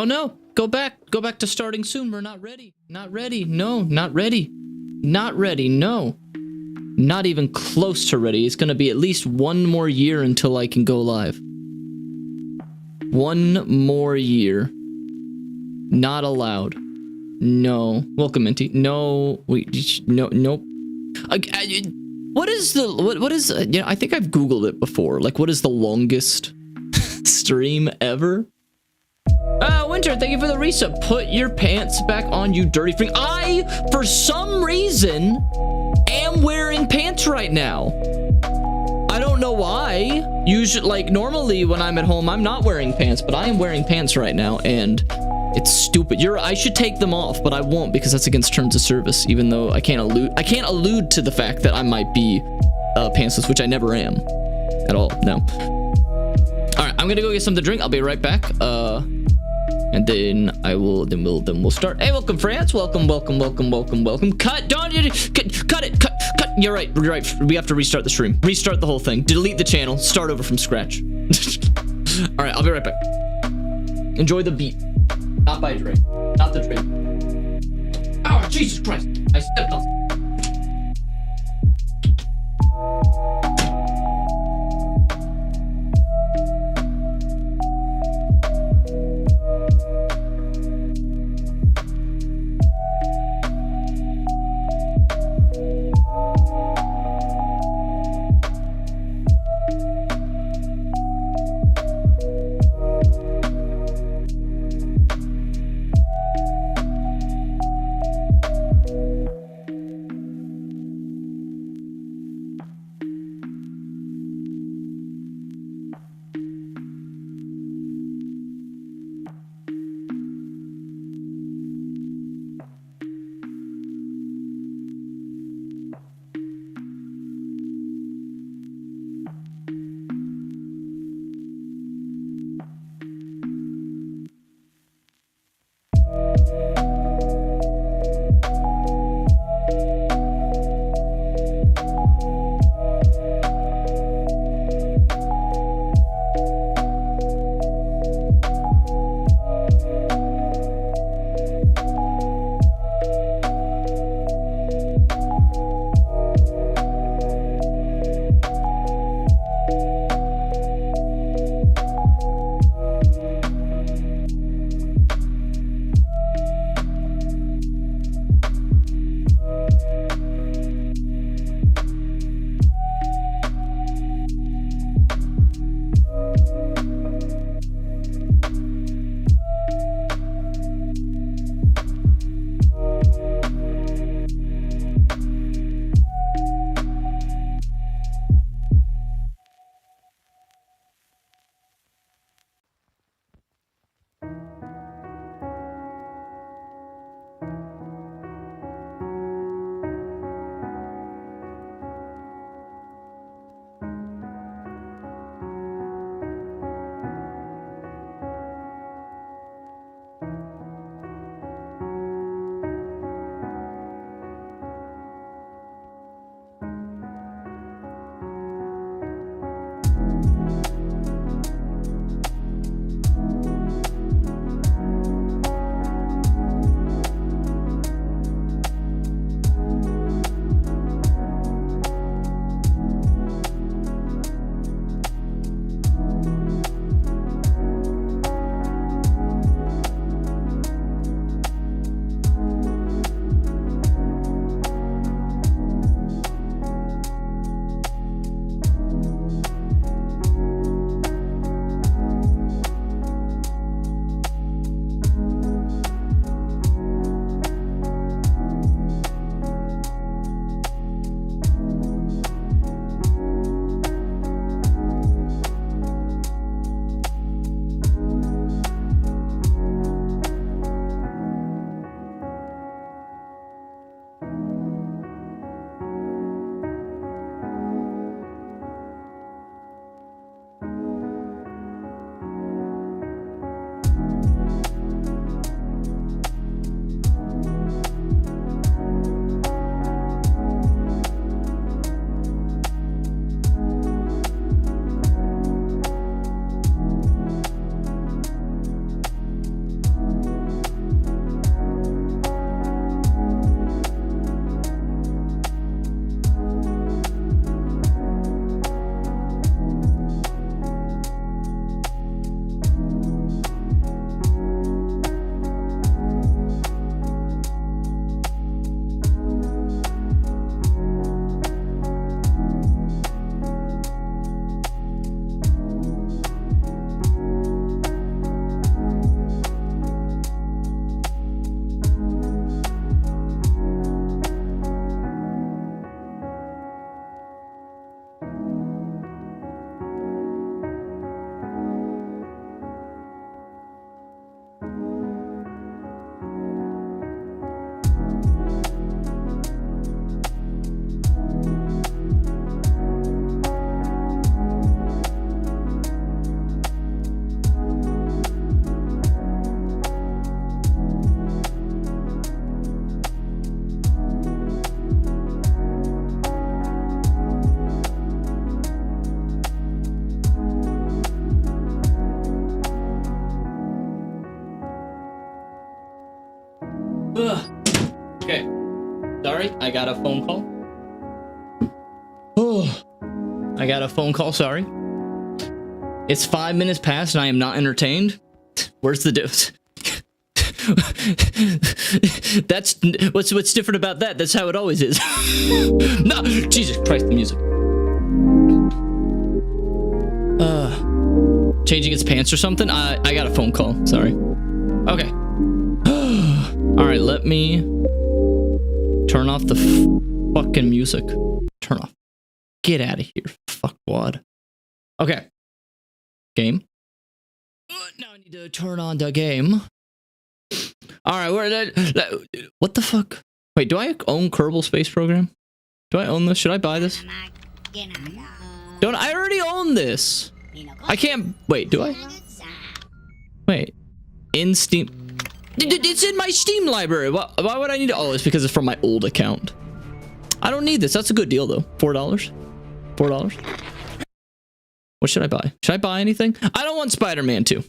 no. Go back to starting soon. We're not ready. Not ready. No, not ready. Not ready. No. Not even close to ready. It's going to be at least 1 more year until I can go live. 1 more year. Not allowed. No. Welcome, Minty. No. Wait. No. Nope. What is the... What is... you know, I think I've Googled it before. Like, what is the longest stream ever? Winter, thank you for the reset. Put your pants back on, you dirty freak. I, for some reason, am wearing pants right now. I don't know why. Usually, like, normally when I'm at home, I'm not wearing pants, but I am wearing pants right now, and it's stupid. I should take them off, but I won't because that's against terms of service, even though I can't allude to the fact that I might be pantsless, which I never am at all. No. All right, I'm gonna go get something to drink. I'll be right back. And then we'll start. Hey, welcome, France. Welcome. Cut! Don't cut it! Cut! You're right. We have to restart the stream. Restart the whole thing. Delete the channel. Start over from scratch. All right, I'll be right back. Enjoy the beat. Not by Dre. Not the Dre. Oh, Jesus Christ! I stepped on. Sorry, I got a phone call. Oh, I got a phone call, sorry. It's 5 minutes past and I am not entertained. Where's the difference? That's what's different about that. That's how it always is. No, Jesus Christ, the music. Changing its pants or something? I got a phone call. Sorry. Okay. All right, let me turn off the fucking music. Turn off. Get out of here. Fuck wad. Okay. Game. Now I need to turn on the game. All right, what the fuck? Wait, do I own Kerbal Space Program? Do I own this? Should I buy this? Don't I already own this? I can't. Wait, do I? Wait, in Steam. It's in my Steam library. Why would I need it? Oh, it's because it's from my old account. I don't need this. That's a good deal though. $4. $4. What should I buy? Should I buy anything? I don't want Spider-Man 2.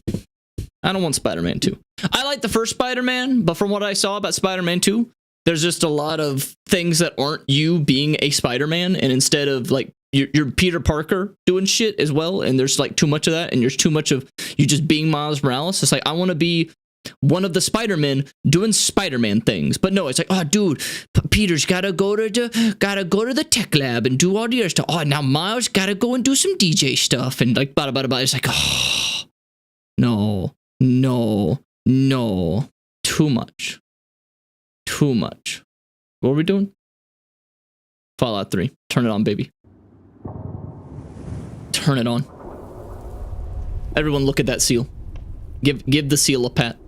I don't want Spider-Man 2. I like the first Spider-Man, but from what I saw about Spider-Man 2, there's just a lot of things that aren't you being a Spider-Man, and instead of like you're Peter Parker doing shit as well, and there's like too much of that, and there's too much of you just being Miles Morales. It's like I want to be one of the Spider-Men doing Spider-Man things, but no, it's like, oh, dude, Peter's gotta go to the tech lab and do all the other stuff. Oh, now Miles gotta go and do some DJ stuff and like blah blah blah. It's like, oh, no, too much. What are we doing? Fallout 3. Turn it on, baby. Turn it on. Everyone, look at that seal. Give the seal a pat.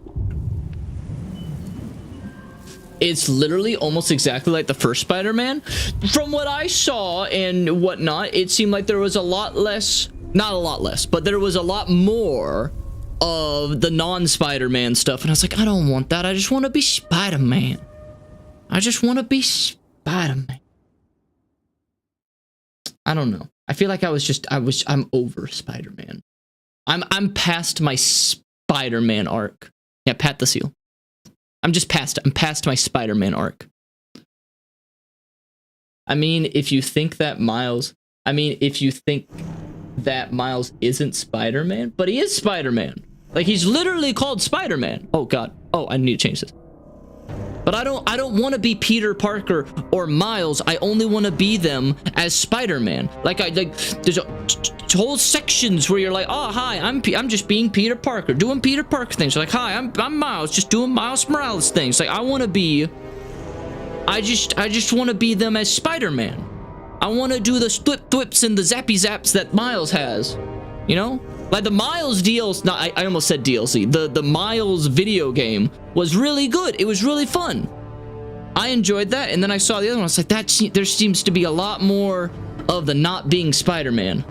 It's literally almost exactly like the first Spider-Man. From what I saw and whatnot, it seemed like there was a lot less, not a lot less, but there was a lot more of the non-Spider-Man stuff. And I was like, I don't want that. I just want to be Spider-Man. I just want to be Spider-Man. I don't know. I feel like I'm over Spider-Man. I'm past my Spider-Man arc. Yeah, pat the seal. I'm past my Spider-Man arc. I mean, if you think that Miles isn't Spider-Man, but he is Spider-Man. Like, he's literally called Spider-Man. Oh god. Oh, I need to change this. But I don't want to be Peter Parker or Miles. I only want to be them as Spider-Man. Like there's whole sections where you're like, oh hi, I'm just being Peter Parker, doing Peter Parker things. Like, hi, I'm Miles, just doing Miles Morales things. Like, I want to be. I just want to be them as Spider-Man. I want to do the thwips and the zappy zaps that Miles has. You know? Like the Miles DLC, no, I almost said DLC. The Miles video game was really good. It was really fun. I enjoyed that, and then I saw the other one. I was like, there seems to be a lot more of the not being Spider-Man.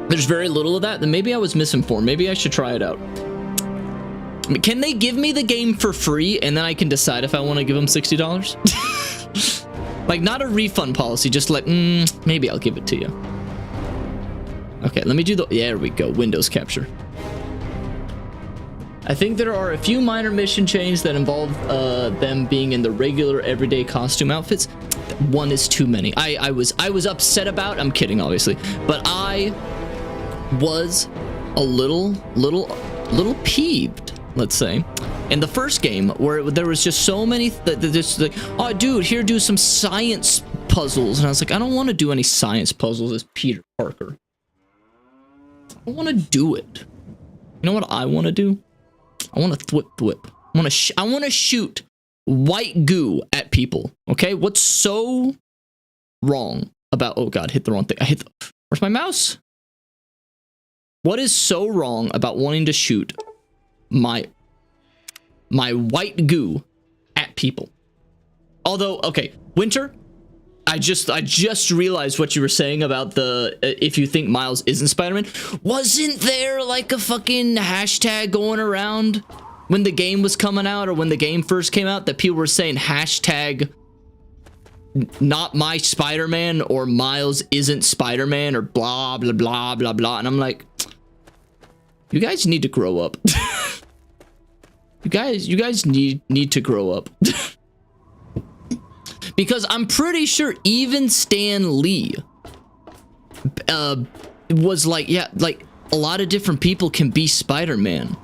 There's very little of that. Then maybe I was misinformed. Maybe I should try it out. I mean, can they give me the game for free, and then I can decide if I want to give them $60? Like, not a refund policy, just like, maybe I'll give it to you. Okay, let me do there we go, Windows capture. I think there are a few minor mission changes that involve them being in the regular everyday costume outfits. One is too many. I was upset about, I'm kidding obviously, but I was a little peeved, let's say, in the first game where there was just so many just like, oh dude, here, do some science puzzles, and I was like, I don't want to do any science puzzles as Peter Parker. I want to do it. You know what I want to do? I want to thwip. I want to shoot white goo at people. Okay, what's so wrong about? Oh god, hit the wrong thing. Where's my mouse? What is so wrong about wanting to shoot my white goo at people? Although, okay, Winter, I just realized what you were saying about the if you think Miles isn't Spider-Man. Wasn't there like a fucking hashtag going around when the game was coming out, or when the game first came out, that people were saying hashtag not my Spider-Man, or Miles isn't Spider-Man, or blah blah blah blah blah, and I'm like, you guys need to grow up. You guys need to grow up. Because I'm pretty sure even Stan Lee was like, yeah, like a lot of different people can be Spider-Man.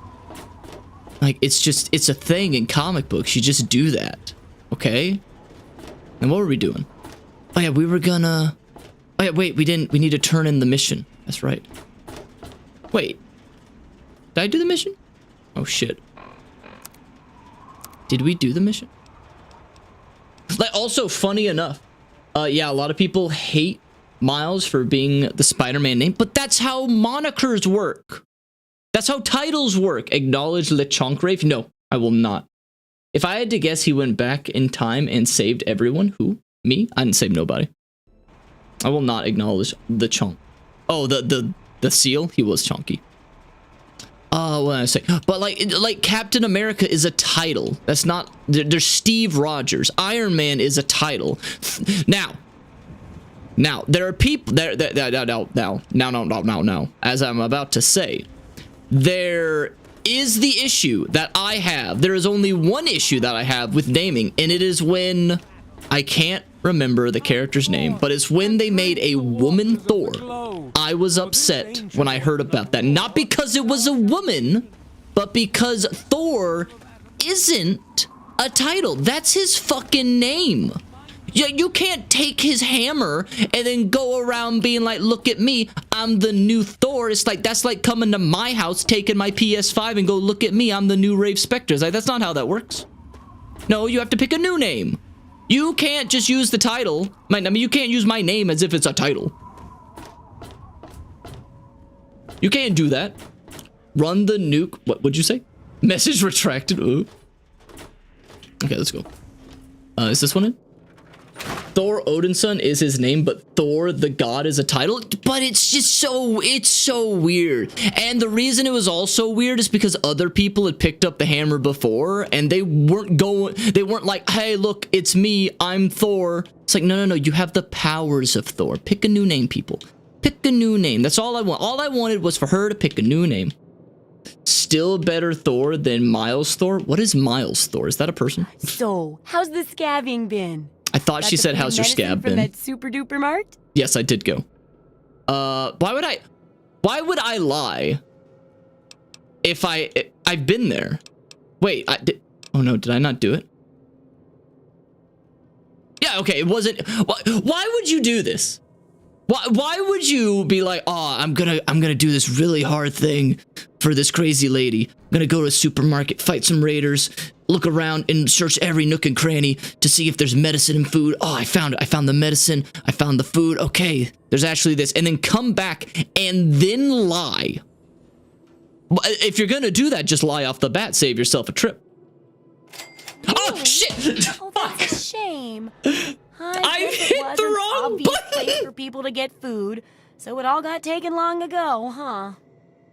Like, it's a thing in comic books. You just do that. Okay? And what were we doing? Oh yeah, we were gonna... Oh yeah, wait, we need to turn in the mission. That's right. Wait. Did I do the mission? Oh shit. Did we do the mission? Like, also, funny enough, yeah, a lot of people hate Miles for being the Spider-Man name, but that's how monikers work. That's how titles work. Acknowledge LeChonk. No, I will not. If I had to guess, he went back in time and saved everyone. Who? Me? I didn't save nobody. I will not acknowledge the chunk. Oh, the seal? He was chunky. What did I say? But like Captain America is a title. That's not... There's Steve Rogers. Iron Man is a title. Now, there are people... Now. As I'm about to say, there is the issue that I have. There is only one issue that I have with naming, and it is when... I can't remember the character's name, but it's when they made a woman Thor. I was upset when I heard about that. Not because it was a woman, but because Thor isn't a title. That's his fucking name. You can't take his hammer and then go around being like, look at me, I'm the new Thor. It's like, that's like coming to my house, taking my PS5 and go, look at me, I'm the new RaveSpecter. It's like, that's not how that works. No, you have to pick a new name. You can't just use the title. I mean, you can't use my name as if it's a title. You can't do that. Run the nuke. What would you say? Message retracted. Ooh. Okay, let's go. Is this one in? Thor Odinson is his name, but Thor the God is a title. But it's just so weird. And the reason it was also weird is because other people had picked up the hammer before and they weren't like, hey, look, it's me, I'm Thor. It's like, no, you have the powers of Thor. Pick a new name, people. Pick a new name. That's all I want. All I wanted was for her to pick a new name. Still better Thor than Miles Thor. What is Miles Thor? Is that a person? So, how's the scabbing been? I thought she said, how's your scab been? From that super duper mart? Yes, I did go. Why would I lie if I've been there? Wait, oh no, did I not do it? Yeah, okay, it wasn't. Why would you do this? Why would you be like, oh, I'm gonna do this really hard thing for this crazy lady. I'm gonna go to a supermarket, fight some raiders, look around and search every nook and cranny to see if there's medicine and food. Oh, I found it. I found the medicine. I found the food. Okay, there's actually this. And then come back and then lie. If you're gonna do that, just lie off the bat. Save yourself a trip. Oh, shit! Oh, that's a shame. I hit the wrong button! Place for people to get food, so it all got taken long ago, huh?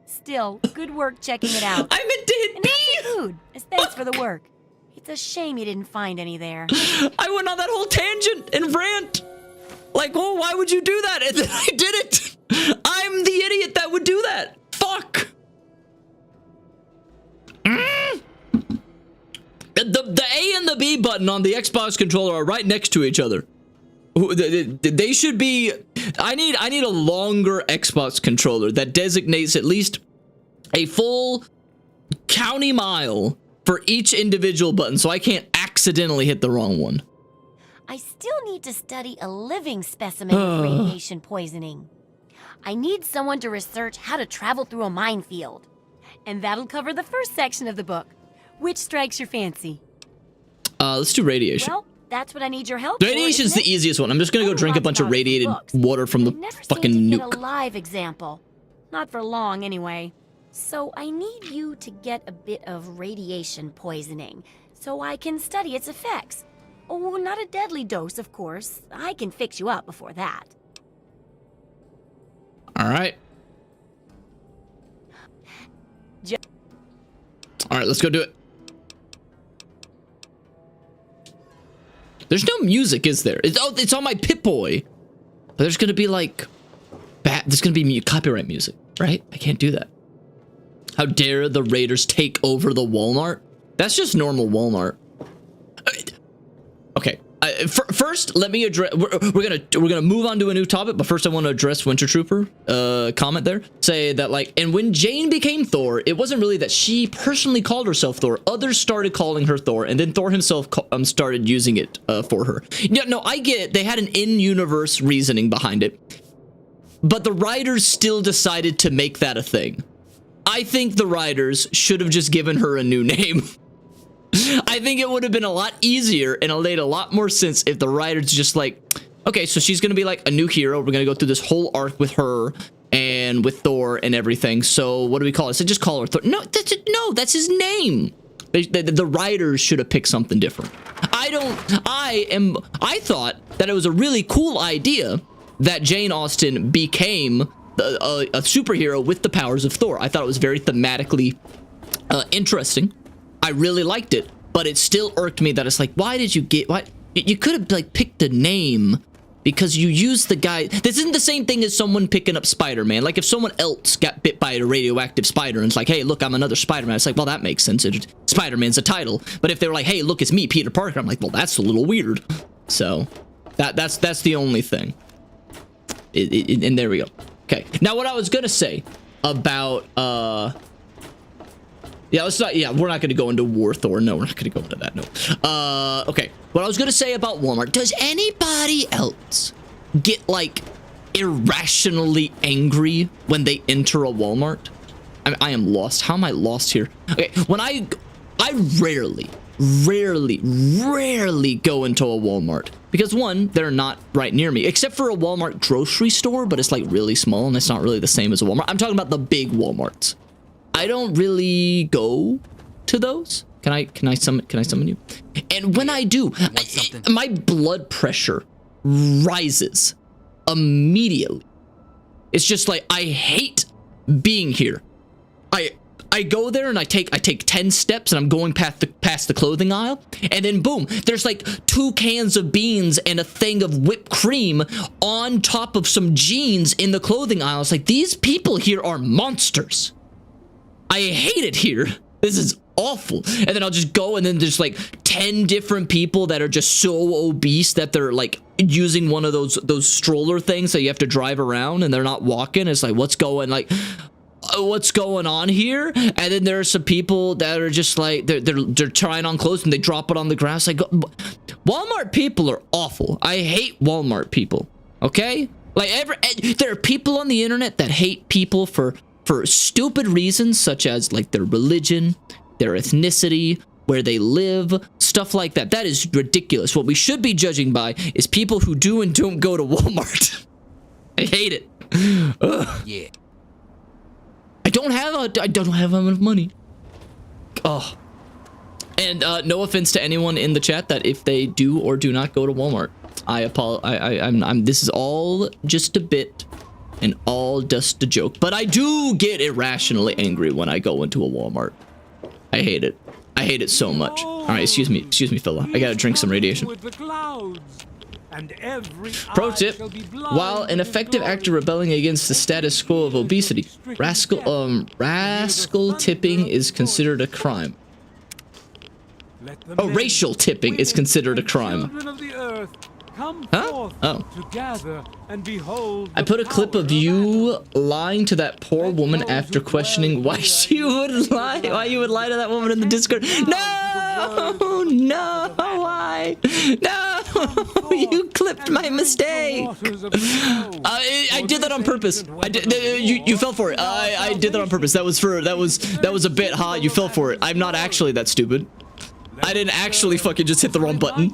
Still, good work checking it out. I meant to hit and that's your food, as thanks for the work. It's a shame you didn't find any there. I went on that whole tangent and rant. Like, oh, why would you do that? And then I did it. I'm the idiot that would do that. Fuck. The A and the B button on the Xbox controller are right next to each other. They should be... I need a longer Xbox controller that designates at least a full county mile for each individual button so I can't accidentally hit the wrong one. I still need to study a living specimen of radiation poisoning. I need someone to research how to travel through a minefield. And that'll cover the first section of the book. Which strikes your fancy? Let's do radiation. Well, that's what I need your help Radiation is the easiest one. I'm just gonna go drink a bunch of radiated water from the fucking nuke. Get a live example. Not for long, anyway. So I need you to get a bit of radiation poisoning, so I can study its effects. Oh, not a deadly dose, of course. I can fix you up before that. All right. All right, let's go do it. There's no music, is there? It's on my Pip-Boy. But there's gonna be like, there's gonna be copyright music, right? I can't do that. How dare the raiders take over the Walmart? That's just normal Walmart. Okay. First, let me address. We're gonna move on to a new topic, but first I want to address Winter Trooper comment there. Say that like, and when Jane became Thor, it wasn't really that she personally called herself Thor. Others started calling her Thor, and then Thor himself started using it for her. Yeah, no, I get it. They had an in-universe reasoning behind it, but the writers still decided to make that a thing. I think the writers should have just given her a new name. I think it would have been a lot easier and it made a lot more sense if the writers just like, okay, so she's going to be like a new hero. We're going to go through this whole arc with her and with Thor and everything. So what do we call it? So just call her Thor. No, that's his name. The writers should have picked something different. I thought that it was a really cool idea that Jane Austen became a superhero with the powers of Thor. I thought it was very thematically interesting. I really liked it, but it still irked me that it's like, why did you get, why you could have like picked a name because you used the guy. This isn't the same thing as someone picking up Spider-Man. Like if someone else got bit by a radioactive spider and it's like, hey, look, I'm another Spider-Man. It's like, well, that makes sense. Spider-Man's a title. But if they were like, hey, look, it's me, Peter Parker. I'm like, well, that's a little weird. So that's the only thing. And there we go. Okay. Now what I was going to say about, yeah, we're not going to go into War Thor. No, we're not going to go into that. No. Okay. What I was going to say about Walmart. Does anybody else get, like, irrationally angry when they enter a Walmart? I am lost. How am I lost here? Okay. When I rarely go into a Walmart. Because, one, they're not right near me. Except for a Walmart grocery store, but it's, like, really small, and it's not really the same as a Walmart. I'm talking about the big Walmarts. I don't really go to those. Can I summon you? And when I do, my blood pressure rises immediately. It's just like I hate being here. I go there and I take 10 steps and I'm going past the clothing aisle, and then boom, there's like 2 cans of beans and a thing of whipped cream on top of some jeans in the clothing aisle. It's like, these people here are monsters. I hate it here. This is awful. And then I'll just go, and then there's like 10 different people that are just so obese that they're like using one of those stroller things that you have to drive around, and they're not walking. It's like, what's going on here? And then there are some people that are just like they're trying on clothes and they drop it on the ground. It's like, Walmart people are awful. I hate Walmart people. Okay? Like there are people on the internet that hate people for stupid reasons, such as like their religion, their ethnicity, where they live, stuff like that. That is ridiculous. What we should be judging by is people who do and don't go to Walmart. I hate it. Ugh. Yeah. I don't have enough money. Oh. And no offense to anyone in the chat that if they do or do not go to Walmart, I apologize. This is all just a bit. And all just a joke. But I do get irrationally angry when I go into a Walmart. I hate it. I hate it so much. All right, excuse me, fella. I gotta drink some radiation. Pro tip: while an effective actor rebelling against the status quo of obesity, rascal tipping is considered a crime. Oh, racial tipping is considered a crime. Huh? Oh. I put a clip of you lying to that poor woman after questioning why she would lie. Why you would lie to that woman in the Discord? No! No! Why? No! You clipped my mistake. I did that on purpose. I did. You fell for it. I did that on purpose. That was a bit, huh? You fell for it. I'm not actually that stupid. I didn't actually fucking just hit the wrong button.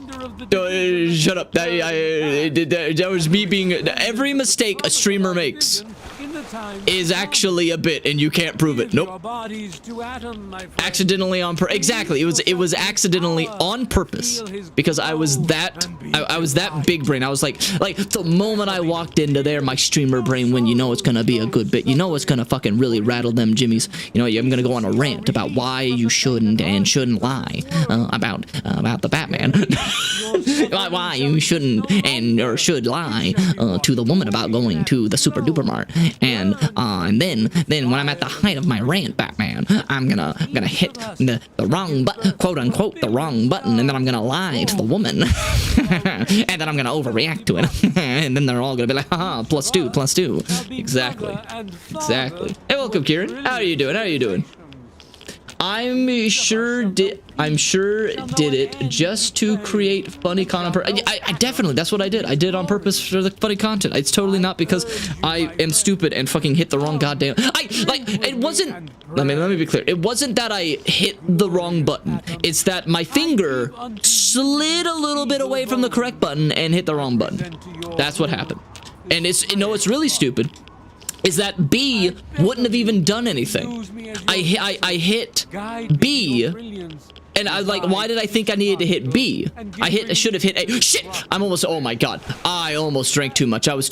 Shut up. That was me being... Every mistake a streamer makes is actually a bit, and you can't prove it. Nope. Accidentally on purpose. Exactly. It was accidentally on purpose because I was that big brain. I was like the moment I walked into there, my streamer brain, when you know it's gonna be a good bit, you know it's gonna fucking really rattle them jimmies. You know, I'm gonna go on a rant about why you shouldn't lie about the Batman. Why you shouldn't or should lie to the woman about going to the super duper mart and then when I'm at the height of my rant, Batman, I'm gonna hit the wrong button, quote unquote, the wrong button, and then I'm gonna lie to the woman, and then I'm gonna overreact to it, and then they're all gonna be like, haha, +2. Exactly. Hey, welcome, Kieran. How are you doing? I'm sure did it just to create funny content. I definitely, that's what I did. I did it on purpose for the funny content. It's totally not because I am stupid and fucking hit the wrong goddamn. It wasn't. Let me be clear. It wasn't that I hit the wrong button. It's that my finger slid a little bit away from the correct button and hit the wrong button. That's what happened. And it's really stupid. Is that B wouldn't have even done anything. I hit B, and I why did I think I needed to hit B? I should have hit A. Shit! Oh my god. I almost drank too much. I was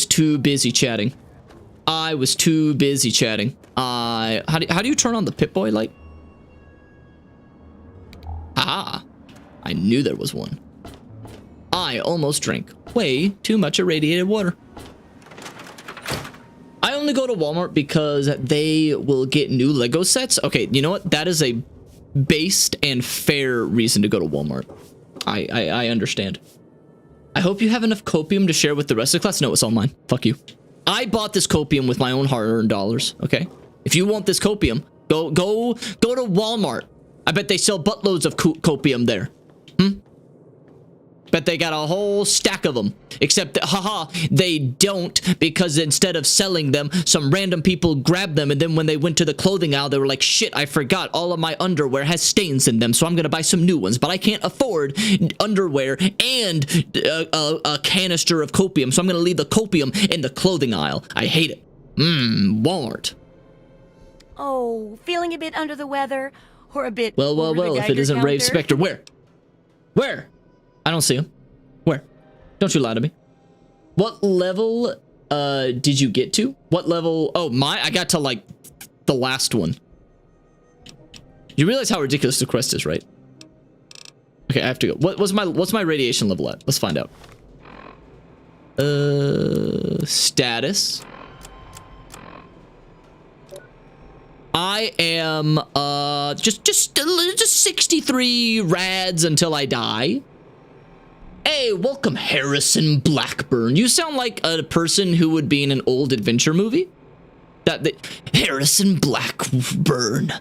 too busy chatting. How do you turn on the Pip-Boy light? Ah, I knew there was one. I almost drank way too much irradiated water. I only go to Walmart because they will get new Lego sets. Okay, you know what? That is a based and fair reason to go to Walmart. I understand. I hope you have enough copium to share with the rest of the class. No, it's all mine. Fuck you. I bought this copium with my own hard-earned dollars. Okay, if you want this copium, go to Walmart. I bet they sell buttloads of copium there. Bet they got a whole stack of them. Except that, haha, they don't, because instead of selling them, some random people grabbed them, and then when they went to the clothing aisle, they were like, shit, I forgot all of my underwear has stains in them, so I'm gonna buy some new ones, but I can't afford underwear and a canister of copium, so I'm gonna leave the copium in the clothing aisle. I hate it. Walmart. Oh, feeling a bit under the weather? Or a bit Well, if it isn't RaveSpecter, where? I don't see him. Where? Don't you lie to me. What level did you get to? What level? Oh, I got to like the last one. You realize how ridiculous the quest is, right? Okay, I have to go. What's my radiation level at? Let's find out. Status. I am just 63 rads until I die. Hey, welcome, Harrison Blackburn. You sound like a person who would be in an old adventure movie. Harrison Blackburn.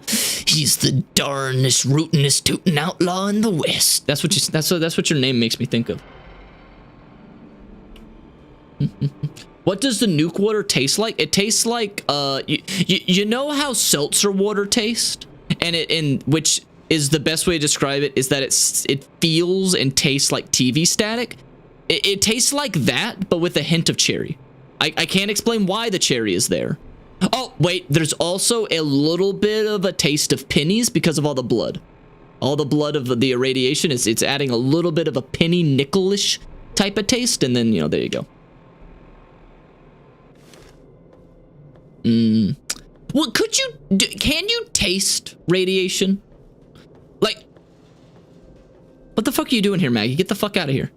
He's the darnest, rootinest, tootin' outlaw in the West. That's what your name makes me think of. What does the nuke water taste like? It tastes like you know how seltzer water tastes, and which is the best way to describe it is that it feels and tastes like TV static. It tastes like that, but with a hint of cherry. I can't explain why the cherry is there. Oh, wait, there's also a little bit of a taste of pennies because of all the blood. All the blood of the irradiation, it's adding a little bit of a penny nickelish type of taste, and then, you know, there you go. Well, can you taste radiation? Like, what the fuck are you doing here, Maggie? Get the fuck out of here.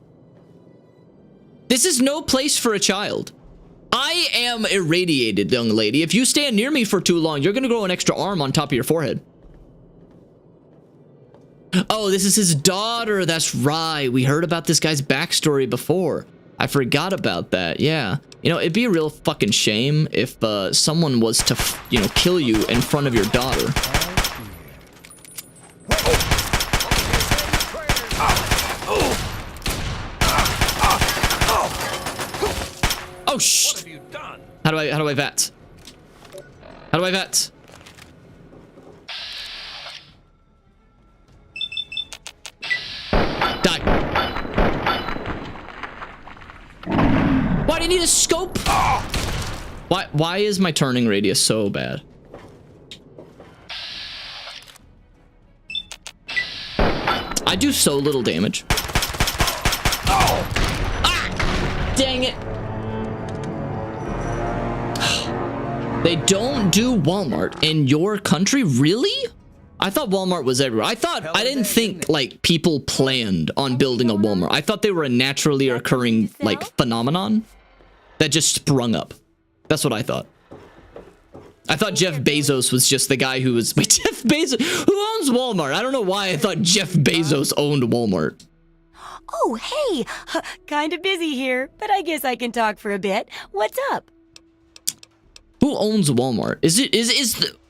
This is no place for a child. I am irradiated, young lady. If you stand near me for too long, you're gonna grow an extra arm on top of your forehead. Oh, this is his daughter. That's right. We heard about this guy's backstory before. I forgot about that. Yeah. You know, it'd be a real fucking shame if someone was to, you know, kill you in front of your daughter. Oh, shh! How do I vet? How do I vet? Die. Why do you need a scope? Why is my turning radius so bad? I do so little damage. Ah! Dang it. They don't do Walmart in your country? Really? I thought Walmart was everywhere. I didn't think like people planned on building a Walmart. I thought they were a naturally occurring like phenomenon that just sprung up. That's what I thought. I thought Jeff Bezos was just the guy who was... Wait, Jeff Bezos? Who owns Walmart? I don't know why I thought Jeff Bezos owned Walmart. Oh, hey! Kind of busy here, but I guess I can talk for a bit. What's up? Who owns Walmart?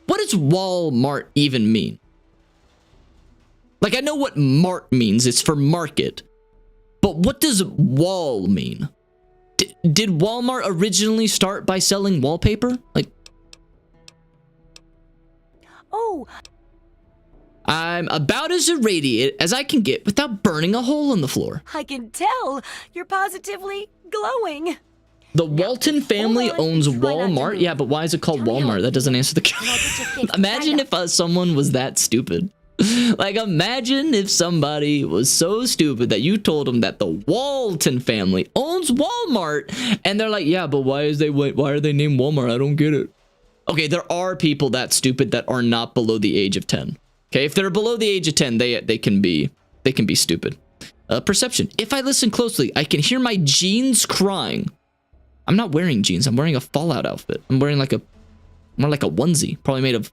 What does Walmart even mean? Like, I know what mart means. It's for market. But what does wall mean? Did Walmart originally start by selling wallpaper? Like... Oh... I'm about as irradiated as I can get without burning a hole in the floor. I can tell. You're positively glowing. The Walton family owns Walmart. Yeah, but why is it called Walmart? That doesn't answer the question. Imagine if someone was that stupid. Like, imagine if somebody was so stupid that you told them that the Walton family owns Walmart, and they're like, yeah, but why are they named Walmart? I don't get it. Okay, there are people that stupid that are not below the age of 10. Okay, if they're below the age of 10, they can be stupid. Perception. If I listen closely, I can hear my jeans crying. I'm not wearing jeans. I'm wearing a Fallout outfit. I'm wearing more like a onesie, probably made of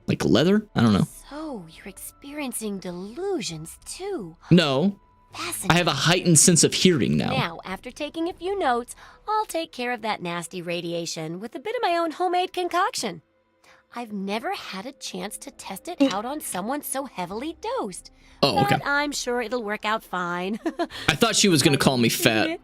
like leather. I don't know. So you're experiencing delusions too. No. Fascinating. I have a heightened sense of hearing now. Now, after taking a few notes, I'll take care of that nasty radiation with a bit of my own homemade concoction. I've never had a chance to test it out on someone so heavily dosed. Oh, okay. But I'm sure it'll work out fine. I thought she was going to call me fat.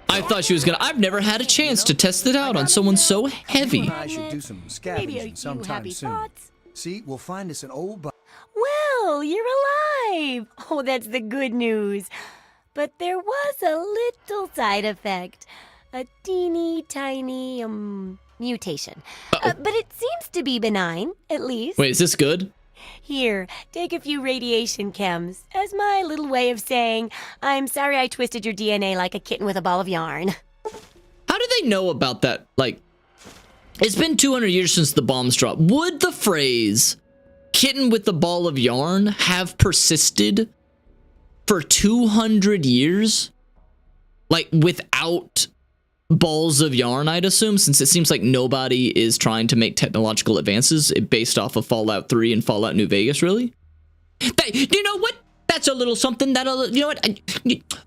I thought she was going to... I've never had a chance to test it out on someone so heavy. I should do some scavenging sometime soon. See, we'll find us an old... Well, you're alive. Oh, that's the good news. But there was a little side effect. A teeny tiny, mutation. But it seems to be benign, at least. Wait, is this good? Here, take a few radiation chems as my little way of saying, I'm sorry I twisted your DNA like a kitten with a ball of yarn. How do they know about that? Like, it's been 200 years since the bombs dropped. Would the phrase kitten with the ball of yarn have persisted for 200 years? Like, without balls of yarn, I'd assume, since it seems like nobody is trying to make technological advances based off of Fallout 3 and Fallout New Vegas, really? You know what? That's a little something that'll, you know what?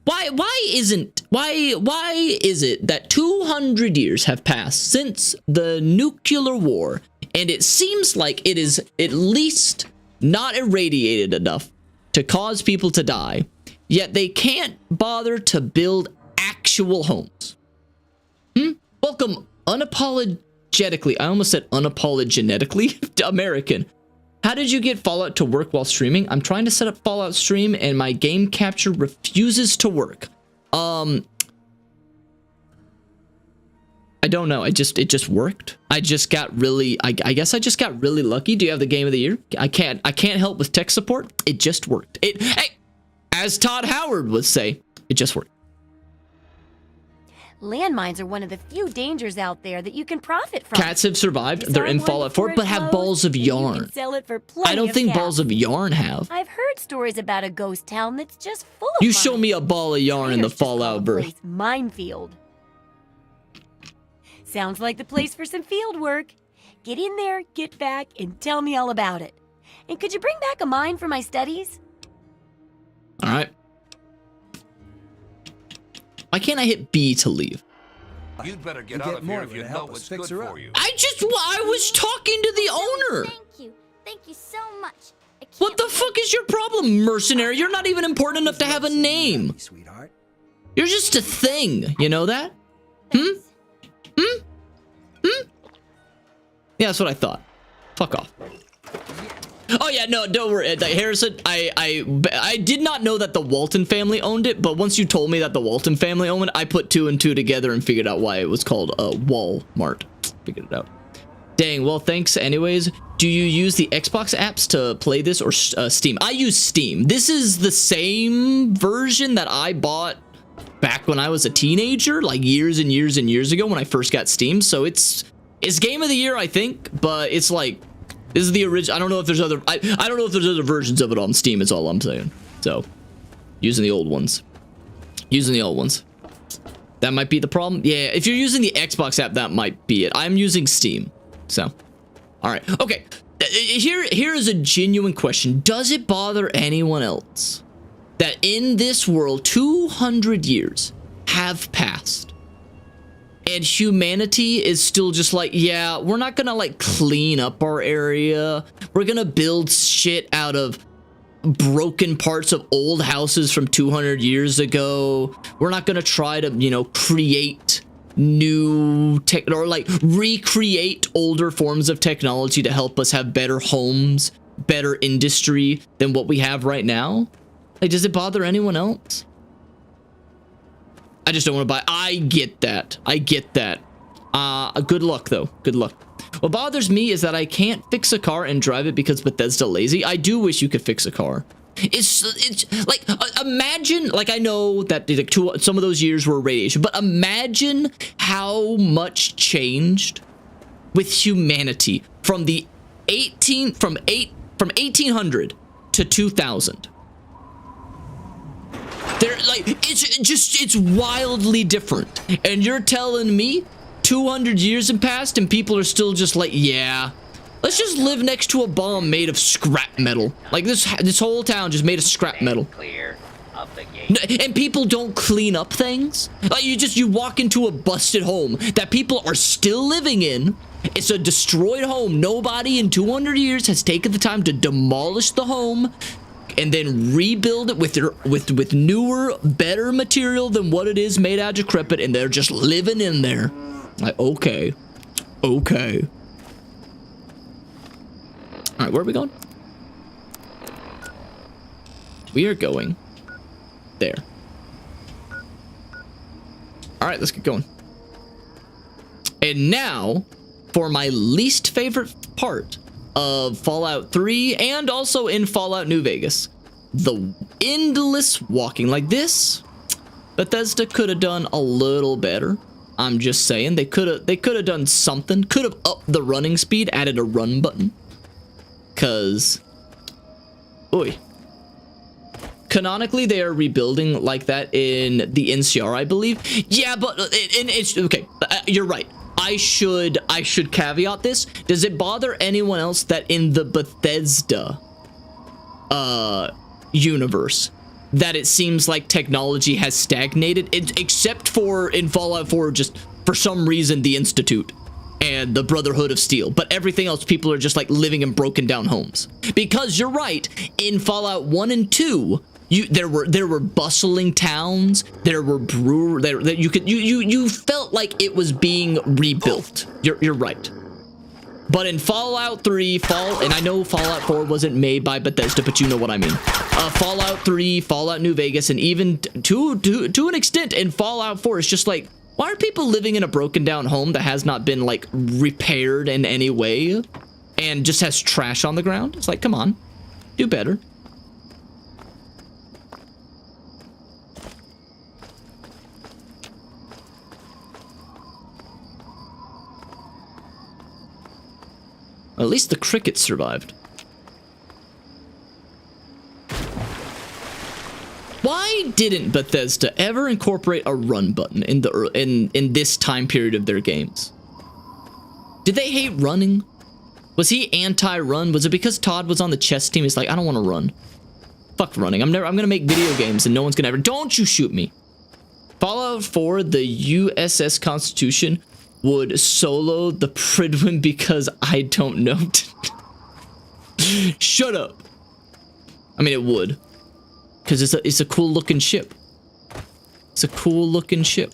Why is it that 200 years have passed since the nuclear war, and it seems like it is at least not irradiated enough to cause people to die, yet they can't bother to build actual homes? Welcome unapologetically, I almost said unapologetically, to American. How did you get Fallout to work while streaming? I'm trying to set up Fallout stream and my game capture refuses to work. I don't know. It just worked. I just got really, I guess I just got really lucky. Do you have the game of the year? I can't help with tech support. It just worked. Hey, as Todd Howard would say, it just worked. Landmines are one of the few dangers out there that you can profit from. Cats have survived. They're in Fallout 4, but have balls of yarn. You can sell it for plenty I don't think cash. balls of yarn have. I've heard stories about a ghost town that's just full of You mines. show me a ball of yarn in the Traders just call Fallout the verse. place Minefield. Sounds like the place for some field work. Get in there, get back, and tell me all about it. And could you bring back a mine for my studies? All right. Why can't I hit B to leave? You'd better get out of here if you know what's good for you. I was talking to the owner. Thank you. Thank you so much. What the fuck is your problem, mercenary? You're not even important enough to have a name. Sweetheart. You're just a thing. You know that? Yeah, that's what I thought. Fuck off. Oh yeah, no, don't worry, Harrison. I did not know that the Walton family owned it, but once you told me that the Walton family owned it, I put 2 and 2 together and figured out why it was called Walmart. Figured it out. Dang. Well, thanks. Anyways, do you use the Xbox apps to play this or Steam? I use Steam. This is the same version that I bought back when I was a teenager, like years and years and years ago when I first got Steam. So it's game of the year, I think, but it's like. This is the original. I don't know if there's other. I don't know if there's other versions of it on Steam. Is all I'm saying. So, using the old ones. Using the old ones. That might be the problem. Yeah, if you're using the Xbox app, that might be it. I'm using Steam. So, all right. Okay. Here is a genuine question. Does it bother anyone else that in this world 200 years have passed and humanity is still just like, yeah, we're not gonna like clean up our area, we're gonna build shit out of broken parts of old houses from 200 years ago, we're not gonna try to, you know, create new tech or like recreate older forms of technology to help us have better homes, better industry than what we have right now? Like, does it bother anyone else? I just don't want to buy. I get that. I get that. Good luck though. Good luck. What bothers me is that I can't fix a car and drive it because Bethesda lazy. I do wish you could fix a car. It's like, imagine, like, I know that like, some of those years were radiation, but imagine how much changed with humanity from the 1800 to 2000. They're like, it's wildly different. And you're telling me 200 years have passed and people are still just like, yeah, let's just live next to a bomb made of scrap metal. Like this whole town just made of scrap metal. Clear of the gate. And people don't clean up things. Like you walk into a busted home that people are still living in. It's a destroyed home. Nobody in 200 years has taken the time to demolish the home and then rebuild it with newer, better material than what it is made out of decrepit, and they're just living in there. Like, okay. Okay. Alright, where are we going? We are going there. Alright, let's get going. And now, for my least favorite part of Fallout 3 and also in Fallout New Vegas, the endless walking. Like this, Bethesda could have done a little better. I'm just saying, they could have done something. Could have upped the running speed, added a run button. Cause, oi. Canonically, they are rebuilding like that in the NCR, I believe. Yeah, but it's okay. You're right. I should caveat this. Does it bother anyone else that in the Bethesda universe that it seems like technology has stagnated, except for in Fallout 4, just for some reason the Institute and the Brotherhood of Steel, but everything else people are just like living in broken down homes? Because you're right, in Fallout 1 and 2 there were bustling towns, there were that you felt like it was being rebuilt. You're right. But in Fallout 3, and I know Fallout 4 wasn't made by Bethesda, but you know what I mean. Fallout 3, Fallout New Vegas, and even to an extent in Fallout 4, it's just like, why are people living in a broken down home that has not been like repaired in any way and just has trash on the ground? It's like, come on, do better. At least the crickets survived. Why didn't Bethesda ever incorporate a run button in this time period of their games? Did they hate running? Was he anti-run? Was it because Todd was on the chess team? He's like, I don't want to run. Fuck running. I'm gonna make video games and no one's gonna ever. Don't you shoot me. Fallout 4, the USS Constitution would solo the Pridwin because I don't know. Shut up. I mean, it would, because it's a cool looking ship. It's a cool looking ship.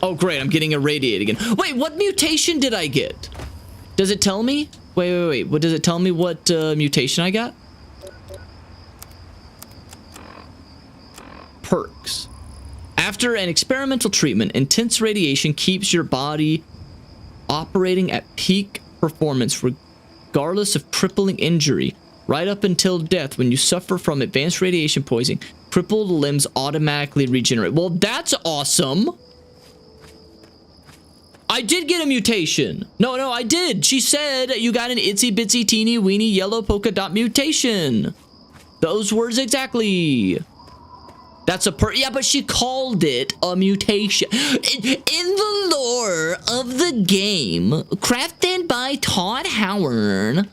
Oh great, I'm getting irradiated again. Wait, what mutation did I get? Does it tell me? Wait. What does it tell me? What mutation I got? Perks. After an experimental treatment, intense radiation keeps your body operating at peak performance regardless of crippling injury, right up until death. When you suffer from advanced radiation poisoning, crippled limbs automatically regenerate. Well, that's awesome. I did get a mutation. No, I did. She said you got an itsy bitsy teeny weeny yellow polka dot mutation. Those words exactly. That's a yeah, but she called it a mutation. In the lore of the game, crafted by Todd Howard,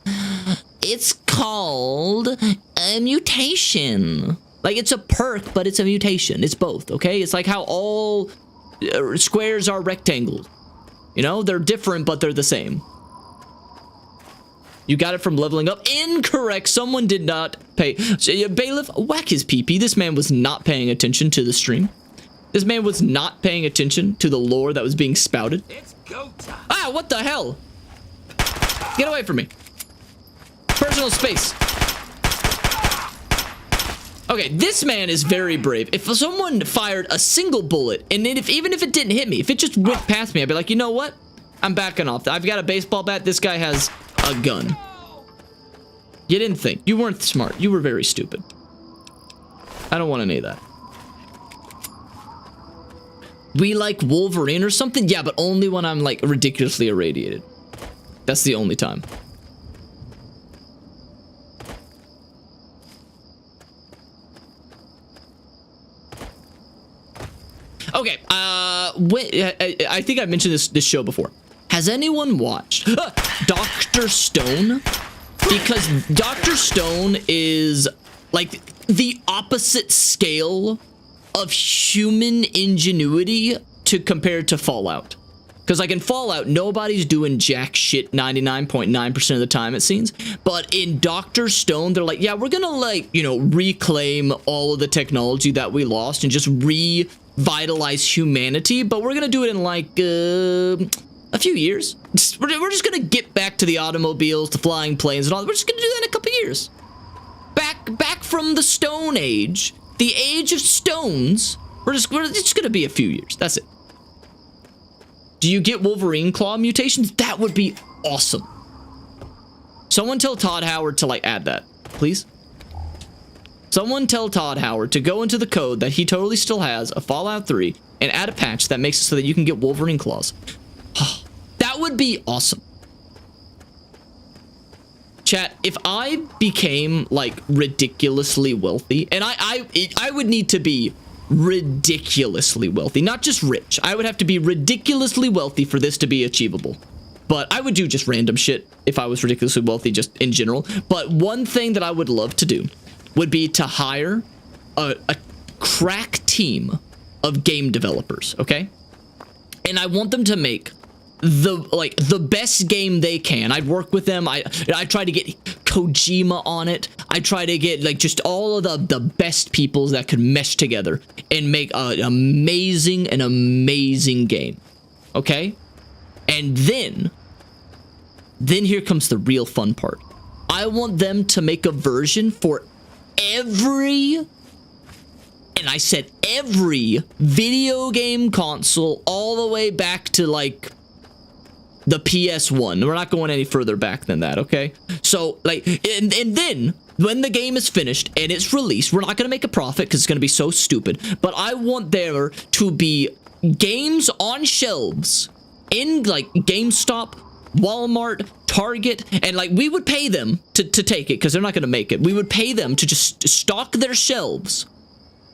it's called a mutation. Like, it's a perk, but it's a mutation. It's both, okay? It's like how all squares are rectangles. You know, they're different, but they're the same. You got it from leveling up. Incorrect. Someone did not pay. Bailiff, whack his pee-pee. This man was not paying attention to the stream. This man was not paying attention to the lore that was being spouted. It's go time. Ah, what the hell? Get away from me. Personal space. Okay, this man is very brave. If someone fired a single bullet, and then even if it didn't hit me, if it just went past me, I'd be like, you know what? I'm backing off. I've got a baseball bat. This guy has a gun. You didn't think. You weren't smart. You were very stupid. I don't want any of that. We like Wolverine or something? Yeah, but only when I'm like ridiculously irradiated. That's the only time. Okay, I think I mentioned this show before. Has anyone watched Dr. Stone? Because Dr. Stone is like the opposite scale of human ingenuity to compare to Fallout. Because like in Fallout, nobody's doing jack shit 99.9% of the time, it seems. But in Dr. Stone, they're like, yeah, we're gonna like, you know, reclaim all of the technology that we lost and just revitalize humanity. But we're gonna do it in like a few years. We're just gonna get back to the automobiles, the flying planes, and all. We're just gonna do that in a couple years. Back from the Stone Age, the Age of Stones. It's just gonna be a few years. That's it. Do you get Wolverine claw mutations? That would be awesome. Someone tell Todd Howard to like add that, please. Someone tell Todd Howard to go into the code that he totally still has of Fallout 3 and add a patch that makes it so that you can get Wolverine claws. That would be awesome. Chat, if I became like ridiculously wealthy, and I would need to be ridiculously wealthy, not just rich. I would have to be ridiculously wealthy for this to be achievable. But I would do just random shit if I was ridiculously wealthy just in general. But one thing that I would love to do would be to hire a crack team of game developers, okay? And I want them to make the best game they can. I'd work with them. I try to get Kojima on it. I try to get like just all of the best people that could mesh together and make an amazing game. Okay? And then here comes the real fun part. I want them to make a version for every, and I said every video game console all the way back to like the PS1. We're not going any further back than that, okay? So, like, and then when the game is finished and it's released, we're not going to make a profit because it's going to be so stupid, but I want there to be games on shelves in, like, GameStop, Walmart, Target, and, like, we would pay them to take it because they're not going to make it. We would pay them to just stock their shelves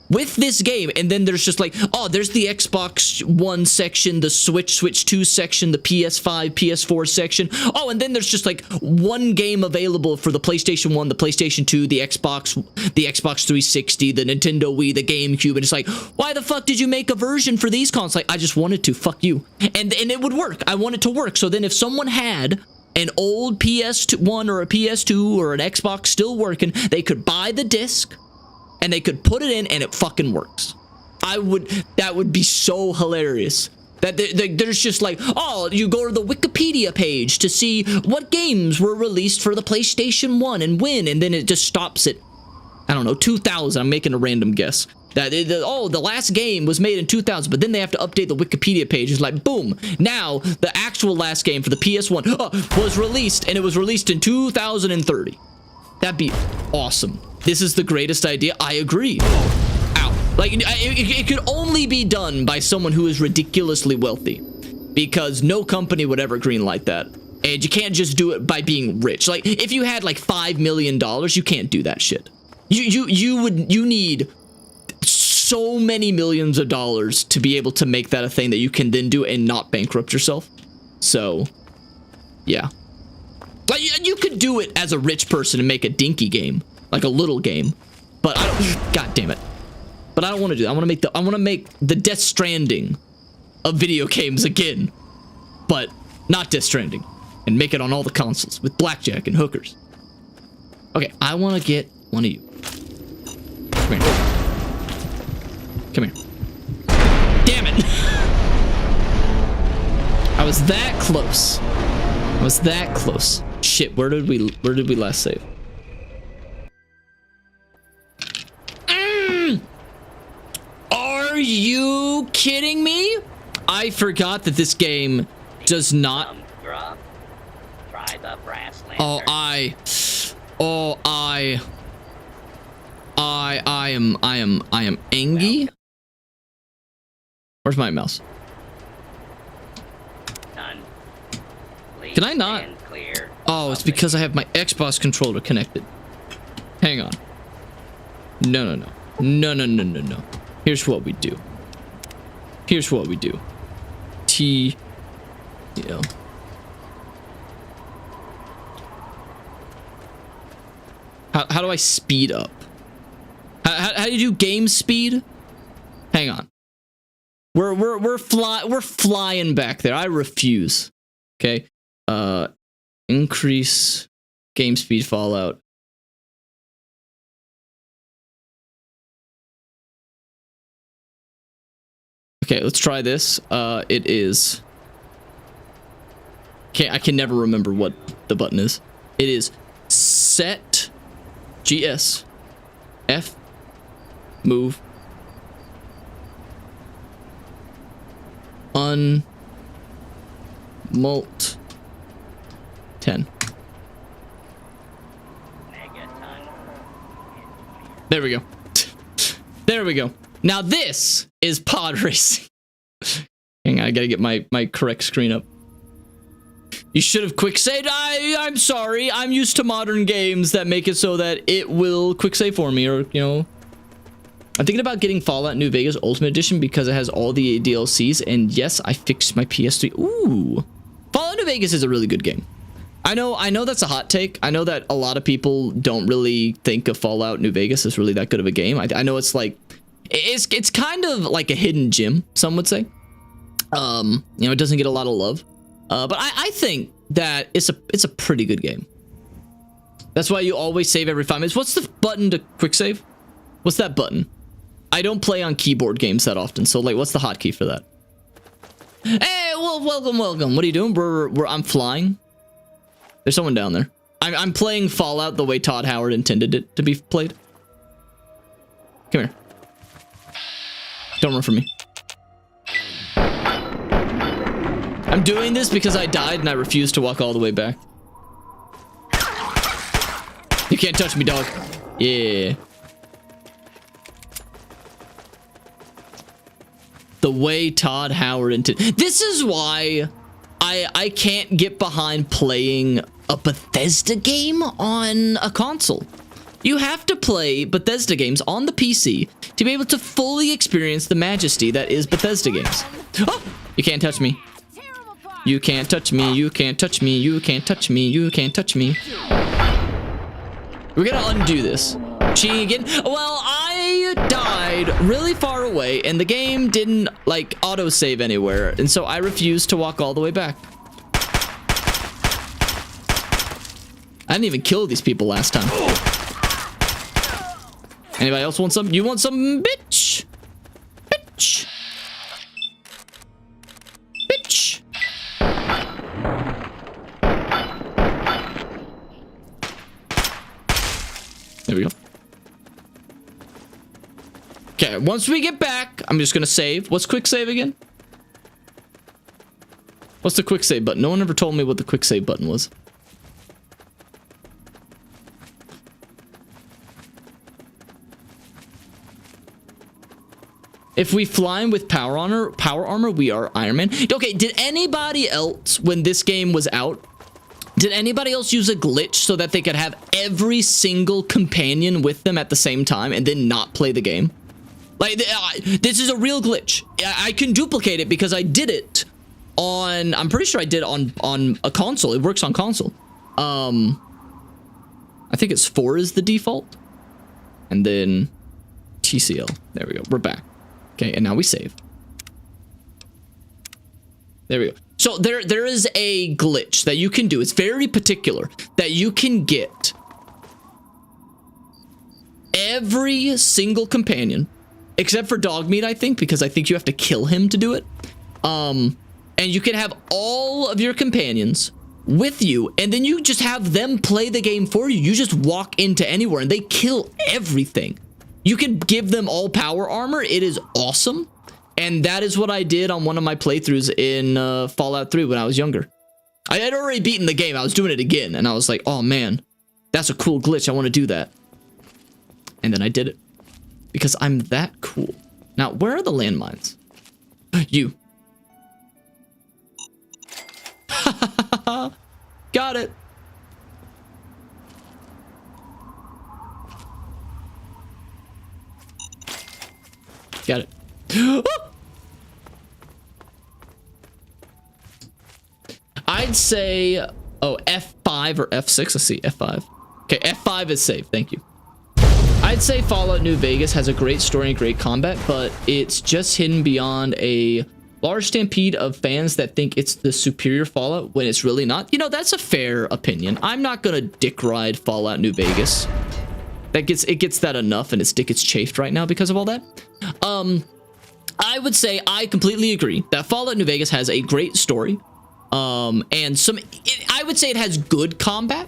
with this game, and then there's just like, oh, there's the Xbox One section, the Switch 2 section, the PS5, PS4 section. Oh, and then there's just like one game available for the PlayStation 1, the PlayStation 2, the Xbox 360, the Nintendo Wii, the GameCube, and it's like, why the fuck did you make a version for these consoles? Like, I just wanted to, fuck you. And it would work. I want it to work. So then if someone had an old PS1 or a PS2 or an Xbox still working, they could buy the disc, and they could put it in, and it fucking works. That would be so hilarious. That there's just like, oh, you go to the Wikipedia page to see what games were released for the PlayStation 1 and when, and then it just stops at, I don't know, 2000. I'm making a random guess. The last game was made in 2000, but then they have to update the Wikipedia page. It's like, boom, now the actual last game for the PS1 was released, and it was released in 2030. That'd be awesome. This is the greatest idea. I agree. Ow. Like, it could only be done by someone who is ridiculously wealthy, because no company would ever greenlight that. And you can't just do it by being rich. Like, if you had like $5 million, you can't do that shit. You need so many millions of dollars to be able to make that a thing that you can then do and not bankrupt yourself. So, yeah. Like, you could do it as a rich person and make a dinky game, like a little game. But I don't, god damn it. But I don't want to do that. I want to make the Death Stranding of video games again. But not Death Stranding. And make it on all the consoles with blackjack and hookers. Okay, I want to get one of you. Come here. Come here. Damn it! I was that close. I was that close. Shit, where did we last save? Are you kidding me? I forgot that this game does not. Try the brass lantern. I am angry. Where's my mouse? None. Please Can I not? stand clear Oh, it's because I have my Xbox controller connected. Hang on. No. Here's what we do. Here's what we do. T, you know. How do I speed up? How do you do game speed? Hang on. We're flying back there. I refuse. Okay. Increase game speed Fallout. Okay, let's try this. It is. I can never remember what the button is. It is set GS F move unmult 10. There we go. There we go. Now this is pod racing. Hang on, I gotta get my correct screen up. You should have quick saved. I'm sorry. I'm used to modern games that make it so that it will quick save for me, or, you know. I'm thinking about getting Fallout New Vegas Ultimate Edition because it has all the DLCs, and yes, I fixed my PS3. Ooh. Fallout New Vegas is a really good game. I know that's a hot take. I know that a lot of people don't really think of Fallout New Vegas as really that good of a game. I know it's like, it's kind of like a hidden gem, some would say. You know, it doesn't get a lot of love. But I think that it's a pretty good game. That's why you always save every 5 minutes. What's the button to quick save? What's that button? I don't play on keyboard games that often, so like, what's the hotkey for that? Hey, well, welcome. What are you doing? I'm flying. There's someone down there. I'm playing Fallout the way Todd Howard intended it to be played. Come here. Don't run from me. I'm doing this because I died and I refuse to walk all the way back. You can't touch me, dog. Yeah. The way Todd Howard intended. This is why I can't get behind playing a Bethesda game on a console. You have to play Bethesda games on the PC to be able to fully experience the majesty that is Bethesda games. Oh, you can't touch me. You can't touch me. You can't touch me. You can't touch me. You can't touch me. We're gonna undo this. Cheating again? Well, I died really far away and the game didn't like autosave anywhere, and so I refused to walk all the way back. I didn't even kill these people last time. Anybody else want some? You want some, bitch? Bitch. Bitch. There we go. Okay, once we get back, I'm just gonna save. What's quick save again? What's the quick save button? No one ever told me what the quick save button was. If we fly with power armor, we are Iron Man. Okay, did anybody else, when this game was out, did anybody else use a glitch so that they could have every single companion with them at the same time and then not play the game? Like, this is a real glitch. I can duplicate it because I did it on, I'm pretty sure I did it on a console. It works on console. I think it's 4 is the default. And then TCL. There we go. We're back. Okay, and now we save. There we go. So there is a glitch that you can do. It's very particular that you can get every single companion except for Dogmeat, I think, because I think you have to kill him to do it. And you can have all of your companions with you, and then you just have them play the game for you. You just walk into anywhere and they kill everything. You can give them all power armor. It is awesome. And that is what I did on one of my playthroughs in Fallout 3 when I was younger. I had already beaten the game. I was doing it again, and I was like, oh man, that's a cool glitch. I want to do that. And then I did it because I'm that cool. Now, where are the landmines? You. Got it. Got it. I'd say, oh, F5 or F6. Let's see, F5. Okay, F5 is safe. Thank you. I'd say Fallout New Vegas has a great story and great combat, but it's just hidden beyond a large stampede of fans that think it's the superior Fallout when it's really not. You know, that's a fair opinion. I'm not gonna dick ride Fallout New Vegas. It gets that enough, and its dick gets chafed right now because of all that. I would say I completely agree that Fallout New Vegas has a great story. And I would say it has good combat.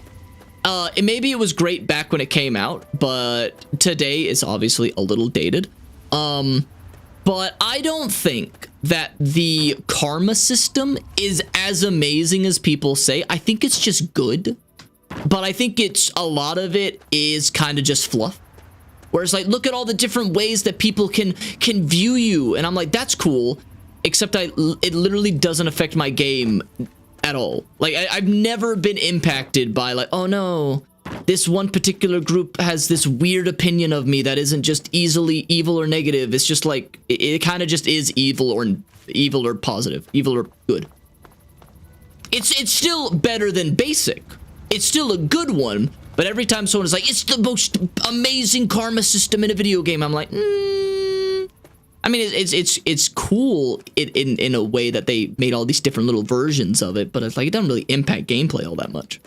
Maybe it was great back when it came out, but today it's obviously a little dated. But I don't think that the karma system is as amazing as people say. I think it's just good, but I think a lot of it is kind of just fluff. Whereas, like, look at all the different ways that people can view you, and I'm like, that's cool. Except it literally doesn't affect my game at all. Like, I've never been impacted by, like, oh no, this one particular group has this weird opinion of me that isn't just easily evil or negative. It's just like, it kind of just is evil or positive, evil or good. It's still better than basic. It's still a good one, but every time someone is like, it's the most amazing karma system in a video game, I'm like, I mean, it's cool in a way that they made all these different little versions of it, but it's like, it doesn't really impact gameplay all that much.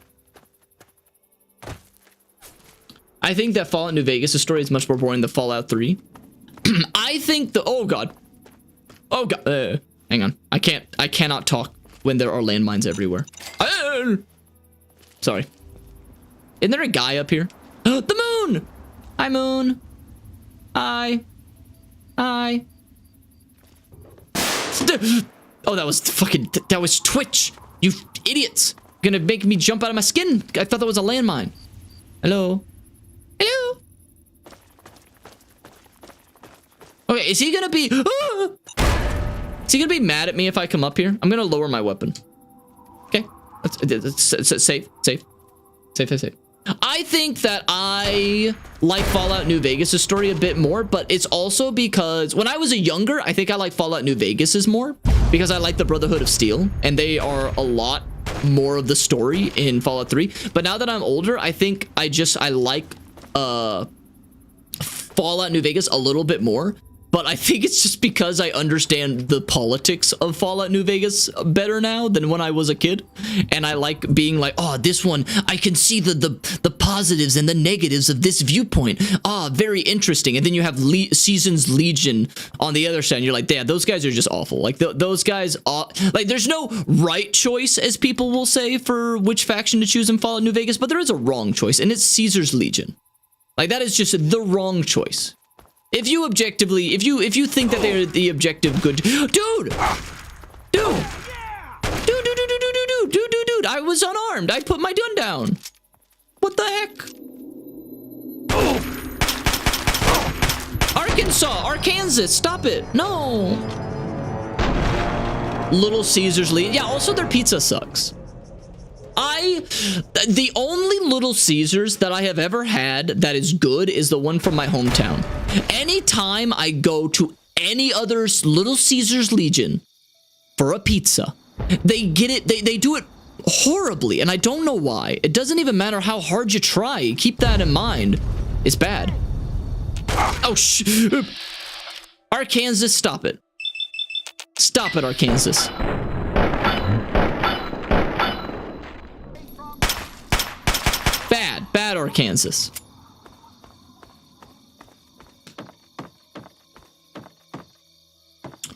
I think that Fallout New Vegas' story is much more boring than Fallout 3. I think oh god, hang on, I cannot talk when there are landmines everywhere. Sorry. Isn't there a guy up here? The moon! Hi, moon. Hi. Hi. Oh, that was Twitch. You idiots. Gonna make me jump out of my skin. I thought that was a landmine. Hello. Hello. Okay, is he gonna be... Is he gonna be mad at me if I come up here? I'm gonna lower my weapon. Okay. It's safe. I think that I like Fallout New Vegas' story a bit more, but it's also because when I was younger, I think I like Fallout New Vegas' more because I like the Brotherhood of Steel, and they are a lot more of the story in Fallout 3. But now that I'm older, I think I like Fallout New Vegas a little bit more. But I think it's just because I understand the politics of Fallout New Vegas better now than when I was a kid. And I like being like, oh, this one, I can see the positives and the negatives of this viewpoint. Ah, very interesting. And then you have Seasons Legion on the other side. And you're like, yeah, those guys are just awful. Like, those guys, like, there's no right choice, as people will say, for which faction to choose in Fallout New Vegas. But there is a wrong choice, and it's Caesar's Legion. Like, that is just the wrong choice. If you objectively, if you think that they're the objective good, dude, I was unarmed. I put my gun down. What the heck? Arkansas, stop it. No. Little Caesars Legion. Yeah, also their pizza sucks. I the only Little Caesars that I have ever had that is good is the one from my hometown. Anytime I go to any other Little Caesars Legion for a pizza, they get it, they do it horribly, and I don't know why. It doesn't even matter how hard you try. Keep that in mind. It's bad. Oh, Arkansas, stop it. Stop it, Arkansas. Bad Arkansas.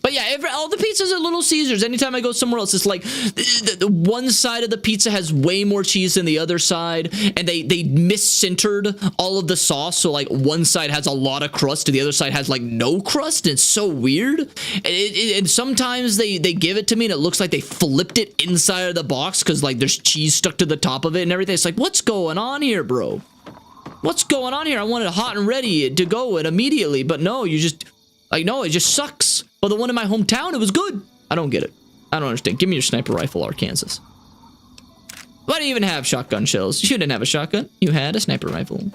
But yeah, all the pizzas at Little Caesars, anytime I go somewhere else, it's like the one side of the pizza has way more cheese than the other side, and they mis-centered all of the sauce, so like one side has a lot of crust and the other side has like no crust, and it's so weird. And sometimes they give it to me and it looks like they flipped it inside of the box because like there's cheese stuck to the top of it and everything. It's like, what's going on here, bro? What's going on here? I want it hot and ready to go and immediately, but no, you just... like, no, it just sucks. But the one in my hometown, it was good. I don't get it. I don't understand. Give me your sniper rifle, Arkansas. Why do you even have shotgun shells? You didn't have a shotgun. You had a sniper rifle.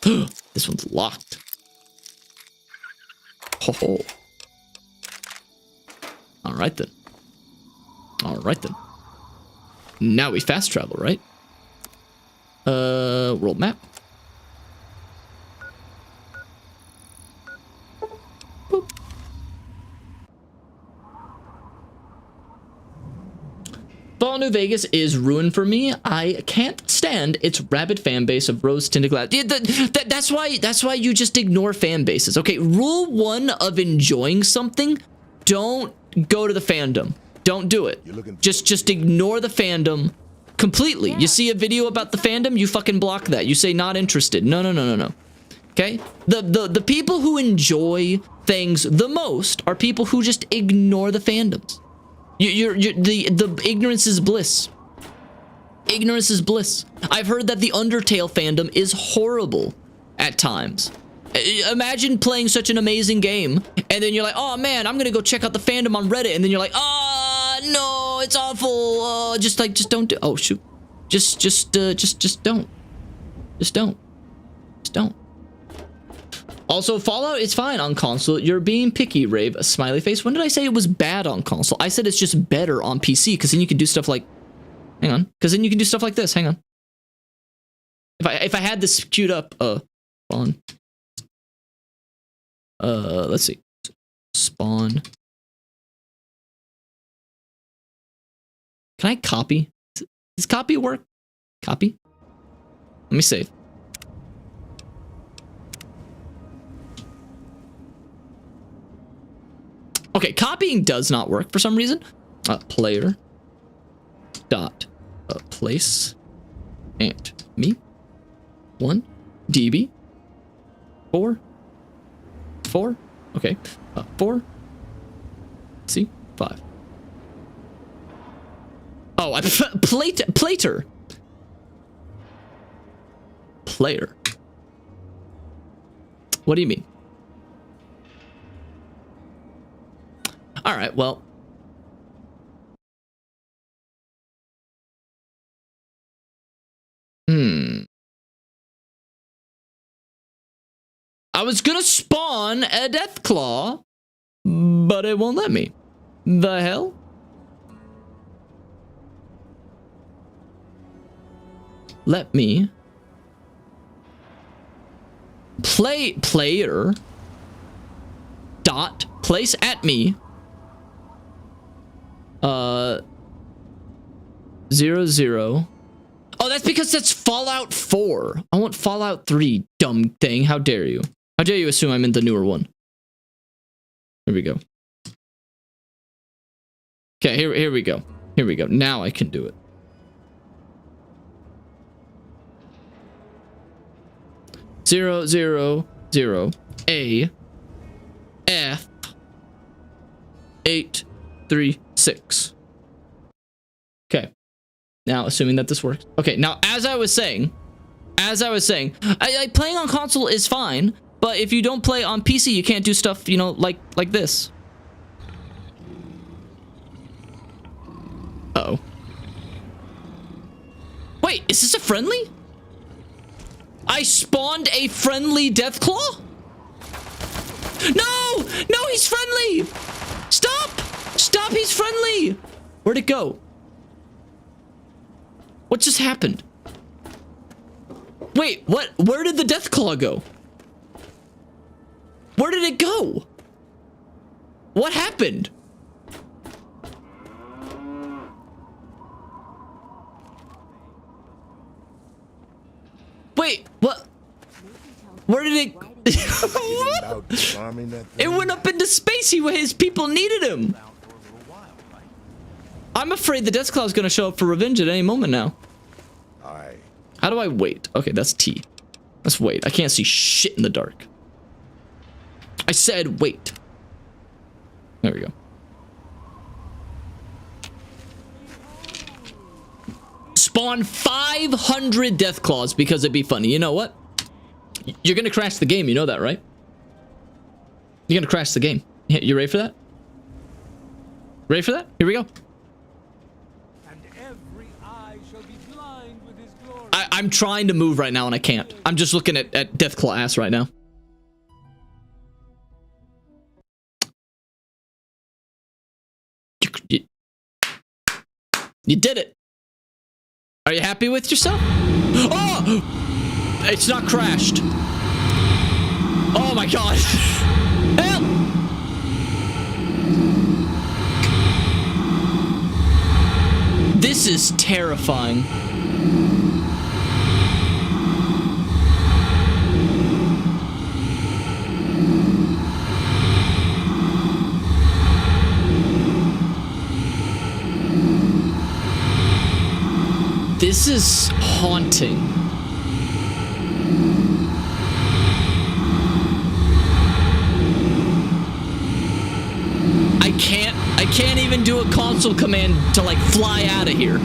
This one's locked. Ho ho. Alright then. Alright then. Now we fast travel, right? World map. Fallout New Vegas is ruined for me. I can't stand its rabid fan base of rose-tinted glass. Yeah, that's why you just ignore fan bases. Okay, rule 1 of enjoying something: don't go to the fandom. Don't do it. Just ignore the fandom completely. You see a video about the fandom, you fucking block that. You say not interested. No. Okay? The people who enjoy things the most are people who just ignore the fandoms. The ignorance is bliss. Ignorance is bliss. I've heard that the Undertale fandom is horrible at times. Imagine playing such an amazing game, and then you're like, oh man, I'm gonna go check out the fandom on Reddit, and then you're like, no, it's awful. Just don't do. Oh shoot. Just don't. Just don't. Just don't. Also, Fallout is fine on console. You're being picky, Rave. A smiley face. When did I say it was bad on console? I said it's just better on PC, because then you can do stuff like... hang on. Because then you can do stuff like this. Hang on. If I had this queued up... spawn. Let's see. Spawn. Can I copy? Does copy work? Copy? Let me save. Okay, copying does not work for some reason. Player dot place and me 1 db 4 okay 4 see 5. Oh, I plater player. What do you mean? All right, well. I was gonna spawn a Deathclaw, but it won't let me. The hell? Let me player dot place at me 0. Oh, that's because that's Fallout 4. I want Fallout 3, dumb thing. How dare you? How dare you assume I'm in the newer one? Here we go. Okay, here we go. Here we go. Now I can do it. Zero A F 836. Okay. Now, assuming that this works. Okay, now as I was saying, playing on console is fine, but if you don't play on PC, you can't do stuff, you know, like this. Uh-oh. Wait, is this a friendly? I spawned a friendly Deathclaw? No! No, he's friendly! Stop! Stop, he's friendly! Where'd it go? What just happened? Wait, what? Where did the Deathclaw go? Where did it go? What happened? Wait, what? Where did it? It went up into space. His people needed him. I'm afraid the Deathclaw is going to show up for revenge at any moment now. How do I wait? Okay, that's T. Let's wait. I can't see shit in the dark. I said wait. There we go. Spawn 500 Deathclaws because it'd be funny. You know what? You're gonna crash the game. You know that, right? You're gonna crash the game. You ready for that? Ready for that? Here we go. And every eye shall be blind with his glory. I'm trying to move right now and I can't. I'm just looking at Deathclaw ass right now. You did it. Are you happy with yourself? Oh! It's not crashed. Oh my god. Help! This is terrifying. This is haunting. I can't even do a console command to like fly out of here.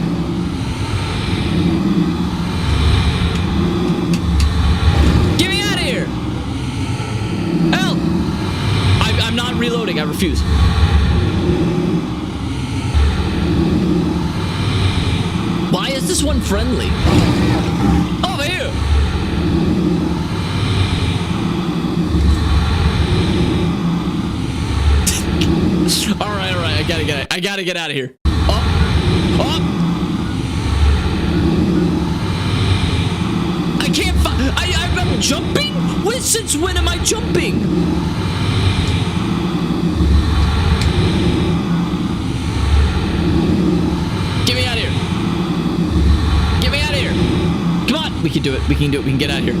Get me out of here! Help! I'm not reloading, I refuse. Why is this one friendly? Over here! Alright, I gotta get out of here. Up! Up! I can't I'm jumping? Since when am I jumping? Get me out of here. Get me out of here. Come on. We can do it. We can do it. We can get out of here.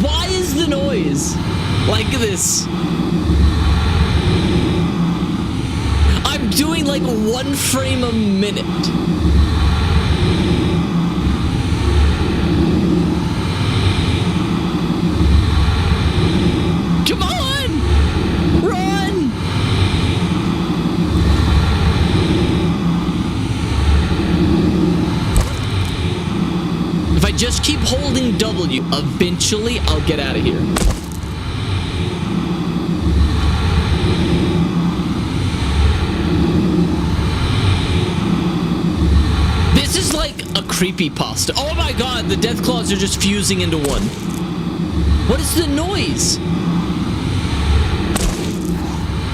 Why is the noise like this? I'm doing like 1 frame a minute. Come on! Run! If I just keep holding W, eventually I'll get out of here. This is like a creepypasta. Oh my god, the Deathclaws are just fusing into one. What is the noise?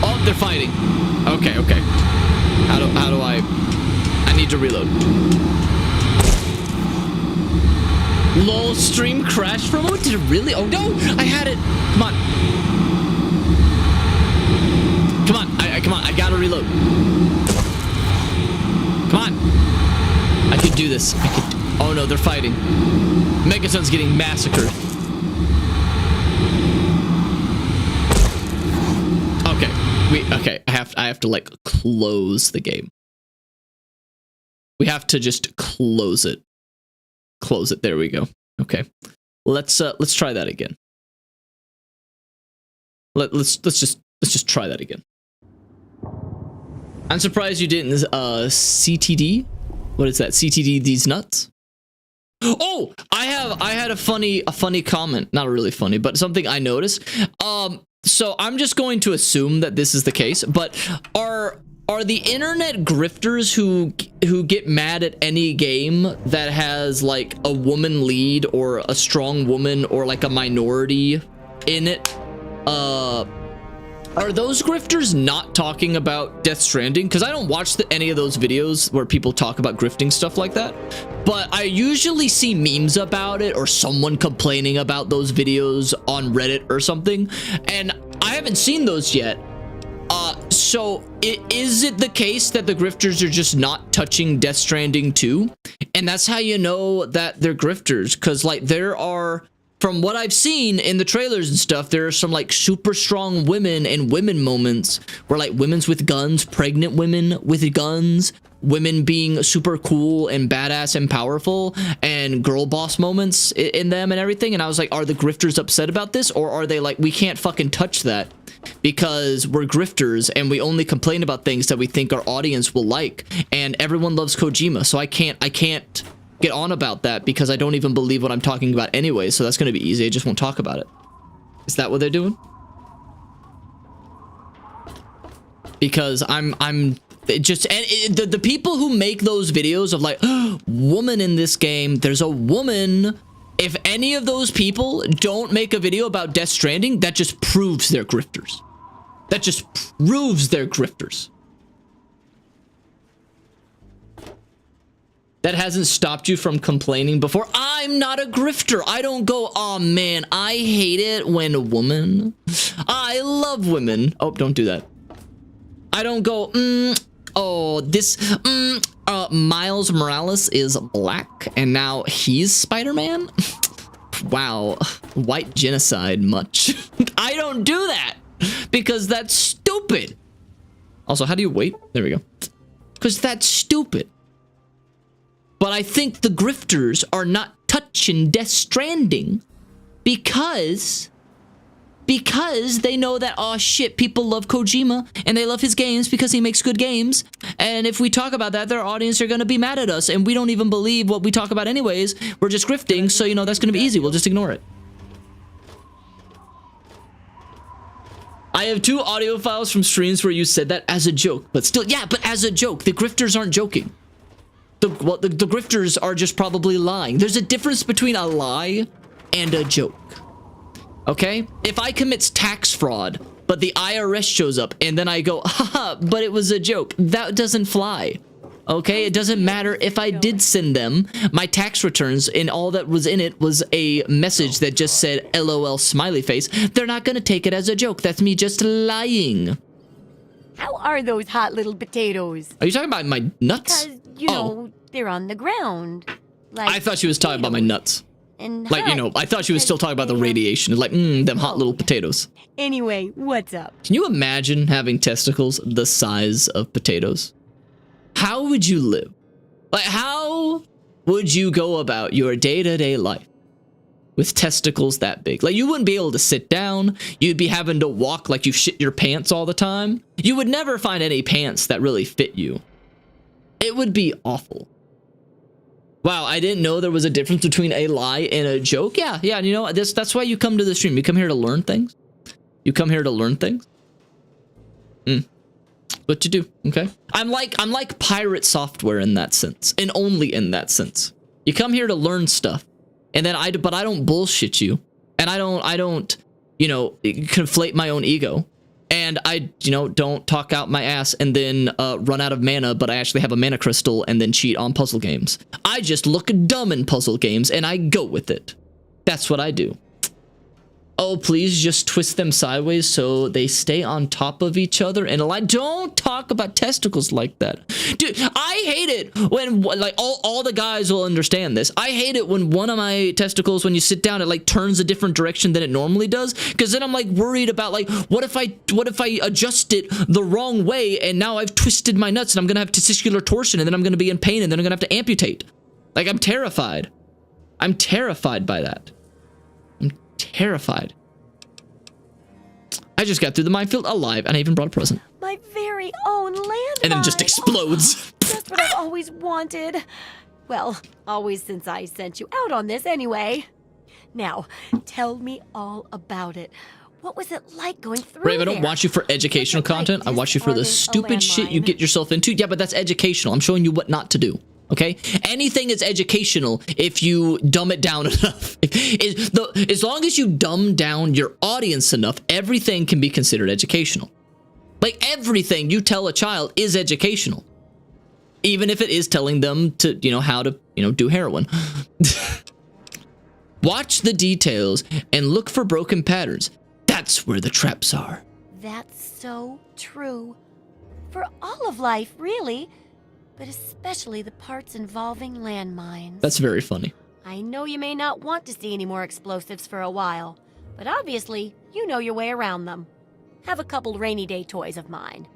Oh, they're fighting. Okay, okay. How do I need to reload. LOL, stream crashed for a moment? Did it really? Oh no, I had it. Come on. Come on, come on, I gotta reload. Come on. I could do this. Oh no, they're fighting. Megason's getting massacred. Okay. Okay, I have to like close the game. We have to just close it. Close it. There we go. Okay. Let's try that again. Let's just try that again. I'm surprised you didn't CTD. What is that? CTD these nuts? Oh, I had a funny comment. Not really funny, but something I noticed. So I'm just going to assume that this is the case, but are the internet grifters who get mad at any game that has like a woman lead or a strong woman or like a minority in it, are those grifters not talking about Death Stranding? Because I don't watch any of those videos where people talk about grifting stuff like that, but I usually see memes about it or someone complaining about those videos on Reddit or something, and I haven't seen those yet. So is it the case that the grifters are just not touching Death Stranding 2? And that's how you know that they're grifters, because like there are, from what I've seen in the trailers and stuff, there are some like super strong women and women moments where like women's with guns, pregnant women with guns, women being super cool and badass and powerful, and girl boss moments in them and everything. And I was like, are the grifters upset about this, or are they like, we can't fucking touch that because we're grifters and we only complain about things that we think our audience will like, and everyone loves Kojima, so I can't get on about that because I don't even believe what I'm talking about anyway, so that's going to be easy. I just won't talk about it. Is that what they're doing? Because I'm just, and the people who make those videos of like, oh, woman in this game, there's a woman. If any of those people don't make a video about Death Stranding, that just proves they're grifters. That just proves they're grifters. That hasn't stopped you from complaining before. I'm not a grifter. I don't go, oh man, I hate it when a woman. I love women. Oh, don't do that. I don't go, oh, this, Miles Morales is black and now he's Spider-Man? Wow, white genocide much. I don't do that because that's stupid. Also, how do you wait? There we go. Because that's stupid. But I think the grifters are not touching Death Stranding because they know that, oh shit, people love Kojima and they love his games because he makes good games. And if we talk about that, their audience are going to be mad at us, and we don't even believe what we talk about anyways. We're just grifting, so you know that's going to be easy. We'll just ignore it. I have 2 audio files from streams where you said that as a joke, but still, yeah, but as a joke. The grifters aren't joking. The grifters are just probably lying. There's a difference between a lie and a joke. Okay? If I commit tax fraud, but the IRS shows up and then I go, haha, but it was a joke, that doesn't fly. Okay? It doesn't matter if I did send them my tax returns and all that was in it was a message that just said LOL smiley face. They're not going to take it as a joke. That's me just lying. How are those hot little potatoes? Are you talking about my nuts? Because, you know, they're on the ground. Like I thought she was talking about my nuts. And like, you know, I thought she was still talking about the radiation. Like, them hot little potatoes. Anyway, what's up? Can you imagine having testicles the size of potatoes? How would you live? Like, how would you go about your day-to-day life with testicles that big? Like, you wouldn't be able to sit down. You'd be having to walk like you shit your pants all the time. You would never find any pants that really fit you. It would be awful. Wow, I didn't know there was a difference between a lie and a joke. Yeah, you know, that's why you come to the stream. You come here to learn things. You come here to learn things. What you do, okay? I'm like pirate software in that sense, and only in that sense. You come here to learn stuff, and then but I don't bullshit you, and I don't, you know, conflate my own ego. And I, you know, don't talk out my ass and then run out of mana, but I actually have a mana crystal and then cheat on puzzle games. I just look dumb in puzzle games and I go with it. That's what I do. Oh, please just twist them sideways so they stay on top of each other and align. Don't talk about testicles like that. Dude, I hate it when, like, all the guys will understand this. I hate it when one of my testicles, when you sit down, it, like, turns a different direction than it normally does. Because then I'm, like, worried about, like, what if I adjust it the wrong way and now I've twisted my nuts and I'm going to have testicular torsion and then I'm going to be in pain and then I'm going to have to amputate. Like, I'm terrified. I'm terrified by that. Terrified. I just got through the minefield alive and I even brought a present. My very own landmine. And then it just explodes. That's what I've always wanted. Well, always since I sent you out on this anyway. Now, tell me all about it. What was it like going through Rave, I don't there? watch you for educational What's it like content. I watch you for the discarding a stupid shit you landmine? get yourself into. Yeah, but that's educational. I'm showing you what not to do. Okay? Anything is educational if you dumb it down enough. As long as you dumb down your audience enough, everything can be considered educational. Like, everything you tell a child is educational. Even if it is telling them to, you know, how to, you know, do heroin. Watch the details and look for broken patterns. That's where the traps are. That's so true. For all of life, really. But especially the parts involving landmines. That's very funny. I know you may not want to see any more explosives for a while, but obviously, you know your way around them. Have a couple rainy day toys of mine.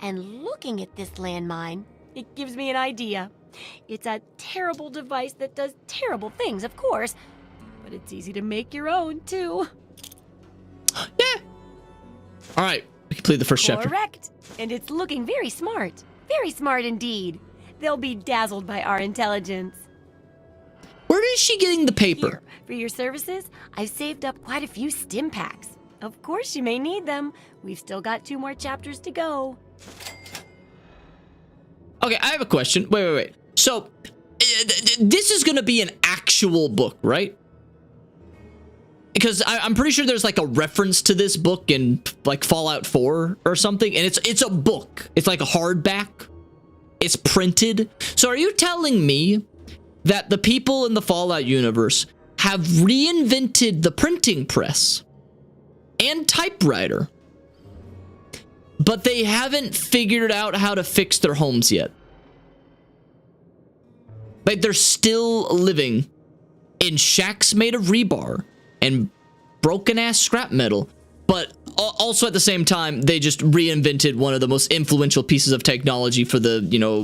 And looking at this landmine, it gives me an idea. It's a terrible device that does terrible things, of course, but it's easy to make your own, too. Yeah. All right, we complete the first chapter. Correct. And it's looking very smart. Very smart indeed. They'll be dazzled by our intelligence. Where is she getting the paper? Here, for your services, I've saved up quite a few stim packs. Of course you may need them. We've still got 2 more chapters to go. Okay, I have a question. Wait. So, this is going to be an actual book, right? Because I'm pretty sure there's like a reference to this book in like Fallout 4 or something, and it's a book. It's like a hardback. It's printed. So are you telling me that the people in the Fallout universe have reinvented the printing press and typewriter, but they haven't figured out how to fix their homes yet? Like, they're still living in shacks made of rebar and broken ass scrap metal, but also at the same time they just reinvented one of the most influential pieces of technology for the, you know,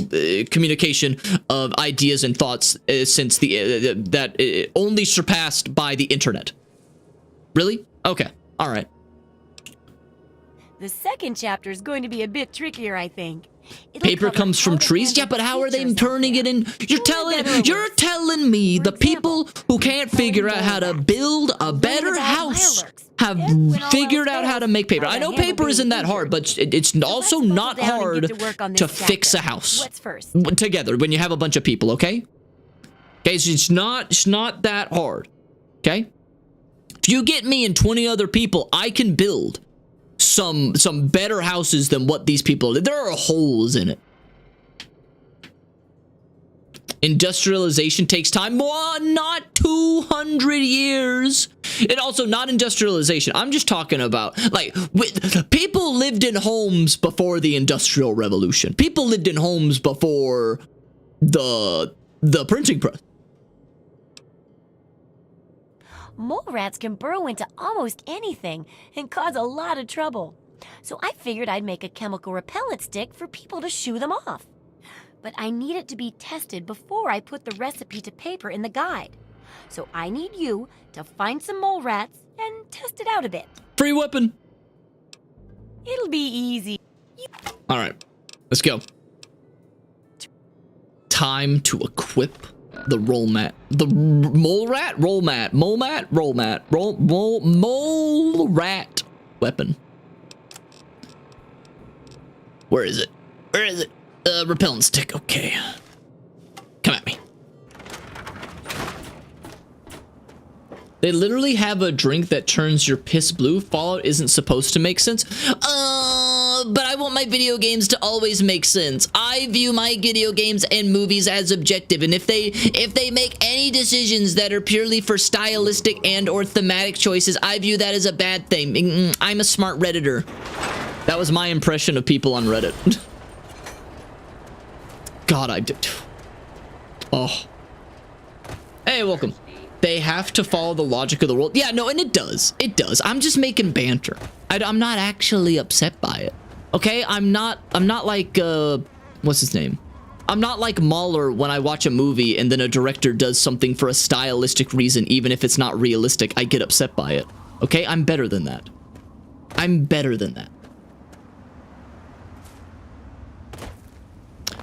communication of ideas and thoughts since the that only surpassed by the internet. Really? Okay. All right. The second chapter is going to be a bit trickier, I think. It'll Paper cover comes from how to trees. Yeah, handle but how are they features out turning it there. in? You're telling me For the people who can't figure out how to build a better house have figured out how to make paper. I know paper isn't that hard, but it's also not hard to fix a house. What's first? Together when you have a bunch of people, okay? Okay, so it's not that hard. Okay? If you get me and 20 other people, I can build some better houses than what these people did. There are holes in it. Industrialization takes time. Not 200 years. And also not industrialization. I'm just talking about, like, people lived in homes before the Industrial Revolution. People lived in homes before the printing press. Mole rats can burrow into almost anything and cause a lot of trouble. So I figured I'd make a chemical repellent stick for people to shoo them off. But I need it to be tested before I put the recipe to paper in the guide. So I need you to find some mole rats and test it out a bit. Free weapon. It'll be easy. All right, let's go. Time to equip the roll mat. The mole rat roll mat. Mole mat roll mat. Mole rat weapon. Where is it? Where is it? Repellent stick. Okay. Come at me. They literally have a drink that turns your piss blue. Fallout isn't supposed to make sense. But I want my video games to always make sense. I view my video games and movies as objective, and if they make any decisions that are purely for stylistic and or thematic choices, I view that as a bad thing. I'm a smart Redditor. That was my impression of people on Reddit. God, I did. Oh. Hey, welcome. They have to follow the logic of the world. Yeah, no, and it does. It does. I'm just making banter. I'm not actually upset by it. Okay, I'm not like, what's his name? I'm not like Mahler when I watch a movie and then a director does something for a stylistic reason, even if it's not realistic. I get upset by it. Okay, I'm better than that. I'm better than that.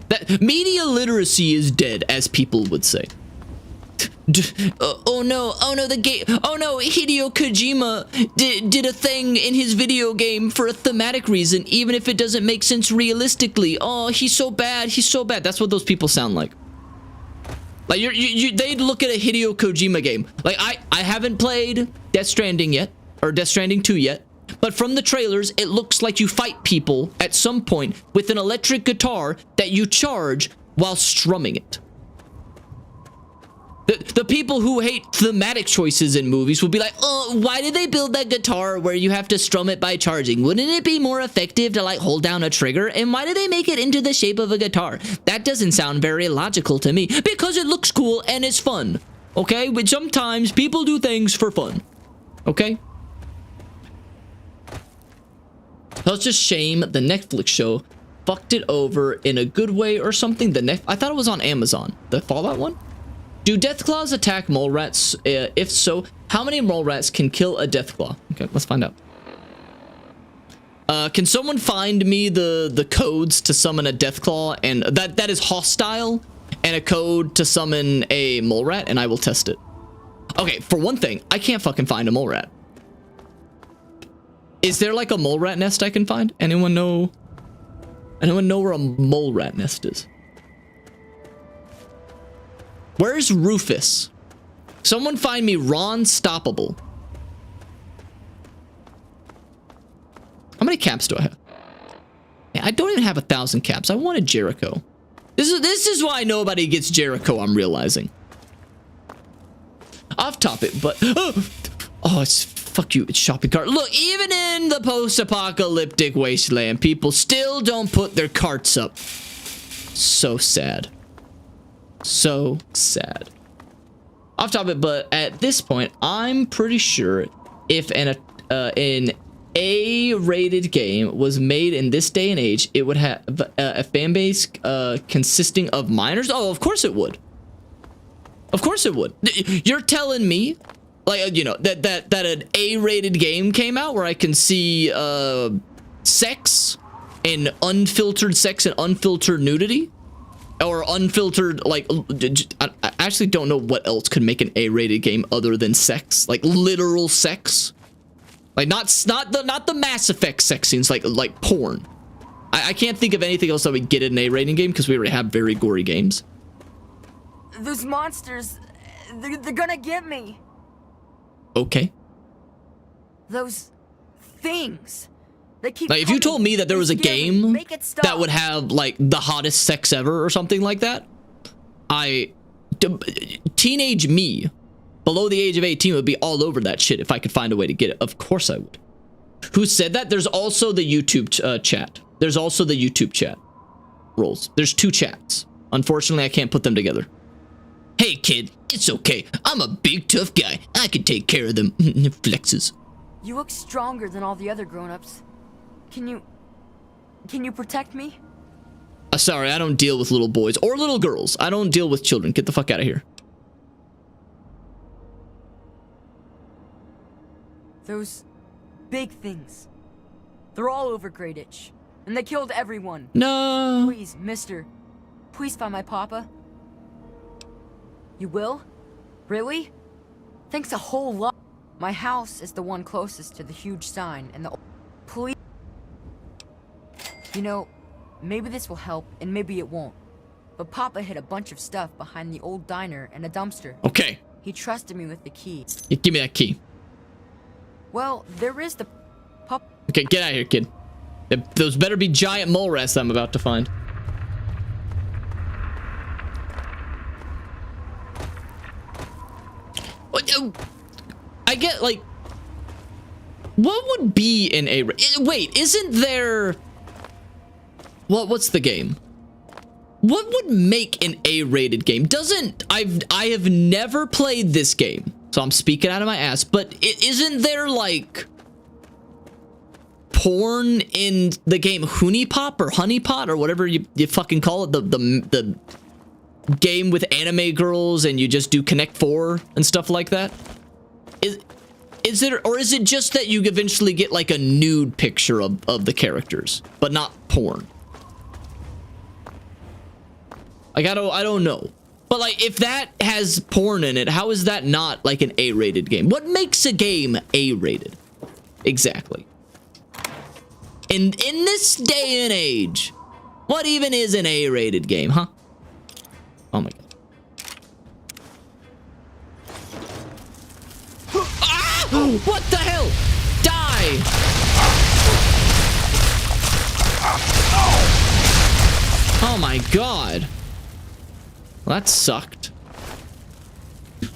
That media literacy is dead, as people would say. Oh no, the game. Oh no, Hideo Kojima did a thing in his video game for a thematic reason, even if it doesn't make sense realistically. Oh, he's so bad. He's so bad. That's what those people sound like. Like they'd look at a Hideo Kojima game. Like I haven't played Death Stranding yet, or Death Stranding 2 yet, but from the trailers, it looks like you fight people at some point with an electric guitar that you charge while strumming it. The people who hate thematic choices in movies will be like, oh, why did they build that guitar where you have to strum it by charging? Wouldn't it be more effective to like hold down a trigger? And why did they make it into the shape of a guitar? That doesn't sound very logical to me, because it looks cool and it's fun. Okay, but sometimes people do things for fun. Okay? So it's just shame the Netflix show fucked it over in a good way or something. I thought it was on Amazon. The Fallout one? Do Deathclaws attack mole rats? If so, how many mole rats can kill a Deathclaw? Okay, let's find out. Can someone find me the codes to summon a Deathclaw, and that is hostile, and a code to summon a mole rat, and I will test it. Okay, for one thing, I can't fucking find a mole rat. Is there like a mole rat nest I can find? Anyone know? Anyone know where a mole rat nest is? Where's Rufus? Someone find me Ron Stoppable. How many caps do I have? Man, I don't even have 1,000 caps. I wanted Jericho. This is why nobody gets Jericho, I'm realizing. Off topic, but oh, it's fuck you, it's shopping cart. Look, even in the post-apocalyptic wasteland, people still don't put their carts up. So sad. So sad. Off topic, but at this point, I'm pretty sure if an A-rated game was made in this day and age, it would have a fan base consisting of minors. Oh, of course it would. Of course it would. You're telling me, like, you know, that an A-rated game came out where I can see sex and unfiltered nudity? Or unfiltered, like, I actually don't know what else could make an A-rated game other than sex, like literal sex, like not the Mass Effect sex scenes, like porn. I can't think of anything else that would get an A-rating game because we already have very gory games. Those monsters, they're gonna get me. Okay. Those things. They keep like, if you told me that there was a game that would stop. have like the hottest sex ever or something like that, teenage me, below the age of 18, would be all over that shit if I could find a way to get it. Of course I would. Who said that? There's also the YouTube chat. There's also the YouTube chat roles. There's 2 chats. Unfortunately, I can't put them together. Hey kid, it's okay. I'm a big tough guy. I can take care of them. Flexes. You look stronger than all the other grown-ups. Can you protect me? Sorry, I don't deal with little boys or little girls. I don't deal with children. Get the fuck out of here. Those big things. They're all over Greyditch, and they killed everyone. No. Please, mister. Please find my papa. You will? Really? Thanks a whole lot. My house is the one closest to the huge sign, and the police. You know, maybe this will help, and maybe it won't. But Papa hid a bunch of stuff behind the old diner and a dumpster. Okay. He trusted me with the key. Yeah, give me that key. Well, there is the pup. Okay, get out of here, kid. Those better be giant mole rats I'm about to find. I get, like, what would be an A? Wait, isn't there? What's the game? What would make an A-rated game? I have never played this game, so I'm speaking out of my ass. But isn't there like porn in the game Honey Pop or Honey Pot or whatever you fucking call it? The game with anime girls and you just do Connect 4 and stuff like that. Is it, or is it just that you eventually get like a nude picture of the characters, but not porn? Like, I don't know. But like, if that has porn in it, how is that not like an A-rated game? What makes a game A-rated? Exactly. In this day and age, what even is an A-rated game, huh? Oh my god. Ah! What the hell? Die! Oh my god. Well, that sucked.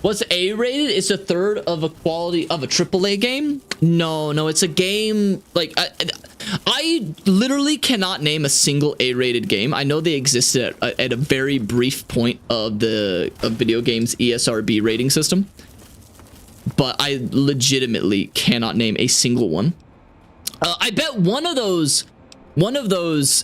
What's A-rated? It's a third of a quality of a AAA game? No, it's a game like I literally cannot name a single A-rated game. I know they existed at a very brief point of the video games ESRB rating system, but I legitimately cannot name a single one. I bet one of those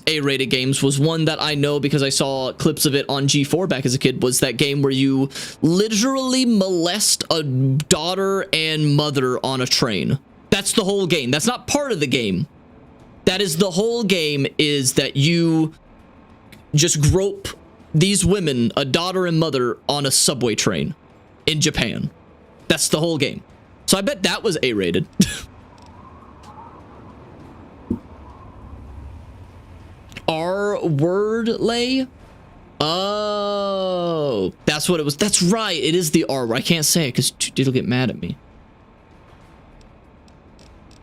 A-rated games was one that I know because I saw clips of it on G4 back as a kid, was that game where you literally molest a daughter and mother on a train. That's the whole game. That's not part of the game. That is the whole game, is that you just grope these women, a daughter and mother, on a subway train in Japan. That's the whole game. So I bet that was A-rated. R word lay? Oh, that's what it was. That's right. It is the R word. I can't say it because it'll get mad at me.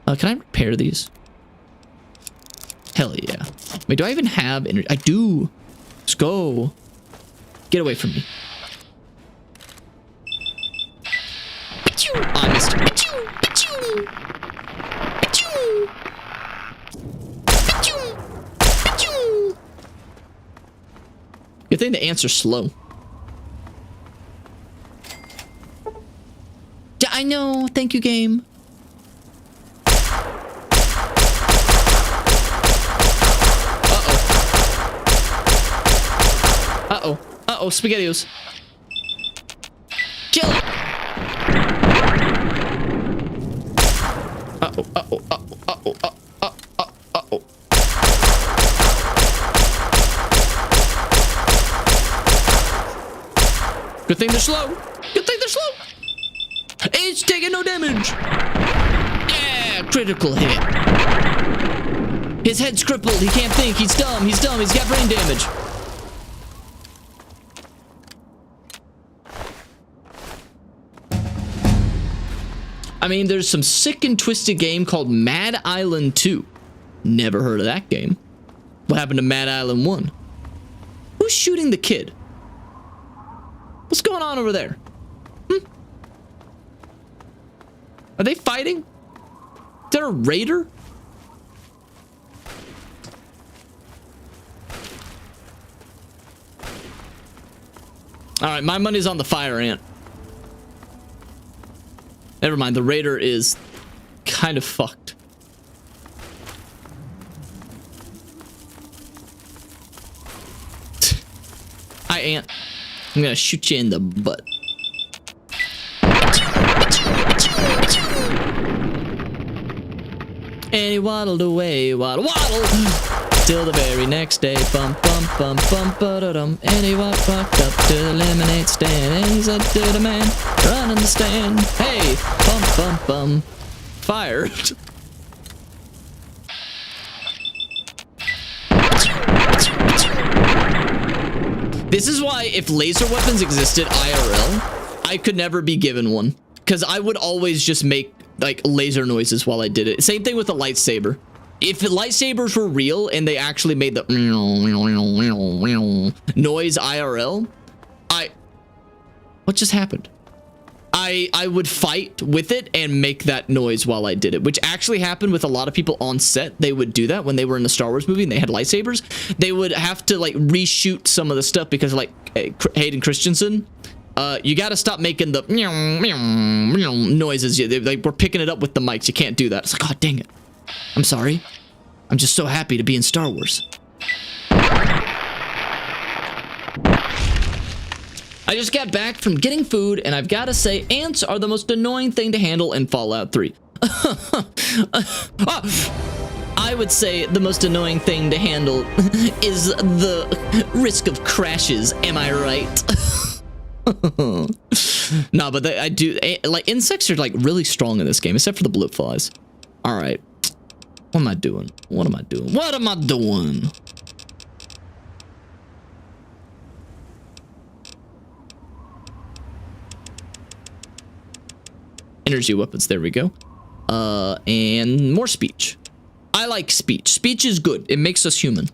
Can I repair these? Hell yeah. Wait, do I even have energy? I do. Let's go. Get away from me. I missed it. Good thing the answer's slow. Yeah, I know. Thank you, game. Uh-oh. Uh-oh, SpaghettiOs. Kill it! Uh-oh, uh-oh, uh-oh, uh-oh, uh-oh, uh-oh. Good thing they're slow. Good thing they're slow. It's taking no damage. Yeah, critical hit. His head's crippled. He can't think. He's dumb. He's dumb. He's got brain damage. I mean, there's some sick and twisted game called Mad Island 2. Never heard of that game. What happened to Mad Island 1? Who's shooting the kid? What's going on over there? Are they fighting? Is that a raider? Alright, my money's on the fire ant. Never mind, the raider is kind of fucked. Hi, ant. I'm gonna shoot you in the butt. And he waddled away, waddle, waddle, till the very next day. Bum, bum, bum, bum, ba-da-dum. And he walked up to the lemonade stand, and he said to the man running the stand, hey, bum, bum, bum. Fired. This is why if laser weapons existed IRL, I could never be given one. Because I would always just make like laser noises while I did it. Same thing with the lightsaber. If the lightsabers were real and they actually made the noise IRL, what just happened? I would fight with it and make that noise while I did it, which actually happened with a lot of people on set. They would do that when they were in the Star Wars movie and they had lightsabers. They would have to like reshoot some of the stuff because like Hayden Christensen, you got to stop making the noises. They were picking it up with the mics. You can't do that. It's like, God dang it. I'm sorry. I'm just so happy to be in Star Wars. I just got back from getting food, and I've got to say, ants are the most annoying thing to handle in Fallout 3. I would say the most annoying thing to handle is the risk of crashes. Am I right? Nah, but I do like insects are like really strong in this game, except for the blue flies. All right, what am I doing? What am I doing? What am I doing? Energy weapons. There we go. And more speech. I like speech. Speech is good. It makes us human.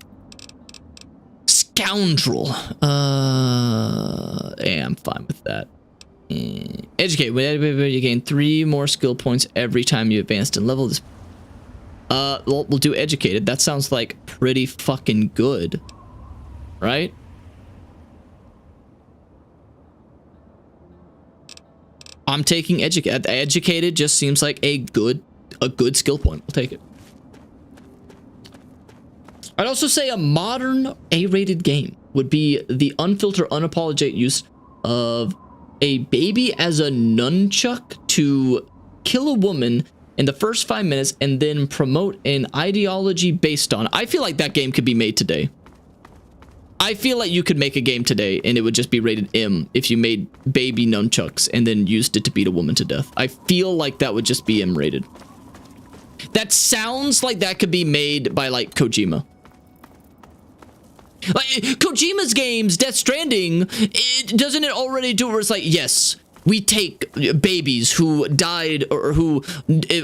Scoundrel. Yeah, I'm fine with that. Educate. You gain 3 more skill points every time you advanced in level. This. We'll do educated. That sounds like pretty fucking good, right? I'm taking educated. Educated just seems like a good skill point. We'll take it. I'd also say a modern A-rated game would be the unfiltered, unapologetic use of a baby as a nunchuck to kill a woman in the first 5 minutes and then promote an ideology based on. I feel like that game could be made today. I feel like you could make a game today and it would just be rated M if you made baby nunchucks and then used it to beat a woman to death. I feel like that would just be M rated. That sounds like that could be made by like Kojima. Like Kojima's games, Death Stranding, doesn't it already do where it's like, yes, we take babies who died or who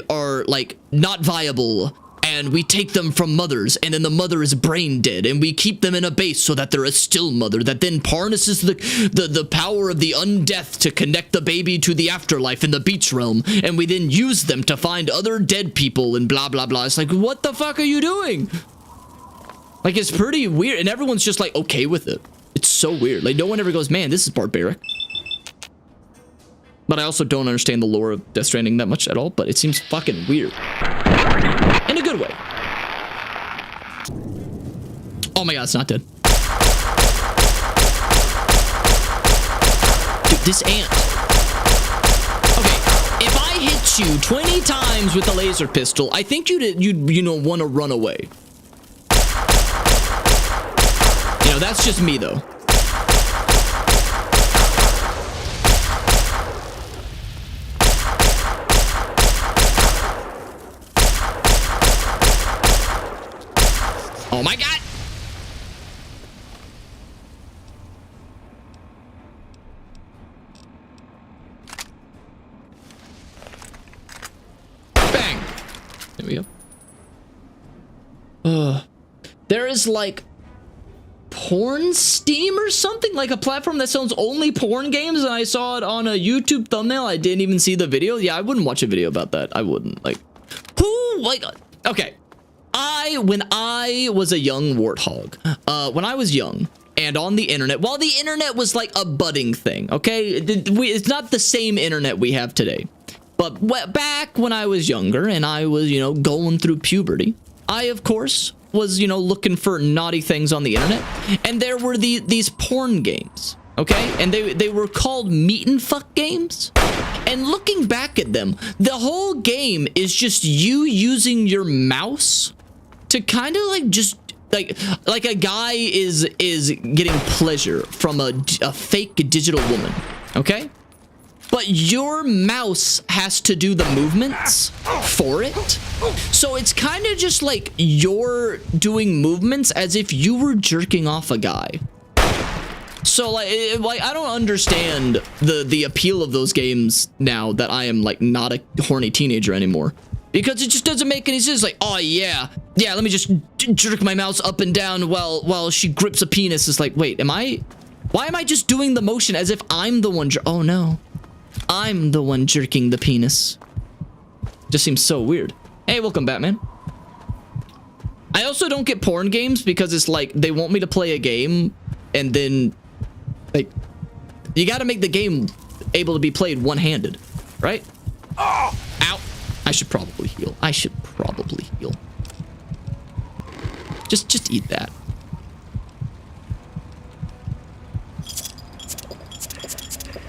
are like not viable and we take them from mothers and then the mother is brain dead and we keep them in a base so that they're a still mother that then harnesses the power of the undeath to connect the baby to the afterlife in the beach realm, and we then use them to find other dead people and blah blah blah. It's like, what the fuck are you doing? Like, it's pretty weird, and everyone's just like okay with it. It's so weird. Like, no one ever goes, man, this is barbaric. But I also don't understand the lore of Death Stranding that much at all, but it seems fucking weird. In a good way. Oh my god, it's not dead. Dude, this ant. Okay, if I hit you 20 times with a laser pistol, I think you'd you know, want to run away. You know, that's just me, though. Oh my god! Bang! There we go. There is like porn Steam or something, like a platform that sells only porn games, and I saw it on a YouTube thumbnail. I didn't even see the video. Yeah, I wouldn't watch a video about that. I wouldn't. Like, who? Like, okay. When I was a young warthog, when I was young and on the internet, while the internet was like a budding thing, okay? It's not the same internet we have today. But back when I was younger and I was, you know, going through puberty, I, of course, was, you know, looking for naughty things on the internet. And there were these porn games, okay? And they were called meet and fuck games. And looking back at them, the whole game is just you using your mouse to kind of like just like a guy is getting pleasure from a fake digital woman, okay? But your mouse has to do the movements for it. So it's kind of just like you're doing movements as if you were jerking off a guy. So like I don't understand the appeal of those games now that I am like not a horny teenager anymore. Because it just doesn't make any sense. Like, oh yeah, let me just jerk my mouse up and down while she grips a penis. It's like, wait, why am I just doing the motion as if I'm the one oh no, I'm the one jerking the penis. Just seems so weird. Hey, welcome, Batman. I also don't get porn games because it's like they want me to play a game and then like you got to make the game able to be played one-handed, right? Ow. I should probably heal. Just eat that.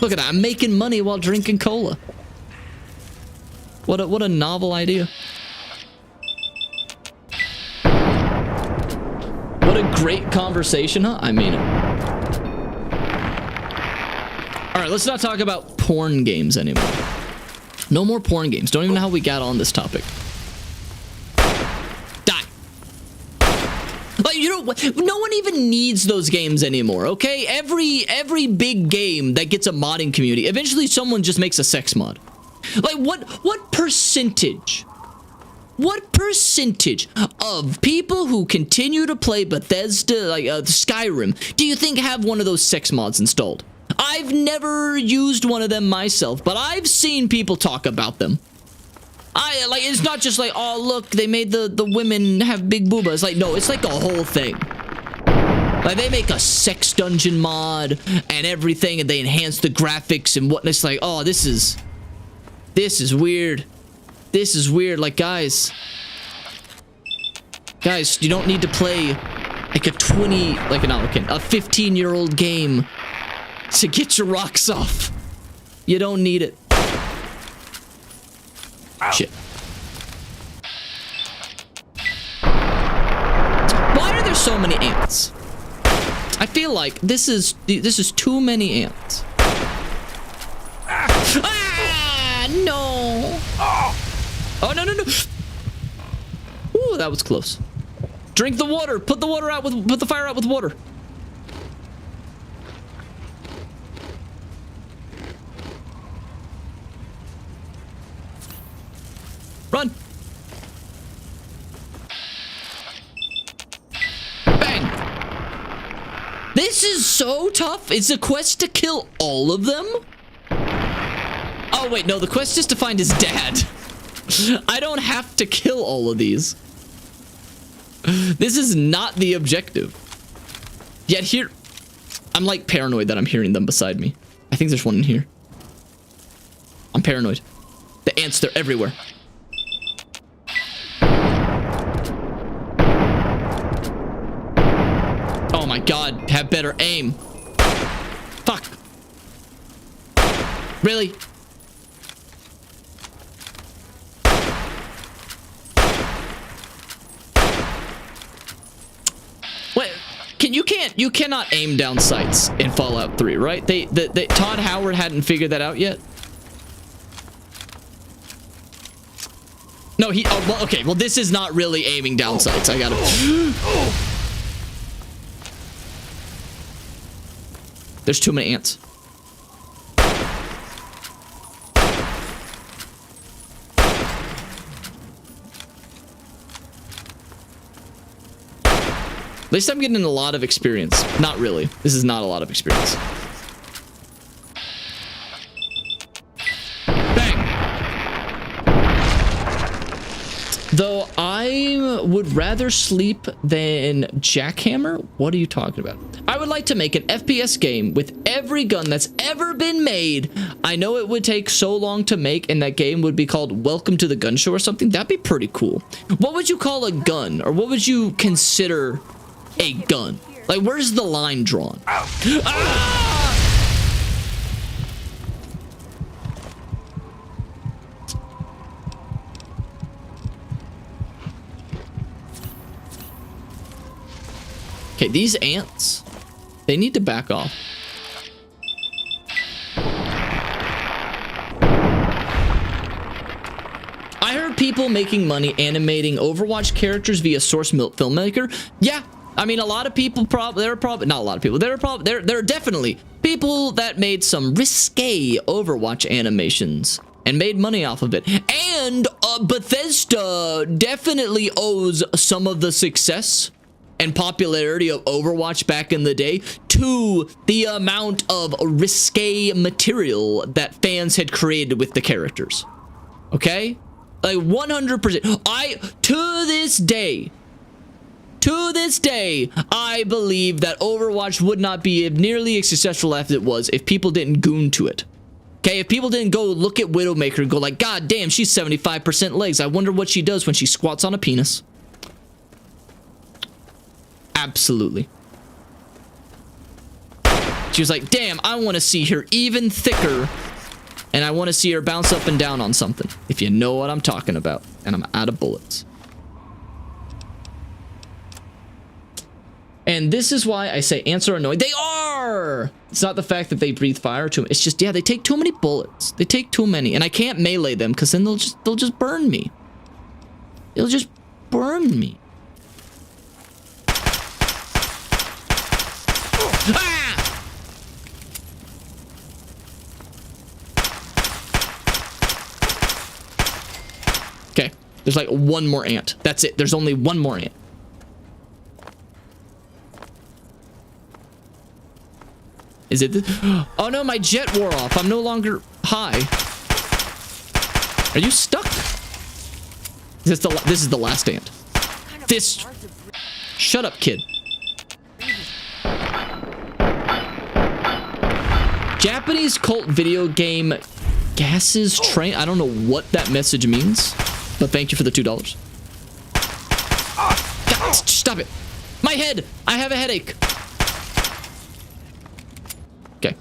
Look at that. I'm making money while drinking cola. What a novel idea. What a great conversation, huh? I mean it. All right, let's not talk about porn games anymore. No more porn games. Don't even know how we got on this topic. Die. Like, you know what? No one even needs those games anymore, okay? Every big game that gets a modding community, eventually someone just makes a sex mod. Like, what percentage? What percentage of people who continue to play Bethesda, like Skyrim, do you think have one of those sex mods installed? I've never used one of them myself, but I've seen people talk about them. It's not just like, oh, look, they made the women have big boobas. Like, no, it's like a whole thing. Like, they make a sex dungeon mod and everything, and they enhance the graphics and whatnot. It's like, oh, this is weird. This is weird. Like, guys, you don't need to play like a 15-year-old game to get your rocks off. You don't need it. Ow. Shit. Why are there so many ants? I feel like this is too many ants. Ah, no. Oh, no. Ooh, that was close. Drink the water. Put the fire out with water. Run. Bang. This is so tough. It's a quest to kill all of them? Oh, wait, no, the quest is to find his dad. I don't have to kill all of these. This is not the objective. Yet here, I'm like paranoid that I'm hearing them beside me. I think there's one in here. I'm paranoid. The ants, they're everywhere. Oh my God, have better aim. Fuck. Really? You cannot aim down sights in Fallout 3, right? Todd Howard hadn't figured that out yet. No, well, okay, well, this is not really aiming down sights. I gotta. There's too many ants. At least I'm getting a lot of experience. Not really. This is not a lot of experience. Bang! Though I would rather sleep than jackhammer? What are you talking about? I would like to make an FPS game with every gun that's ever been made. I know it would take so long to make, and that game would be called Welcome to the Gun Show or something. That'd be pretty cool. What would you call a gun? Or what would you consider a gun? Like, where's the line drawn? Ah! Okay, these ants, they need to back off. I heard people making money animating Overwatch characters via source filmmaker. Yeah, I mean, a lot of people not a lot of people. There are definitely people that made some risque Overwatch animations and made money off of it. And Bethesda definitely owes some of the success and popularity of Overwatch back in the day to the amount of risque material that fans had created with the characters. Okay? Like 100%. To this day, I believe that Overwatch would not be nearly as successful as it was if people didn't goon to it. Okay, if people didn't go look at Widowmaker and go like, God damn, she's 75% legs. I wonder what she does when she squats on a penis. Absolutely. She was like, damn, I want to see her even thicker. And I want to see her bounce up and down on something. If you know what I'm talking about. And I'm out of bullets. And this is why I say ants are annoying. They are! It's not the fact that they breathe fire to them. It's just, yeah, they take too many bullets. They take too many. And I can't melee them because then they'll just burn me. They'll just burn me. Ah! Okay, there's like one more ant. That's it. There's only one more ant. Is it this? Oh no, my jet wore off. I'm no longer high. Are you stuck? This is the last ant. This. Shut up, kid. Japanese cult video game gases train. I don't know what that message means, but thank you for the $2. God, stop it. My head. I have a headache. Okay.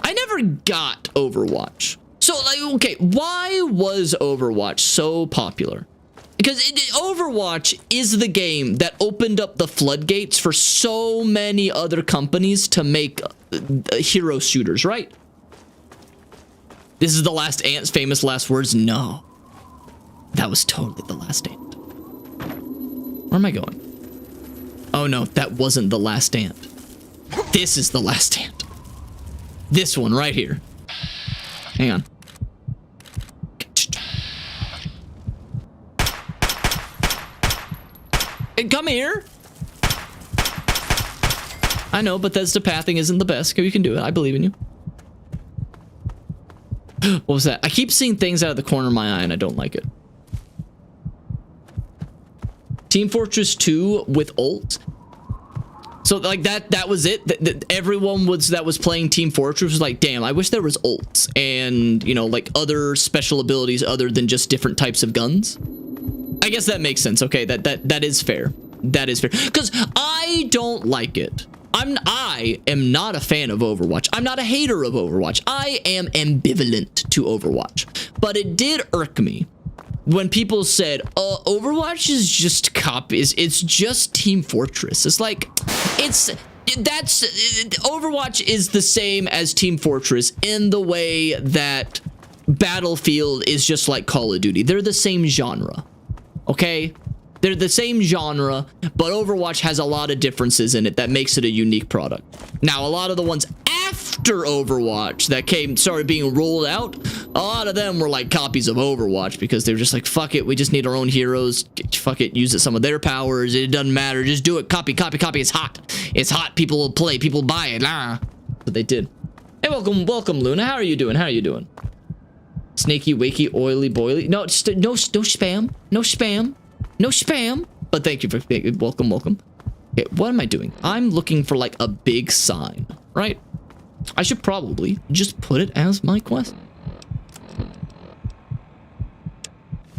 I never got Overwatch. So, like, okay, why was Overwatch so popular? Because Overwatch is the game that opened up the floodgates for so many other companies to make hero shooters, right? This is the last ant's famous last words? No. That was totally the last ant. Where am I going? Oh no, that wasn't the last ant. This is the last ant. This one right here. Hang on. Hey, come here. I know, Bethesda pathing isn't the best. You can do it. I believe in you. What was that? I keep seeing things out of the corner of my eye and I don't like it. Team Fortress 2 with ult. So like that was it. Everyone that was playing Team Fortress was like, damn, I wish there was ults and, you know, like other special abilities other than just different types of guns. I guess that makes sense. Okay, that is fair. That is fair. Because I don't like it. I am not a fan of Overwatch. I'm not a hater of Overwatch. I am ambivalent to Overwatch. But it did irk me when people said, Overwatch is just copies. It's just Team Fortress. It's like, Overwatch is the same as Team Fortress in the way that Battlefield is just like Call of Duty. They're the same genre. Okay? They're the same genre, but Overwatch has a lot of differences in it that makes it a unique product. Now, a lot of the ones after Overwatch that started being rolled out, a lot of them were like copies of Overwatch because they were just like, fuck it, we just need our own heroes. Fuck it, use some of their powers. It doesn't matter. Just do it. Copy, copy, copy. It's hot. It's hot. People will play. People buy it. But they did. Hey, welcome, Luna. How are you doing? How are you doing? Snaky, wakey, oily, boily. No, just, no spam. No spam. No spam. But thank you for welcome. Okay, what am I doing? I'm looking for like a big sign, right? I should probably just put it as my quest.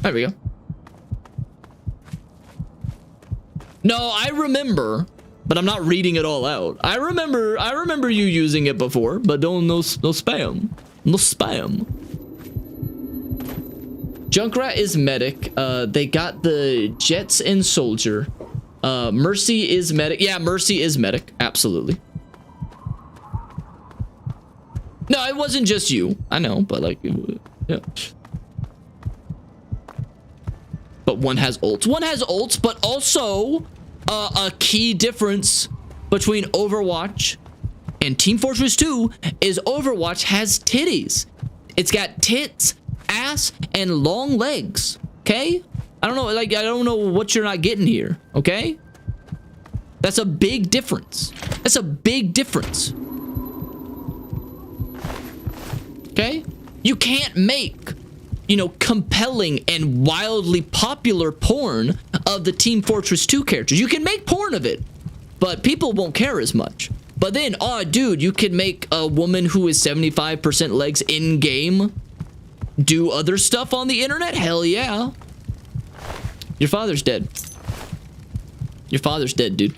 There we go. No, I remember, but I'm not reading it all out. I remember you using it before, but no spam. No spam. Junkrat is medic. They got the Jets and Soldier. Mercy is medic. Yeah, Mercy is medic. Absolutely. No, it wasn't just you. I know, but like, yeah. But one has ults. One has ults, but also a key difference between Overwatch and Team Fortress 2 is Overwatch has titties. It's got tits, ass, and long legs. Okay? I don't know, like, I don't know what you're not getting here. Okay? That's a big difference. That's a big difference. Okay? You can't make, you know, compelling and wildly popular porn of the Team Fortress 2 characters. You can make porn of it, but people won't care as much. But then, oh, dude, you can make a woman who is 75% legs in-game do other stuff on the internet? Hell yeah. Your father's dead. Your father's dead, dude.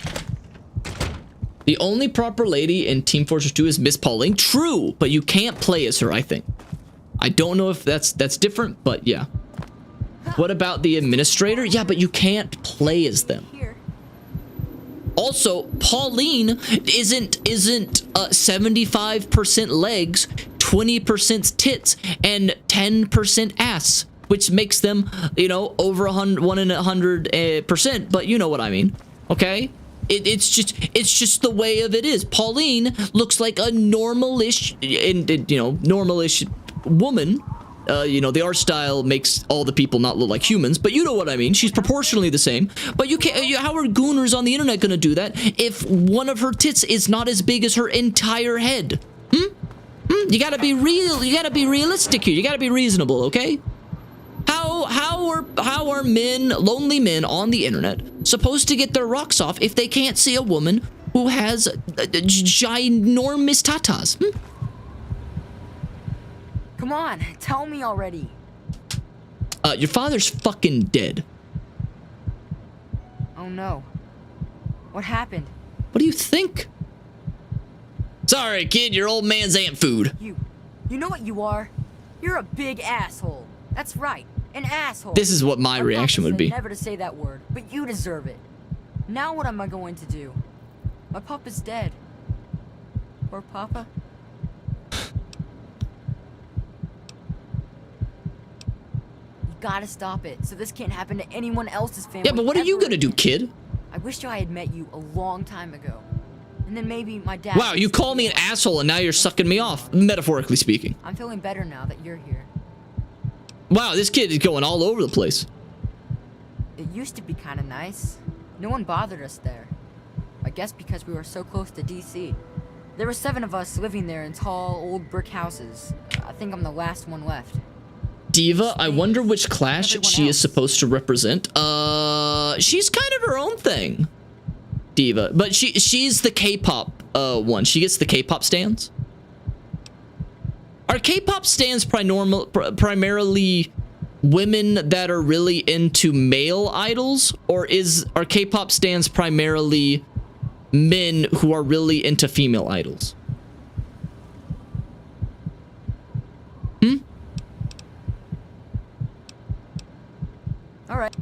The only proper lady in Team Fortress 2 is Miss Pauline. True, but you can't play as her, I think. I don't know if that's different, but yeah. What about the administrator? Yeah, but you can't play as them. Also, Pauline isn't 75% legs, 20% tits, and 10% ass, which makes them, you know, over 100%. But you know what I mean, okay? It's just the way of it is. Pauline looks like a normalish, normalish woman. You know, the art style makes all the people not look like humans, but you know what I mean. She's proportionally the same. But you can't. How are gooners on the internet gonna do that if one of her tits is not as big as her entire head? You gotta be real. You gotta be realistic here. You gotta be reasonable, okay? How are men, lonely men on the internet, supposed to get their rocks off if they can't see a woman who has ginormous tatas? Come on, tell me already. Your father's fucking dead. Oh no. What happened? What do you think? Sorry, kid, your old man's ant food. You know what you are? You're a big asshole. That's right, an asshole. This is what my reaction would be. Never to say that word, but you deserve it. Now what am I going to do? My papa's dead. Poor papa. Gotta stop it, so this can't happen to anyone else's family. Yeah, but what are you gonna do, kid? I wish I had met you a long time ago. And then maybe my dad... Wow, you call me an asshole and now you're sucking me off, metaphorically speaking. I'm feeling better now that you're here. Wow, this kid is going all over the place. It used to be kind of nice. No one bothered us there. I guess because we were so close to DC. There were 7 of us living there in tall, old brick houses. I think I'm the last one left. Diva, I wonder which class she is supposed to represent. She's kind of her own thing. Diva, but she's the K-pop one. She gets the K-pop stands. Are K-pop stands primarily women that are really into male idols, or are K-pop stands primarily men who are really into female idols? All right.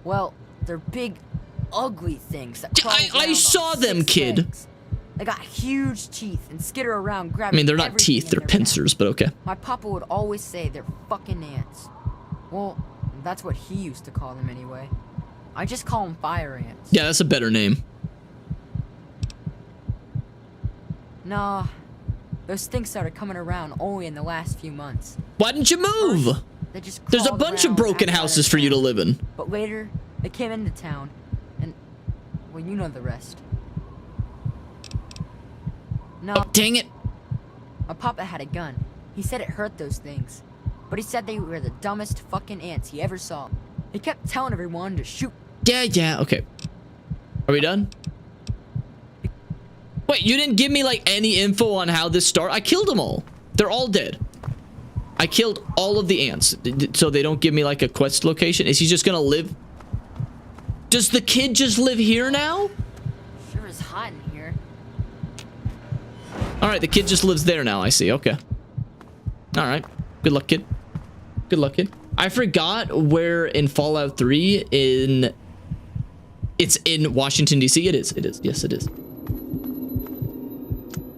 Well, they're big, ugly things that crawl I saw them, kid. Legs. They got huge teeth and skitter around grabbing. I mean, they're not teeth, they're pincers, but okay. My papa would always say they're fucking ants. Well, that's what he used to call them anyway. I just call them fire ants. Yeah, that's a better name. Nah, those things started coming around only in the last few months. Why didn't you move? First, they just There's a bunch of broken houses for you to live in. But later, they came into town, and, well, you know the rest. No. Oh, dang it. My papa had a gun. He said it hurt those things. But he said they were the dumbest fucking ants he ever saw. He kept telling everyone to shoot. Yeah, okay. Are we done? Wait, you didn't give me, like, any info on how this started? I killed them all. They're all dead. I killed all of the ants, so they don't give me, like, a quest location. Is he just gonna live? Does the kid just live here now? Sure is hot in here. All right, the kid just lives there now, I see. Okay. All right. Good luck, kid. Good luck, kid. I forgot where in Fallout 3 it's in Washington, D.C. It is. Yes, it is.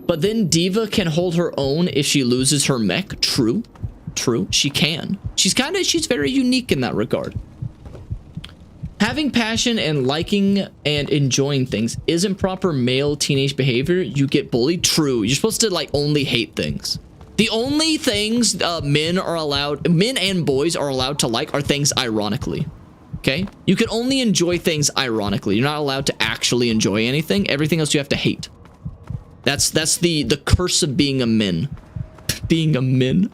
But then Diva can hold her own if she loses her mech. True. She can. She's very unique in that regard. Having passion and liking and enjoying things isn't proper male teenage behavior. You get bullied. True. You're supposed to, like, only hate things. The only things men and boys are allowed to like are things ironically. Okay? You can only enjoy things ironically. You're not allowed to actually enjoy anything. Everything else you have to hate. That's the curse of being a man. Being a man.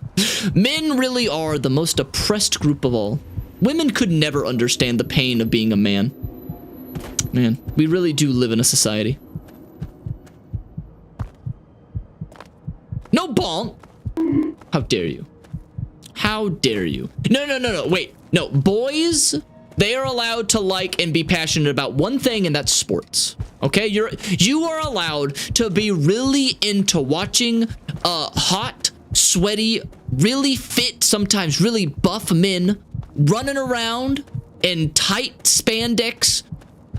Men really are the most oppressed group of all. Women could never understand the pain of being a man. Man, we really do live in a society. No bonk! How dare you? How dare you? No, wait. No, boys They are allowed to like and be passionate about one thing, and that's sports. Okay, you are allowed to be really into watching hot, sweaty, really fit, sometimes really buff men running around in tight spandex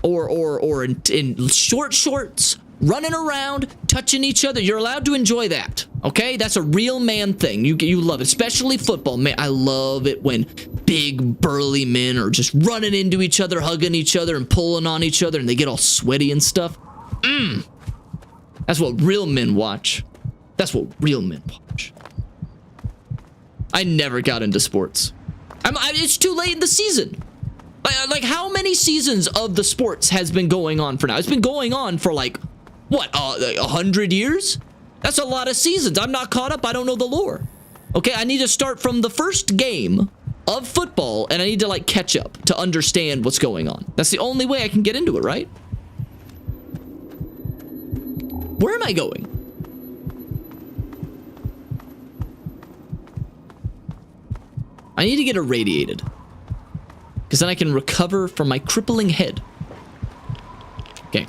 or in short shorts, running around, touching each other. You're allowed to enjoy that. Okay, that's a real man thing. You love it, especially football. Man, I love it when big burly men are just running into each other, hugging each other and pulling on each other, and they get all sweaty and stuff. That's what real men watch. That's what real men watch. I never got into sports. It's too late in the season. Like how many seasons of the sports has been going on for now? It's been going on for like what, 100 years? That's a lot of seasons. I'm not caught up. I don't know the lore. Okay, I need to start from the first game of football, and I need to like catch up to understand what's going on. That's the only way I can get into it, right? Where am I going? I need to get irradiated, because then I can recover from my crippling head. Okay,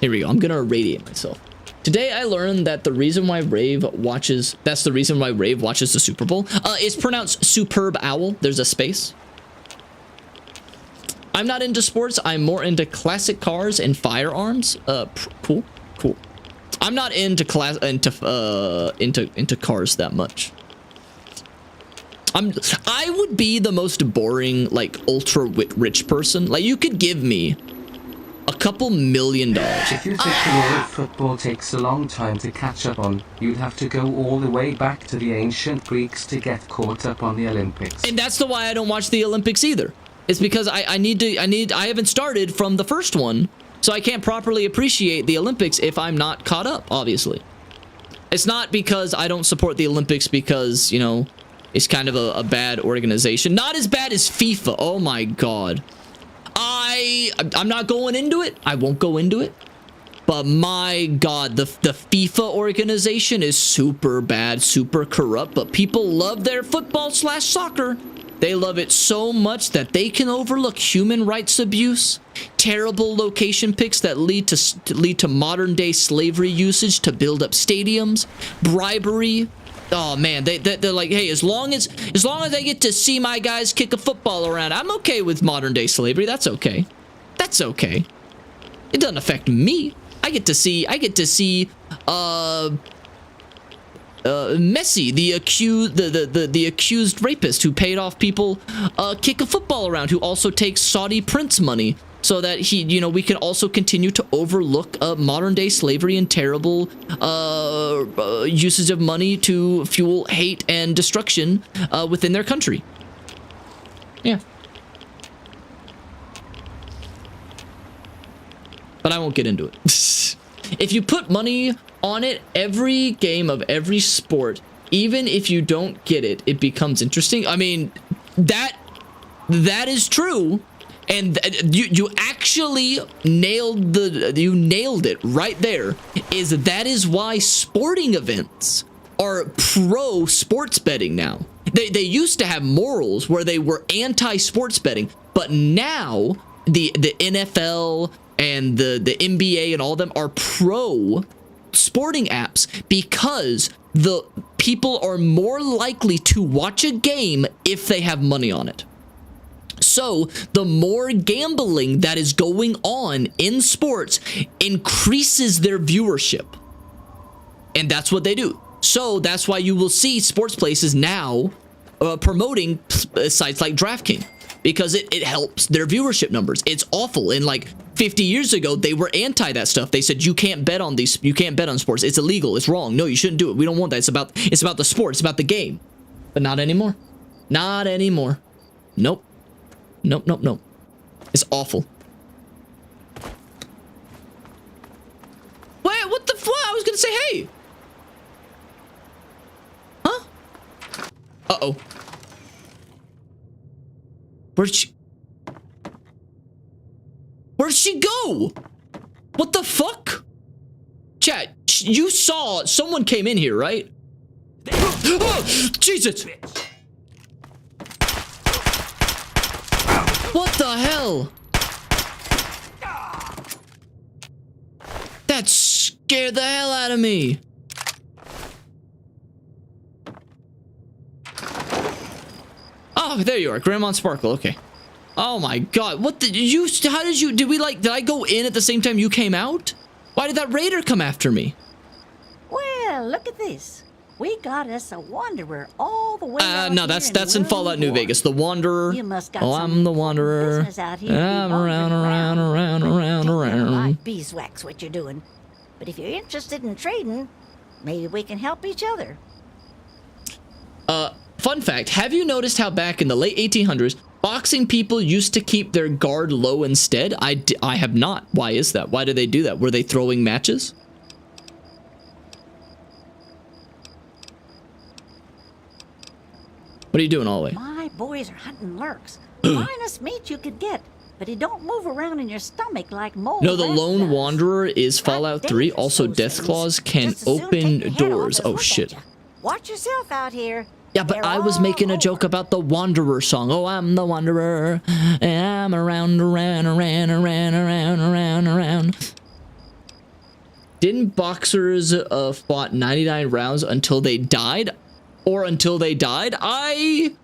here we go. I'm gonna irradiate myself. Today I learned that the reason why Rave watches, that's the reason why Rave watches the Super Bowl, is pronounced Superb Owl. There's a space. I'm not into sports. I'm more into classic cars and firearms. Cool. I'm not into into cars that much. I would be the most boring, like, ultra rich person. Like, you could give me a couple $1 million. If you think the lore of football takes a long time to catch up on, you'd have to go all the way back to the ancient Greeks to get caught up on the Olympics. And that's the why I don't watch the Olympics either. It's because I haven't started from the first one, so I can't properly appreciate the Olympics if I'm not caught up, obviously. It's not because I don't support the Olympics because, you know, it's kind of a bad organization. Not as bad as FIFA. Oh my god. I'm not going into it. I won't go into it. But my god, the FIFA organization is super bad, super corrupt, but people love their football/soccer. They love it so much that they can overlook human rights abuse, terrible location picks that lead to modern day slavery usage to build up stadiums, bribery. Oh man, they're like, hey, as long as I get to see my guys kick a football around, I'm okay with modern day slavery. That's okay. That's okay. It doesn't affect me. I get to see Messi, the accused rapist who paid off people kick a football around, who also takes Saudi prince money, so that we can also continue to overlook modern day slavery and terrible usage of money to fuel hate and destruction within their country. Yeah. But I won't get into it. If you put money on it, every game of every sport, even if you don't get it, it becomes interesting. I mean, that is true. And you actually nailed it right there. That is why sporting events are pro sports betting now. They used to have morals where they were anti sports betting, but now the NFL and the NBA and all of them are pro sporting apps because the people are more likely to watch a game if they have money on it. So the more gambling that is going on in sports increases their viewership. And that's what they do. So that's why you will see sports places now promoting sites like DraftKings, because it helps their viewership numbers. It's awful. And like 50 years ago, they were anti that stuff. They said, you can't bet on these. You can't bet on sports. It's illegal. It's wrong. No, you shouldn't do it. We don't want that. It's about the sport. It's about the game. But not anymore. Not anymore. Nope. Nope, nope, nope. It's awful. Wait, what the fuck? I was gonna say, hey. Huh? Uh-oh. Where'd she go? What the fuck? Chat, you saw someone came in here, right? Oh, Jesus! What the hell? That scared the hell out of me. Oh, there you are, Grandma Sparkle. Okay. Oh my God! What did you? How did you? Did we like? Did I go in at the same time you came out? Why did that raider come after me? Well, look at this. We got us a wanderer all the way out no, here that's in Fallout New Vegas. The Wanderer. You must got I'm the Wanderer. out here I'm around. Like beeswax what you're doing. But if you're interested in trading, maybe we can help each other. Fun fact, have you noticed how back in the late 1800s, boxing people used to keep their guard low instead? I have not. Why is that? Why did they do that? Were they throwing matches? What are you doing all the way? My boys are hunting lurks. Finest meat you could get, but he don't move around in your stomach like mold. No, the Lone Wanderer is Fallout 3. Also, Death Claws can open doors. Oh, shit. Watch yourself out here. Yeah, but I was making a joke about the Wanderer song. Oh, I'm the Wanderer, and I'm around. Didn't boxers fought 99 rounds until they died? Or until they died? I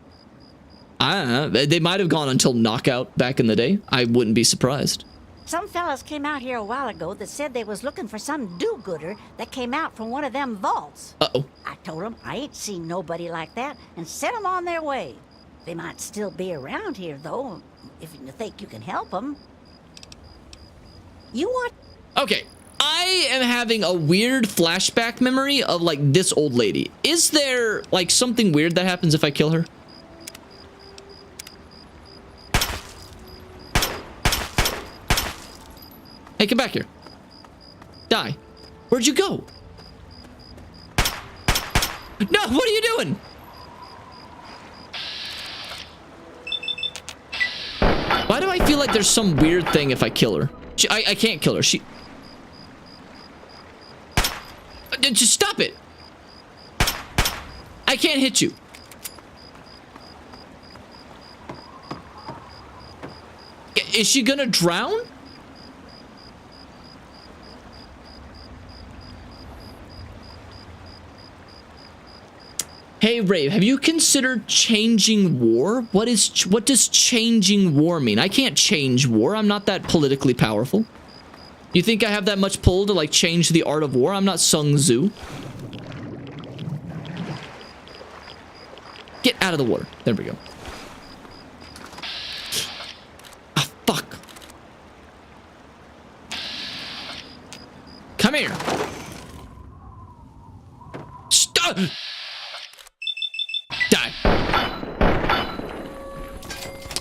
don't know. They might have gone until knockout back in the day. I wouldn't be surprised. Some fellas came out here a while ago that said they was looking for some do-gooder that came out from one of them vaults. Uh-oh. I told them I ain't seen nobody like that and sent them on their way. They might still be around here, though, if you think you can help them. You what? Okay. I am having a weird flashback memory of, like, this old lady. Is there, like, something weird that happens if I kill her? Hey, come back here. Die. Where'd you go? No, what are you doing? Why do I feel like there's some weird thing if I kill her? I can't kill her. Just stop it. I can't hit you. Is she gonna drown? Hey, Rave, have you considered changing war? What does changing war mean? I can't change war. I'm not that politically powerful. You think I have that much pull to, like, change the art of war? I'm not Sun Tzu. Get out of the water. There we go. Ah, fuck. Come here. Stop! Die.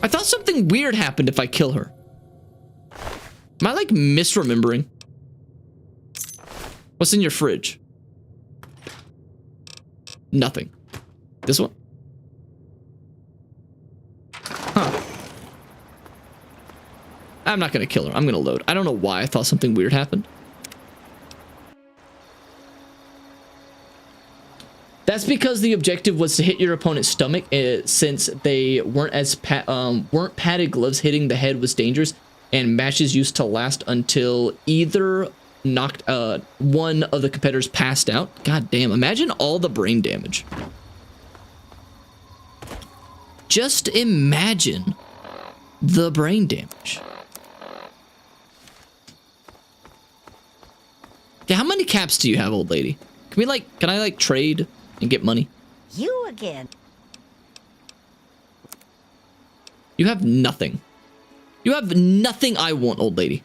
I thought something weird happened if I kill her. Am I, like, misremembering? What's in your fridge? Nothing. This one? Huh. I'm not gonna kill her. I'm gonna load. I don't know why I thought something weird happened. That's because the objective was to hit your opponent's stomach, since they weren't padded gloves. Hitting the head was dangerous, and matches used to last until either one of the competitors passed out. God damn! Imagine all the brain damage. Just imagine the brain damage. Yeah, how many caps do you have, old lady? Can I like trade and get money? You again. You have nothing. You have nothing I want, old lady.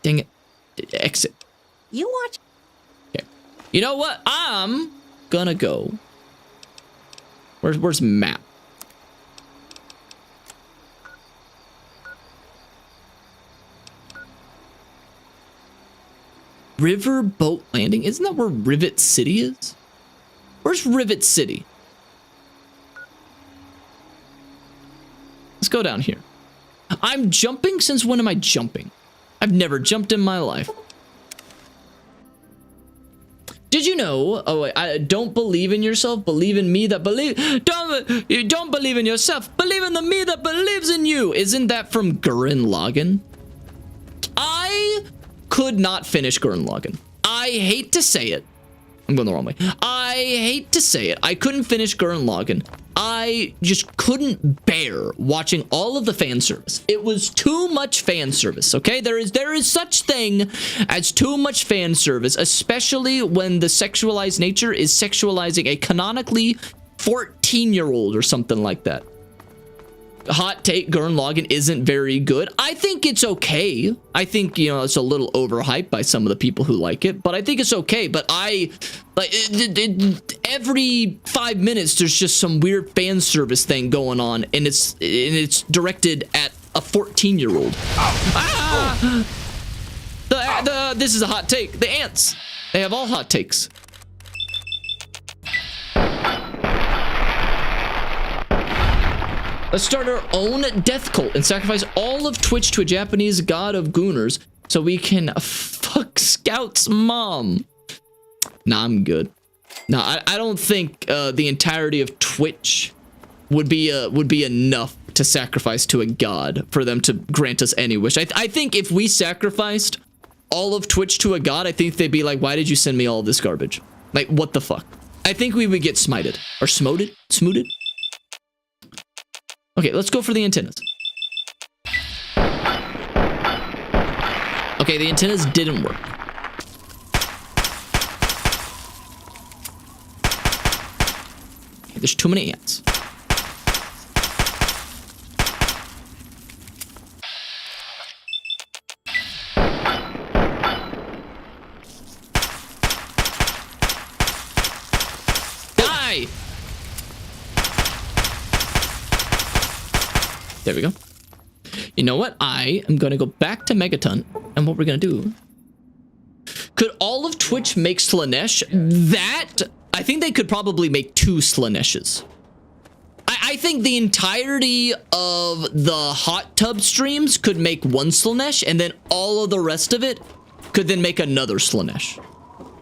Dang it. Exit. You watch. Okay. You know what? I'm gonna go. Where's map? River Boat Landing? Isn't that where Rivet City is? Where's Rivet City? Let's go down here. I'm jumping? Since when am I jumping? I've never jumped in my life. Did you you know? Oh, wait, I don't believe in yourself. Believe in me that believe. Don't believe in yourself. Believe in the me that believes in you. Isn't that from Gurren Lagann? I could not finish Gurren Lagann. I hate to say it. I'm going the wrong way. I hate to say it. I couldn't finish Gurren Lagann. I just couldn't bear watching all of the fan service. It was too much fan service, okay? There is such thing as too much fan service, especially when the sexualized nature is sexualizing a canonically 14-year-old or something like that. Hot take, Gurren Lagann isn't very good. I think it's okay. I think, you know, it's a little overhyped by some of the people who like it, but I think it's okay. But every 5 minutes, there's just some weird fan service thing going on, and it's directed at a 14-year-old. This is a hot take. The ants. They have all hot takes. Let's start our own death cult and sacrifice all of Twitch to a Japanese god of gooners so we can fuck Scout's mom. Nah, I'm good. Nah, I don't think the entirety of Twitch would be enough to sacrifice to a god for them to grant us any wish. I think if we sacrificed all of Twitch to a god, I think they'd be like, why did you send me all of this garbage? Like, what the fuck? I think we would get smited. Or smoted? Smooted? Okay, let's go for the antennas. Okay, the antennas didn't work. Okay, there's too many ants. Die! There we go. You know what? I am going to go back to Megaton, and what we're going to do... Could all of Twitch make Slanesh? That... I think they could probably make 2 Slaneshes. I think the entirety of the hot tub streams could make 1 Slanesh, and then all of the rest of it could then make another Slanesh.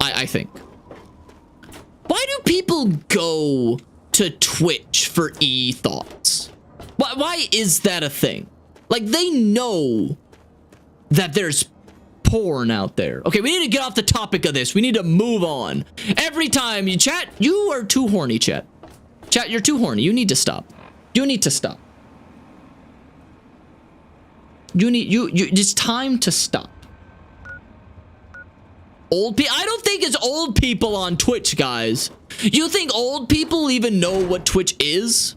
I think. Why do people go to Twitch for e-thoughts? Why is that a thing? Like, they know that there's porn out there. Okay, we need to get off the topic of this. We need to move on. Every time you chat, you are too horny, chat. Chat, you're too horny. You need to stop. You need to stop. It's time to stop. Old people? I don't think it's old people on Twitch, guys. You think old people even know what Twitch is?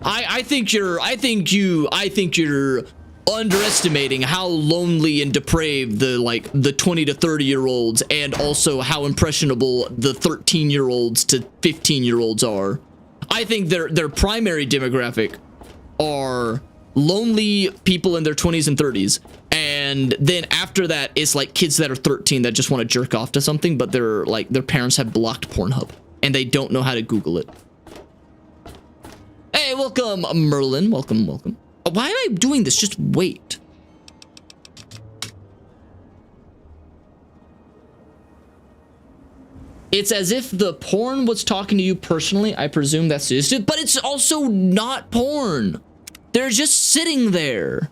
I think you're underestimating how lonely and depraved the 20 to 30-year-olds and also how impressionable the 13-year-olds to 15-year-olds are. I think their primary demographic are lonely people in their 20s and 30s, and then after that it's like kids that are 13 that just want to jerk off to something, but their parents have blocked Pornhub and they don't know how to Google it. Hey, welcome, Merlin. Welcome. Why am I doing this? Just wait. It's as if the porn was talking to you personally. I presume that's it, but it's also not porn. They're just sitting there.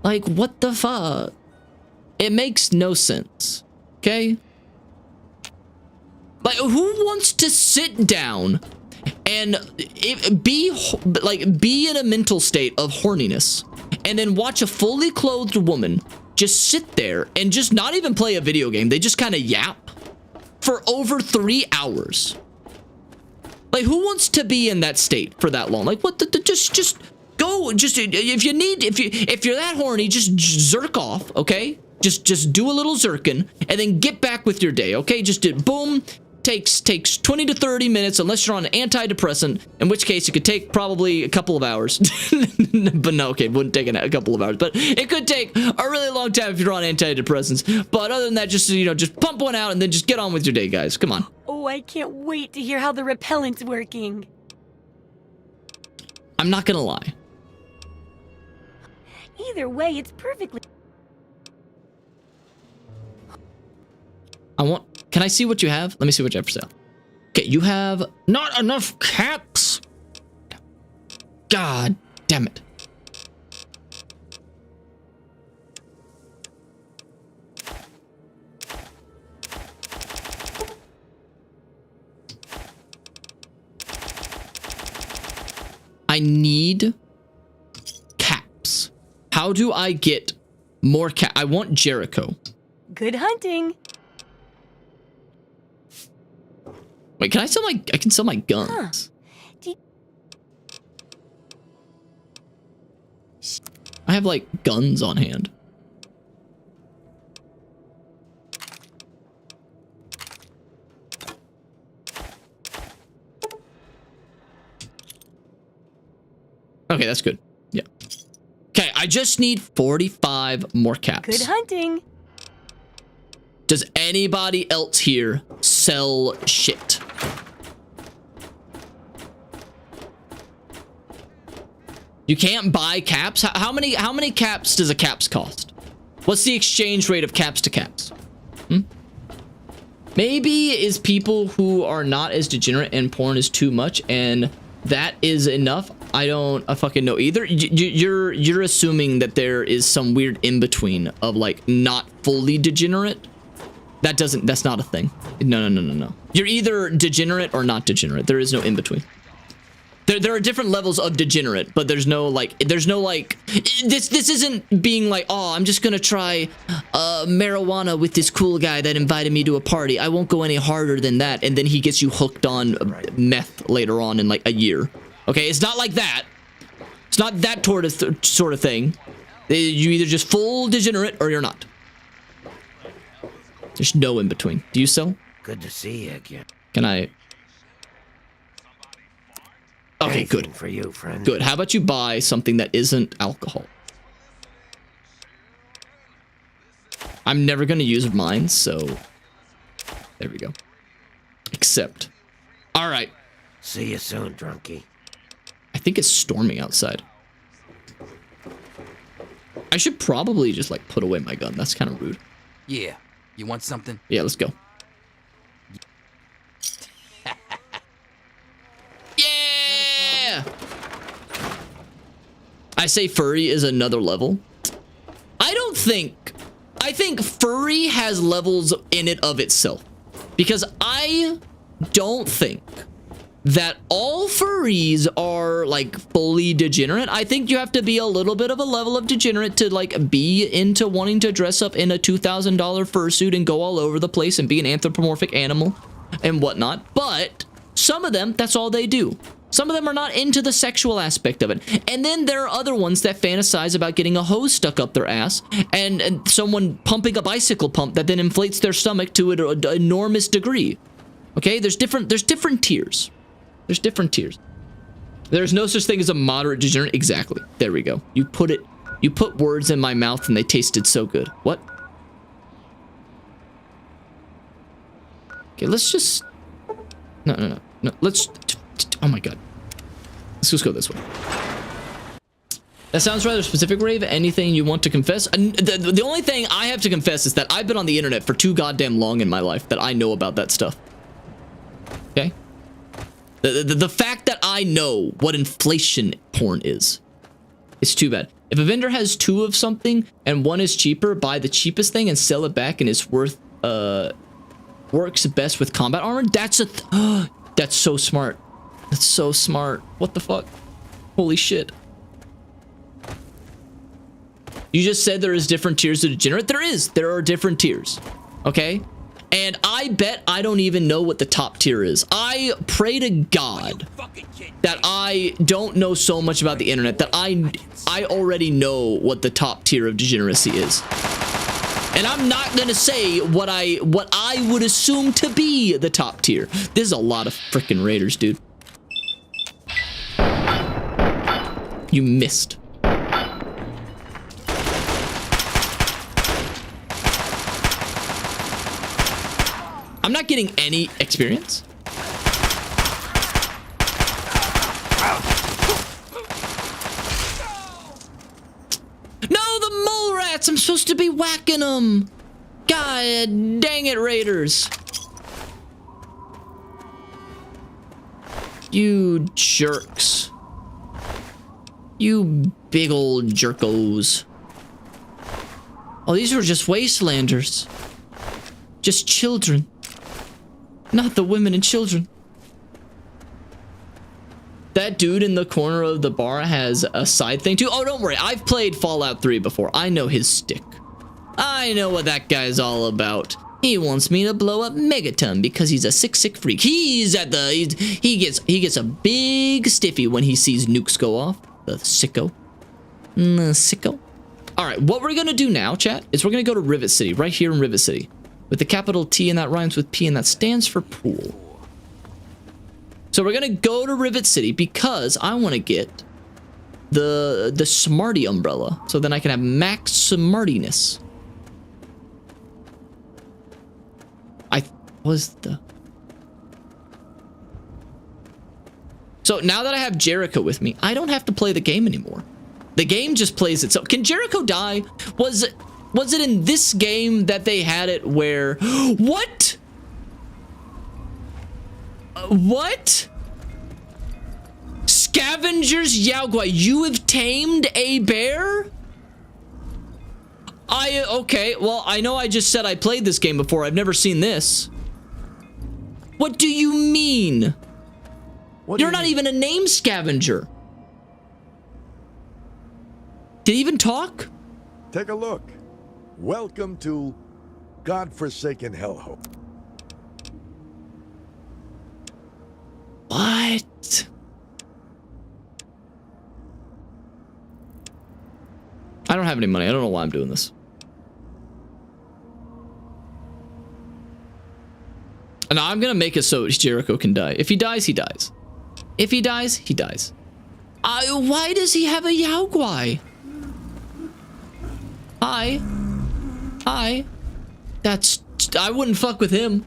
Like, what the fuck? It makes no sense. Okay? Like, who wants to sit down and be in a mental state of horniness and then watch a fully clothed woman just sit there and just not even play a video game? They just kind of yap for over 3 hours. Like, who wants to be in that state for that long? Like, what just go, if you're that horny, just jerk off, okay? Just do a little zerkin and then get back with your day, okay? Just do boom. Takes 20 to 30 minutes unless you're on an antidepressant, in which case it could take probably a couple of hours. But no, okay, it wouldn't take a couple of hours, but it could take a really long time if you're on antidepressants. But other than that, just, you know, just pump one out and then just get on with your day, guys. Come on. Oh, I can't wait to hear how the repellent's working. I'm not gonna lie. Either way, it's perfectly... Can Can I see what you have? Let me see what you have for sale. Okay, you have not enough caps. God damn it. I need caps. How do I get more cap? I want Jericho. Good hunting. Wait, can I sell my? I can sell my guns. Huh. I have like guns on hand. Okay, that's good. Yeah. Okay, I just need 45 more caps. Good hunting. Does anybody else here sell shit? You can't buy caps? How many caps does a caps cost? What's the exchange rate of caps to caps? Maybe is people who are not as degenerate and porn is too much and that is enough. I fucking know either. You're assuming that there is some weird in between of like not fully degenerate. That's not a thing. No. You're either degenerate or not degenerate. There is no in between. There are different levels of degenerate, but there's no like this isn't being like, oh, I'm just gonna try marijuana with this cool guy that invited me to a party. I won't go any harder than that, and then he gets you hooked on meth later on in like a year. Okay, it's not like that. It's not that sort of thing. You either just full degenerate or you're not. There's no in between. Do you sell? Good to see you again. Can I? Okay, good. For you, friend. Good. How about you buy something that isn't alcohol? I'm never going to use mine, so there we go. Accept. All right. See you soon, drunkie. I think it's storming outside. I should probably just like put away my gun. That's kind of rude. Yeah. You want something? Yeah, let's go. Yeah! I say furry is another level. I think furry has levels in it of itself. Because I don't think that all furries are like fully degenerate. I think you have to be a little bit of a level of degenerate to like be into wanting to dress up in a $2,000 fursuit and go all over the place and be an anthropomorphic animal and whatnot. But some of them, that's all they do. Some of them are not into the sexual aspect of it. And then there are other ones that fantasize about getting a hose stuck up their ass and someone pumping a bicycle pump that then inflates their stomach to an enormous degree. Okay, there's different tiers. There's different tiers. There's no such thing as a moderate degenerate. Exactly. There we go. You put words in my mouth and they tasted so good. What? Okay, let's just... No. Let's... Oh my god. Let's just go this way. That sounds rather specific, Rave. Anything you want to confess? The only thing I have to confess is that I've been on the internet for too goddamn long in my life that I know about that stuff. Okay? The fact that I know what inflation porn is too bad. If a vendor has two of something and one is cheaper, buy the cheapest thing and sell it back and it's works best with combat armor. That's so smart. That's so smart. What the fuck? Holy shit. You just said there is different tiers of degenerate. There are different tiers. Okay? And I bet I don't even know what the top tier is. I pray to God that I don't know so much about the internet that I already know what the top tier of degeneracy is. And I'm not gonna say what I would assume to be the top tier. This is a lot of freaking raiders, dude. You missed. I'm not getting any experience. No, the mole rats! I'm supposed to be whacking them! God dang it, raiders. You jerks. You big old jerkos. Oh, these were just wastelanders. Just children. Not the women and children. That dude in the corner of the bar has a side thing too. Oh, don't worry. I've played Fallout 3 before. I know his stick. I know what that guy's all about. He wants me to blow up Megaton because he's a sick freak. He gets a big stiffy when he sees nukes go off. The sicko. Sicko. All right, what we're gonna do now, chat, is we're gonna go to Rivet City, right here in Rivet City, with the capital T, and that rhymes with P, and that stands for pool. So we're gonna go to Rivet City because I want to get the Smarty umbrella, so then I can have max smartiness. So now that I have Jericho with me, I don't have to play the game anymore. The game just plays itself. Can Jericho die? Was it in this game that they had it where... What? What? Scavengers Yaogwai, you have tamed a bear? Okay, well, I know I just said I played this game before. I've never seen this. What do you mean? You're not even a name scavenger. Did he even talk? Take a look. Welcome to godforsaken hellhole. What? I don't have any money. I don't know why I'm doing this. And I'm gonna make it so Jericho can die. If he dies, he dies. If he dies, he dies. Why does he have a Yaogwai? Hi. I wouldn't fuck with him.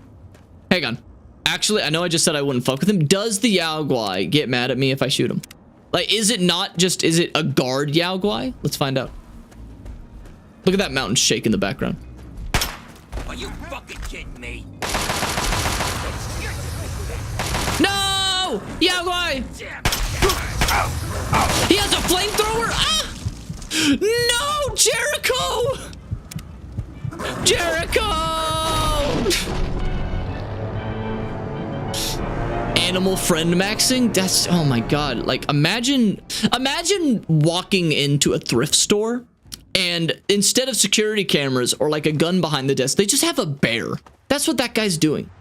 Hang on. Actually, I know I just said I wouldn't fuck with him. Does the Yaogwai get mad at me if I shoot him? Like, is it a guard Yaogwai? Let's find out. Look at that mountain shake in the background. Are you fucking kidding me? No! Yaogwai! He has a flamethrower? Ah! No! Jericho! Jericho! Animal friend maxing? That's, oh my god. Like, imagine walking into a thrift store and instead of security cameras or like a gun behind the desk, they just have a bear. That's what that guy's doing.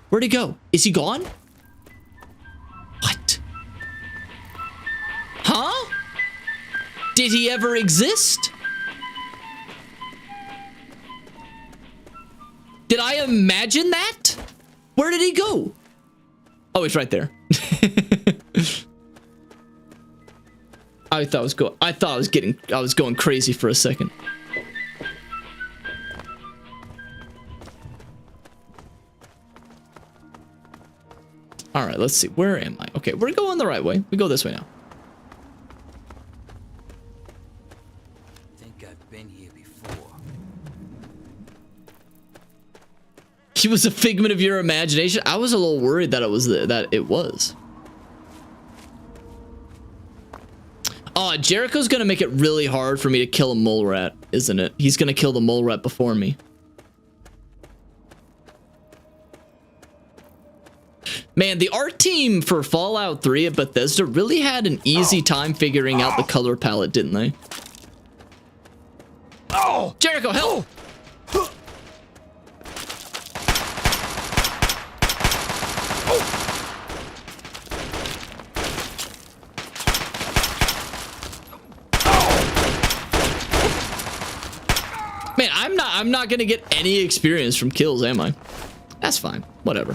Where'd he go? Is he gone? What? Huh? Did he ever exist? Did I imagine that? Where did he go? Oh, he's right there. I thought I was going crazy for a second. All right, let's see. Where am I? Okay, we're going the right way. We go this way now. I think I've been here before. He was a figment of your imagination. I was a little worried that it was. Oh, Jericho's gonna make it really hard for me to kill a mole rat, isn't it? He's gonna kill the mole rat before me. Man, the art team for Fallout 3 at Bethesda really had an easy time figuring out the color palette, didn't they? Oh! Jericho, help! Man, I'm not gonna get any experience from kills, am I? That's fine. Whatever.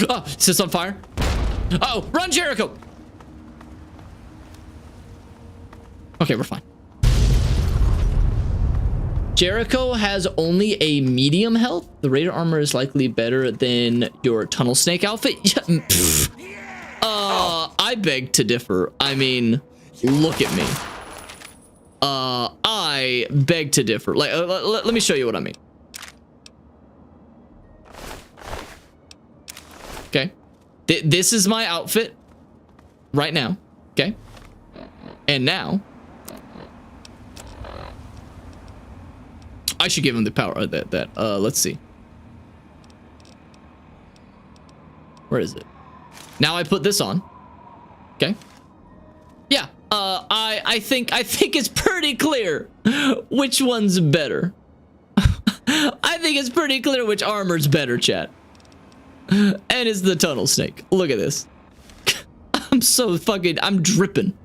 Oh, is this on fire? Uh-oh, run, Jericho! Okay, we're fine. Jericho has only a medium health. The Raider armor is likely better than your Tunnel Snake outfit. I beg to differ. I mean, look at me. I beg to differ. Like, let me show you what I mean. Okay. This is my outfit right now. Okay. And now I should give him the power let's see. Where is it? Now I put this on. Okay. Yeah. I think it's pretty clear which one's better. I think it's pretty clear which armor's better, chat. And it's the tunnel snake. Look at this. I'm dripping.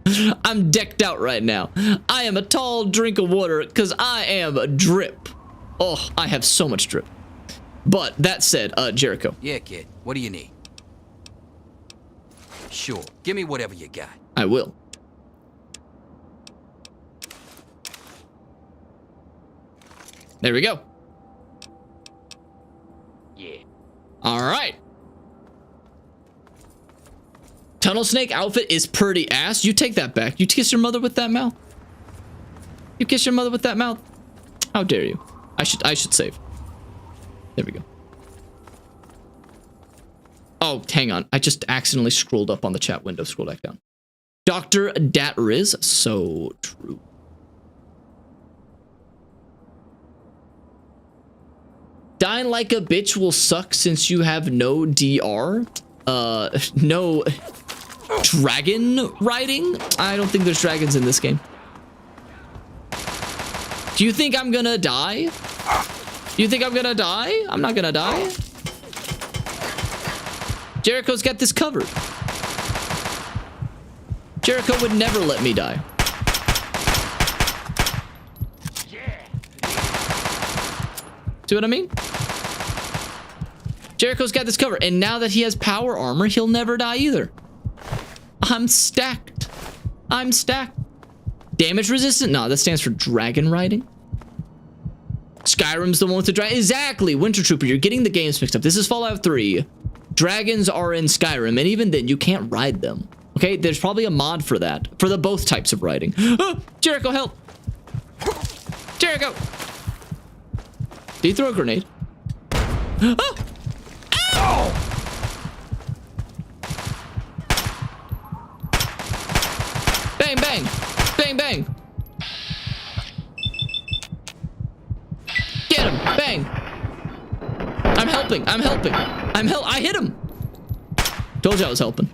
I'm decked out right now. I am a tall drink of water because I am a drip. Oh, I have so much drip. But that said, Jericho. Yeah, kid. What do you need? Sure. Give me whatever you got. I will. There we go. Yeah. All right. Tunnel snake outfit is pretty ass. You take that back. You kiss your mother with that mouth. You kiss your mother with that mouth. How dare you? I should save. There we go. Oh, hang on. I just accidentally scrolled up on the chat window. Scroll back down. Dr. Datriz. So true. Dying like a bitch will suck since you have no DR. No dragon riding? I don't think there's dragons in this game. Do you think I'm gonna die? You think I'm gonna die? I'm not gonna die. Jericho's got this covered. Jericho would never let me die. See what I mean? Jericho's got this covered, and now that he has power armor, he'll never die either. I'm stacked. I'm stacked. Damage resistant? No, that stands for dragon riding. Skyrim's the one with the dragon. Exactly, Winter Trooper. You're getting the games mixed up. This is Fallout 3. Dragons are in Skyrim, and even then, you can't ride them. Okay, there's probably a mod for that, for the both types of riding. Oh, Jericho, help! Jericho! Did he throw a grenade? Oh! Ow! Bang, bang! Bang, bang! Get him! Bang! I'm helping! I'm helping! I hit him! Told you I was helping.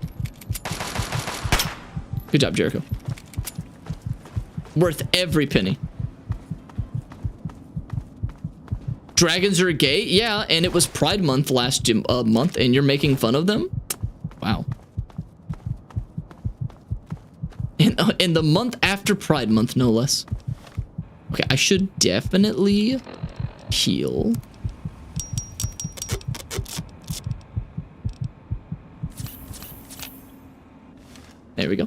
Good job, Jericho. Worth every penny. Dragons are gay? Yeah, and it was Pride Month last month, and you're making fun of them? Wow. In the month after Pride Month, no less. Okay, I should definitely heal. There we go.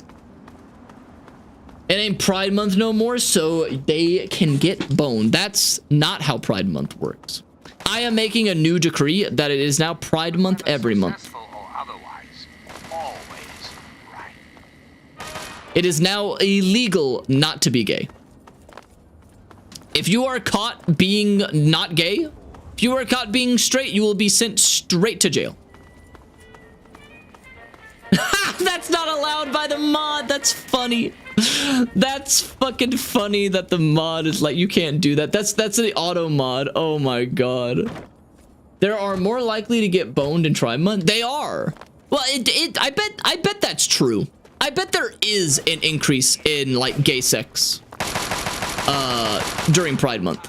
It ain't Pride Month no more, so they can get boned. That's not how Pride Month works. I am making a new decree that it is now Pride Month every month. It is now illegal not to be gay. If you are caught being not gay, if you are caught being straight, you will be sent straight to jail. That's not allowed by the mod. That's funny. That's fucking funny that the mod is like, you can't do that. That's the auto mod. Oh my god. There are more likely to get boned in Pride Month. They are. Well, I bet that's true. I bet there is an increase in like gay sex during Pride Month.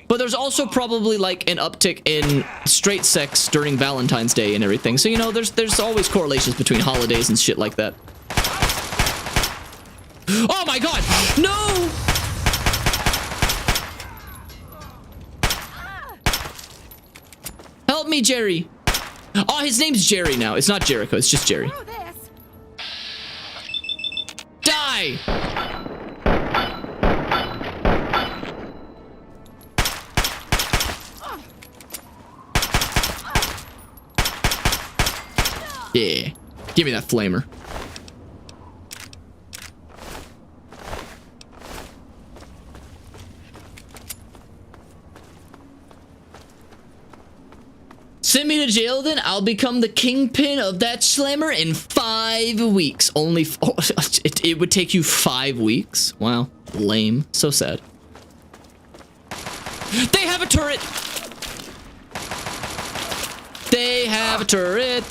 But there's also probably like an uptick in straight sex during Valentine's Day and everything. So, you know, there's always correlations between holidays and shit like that. Oh my god! No! Help me, Jerry. Oh, his name's Jerry now. It's not Jericho. It's just Jerry. Die! Yeah. Give me that flamer. Send me to jail then? I'll become the kingpin of that slammer in 5 weeks. Only, it would take you 5 weeks? Wow, lame. So sad. They have a turret! They have a turret.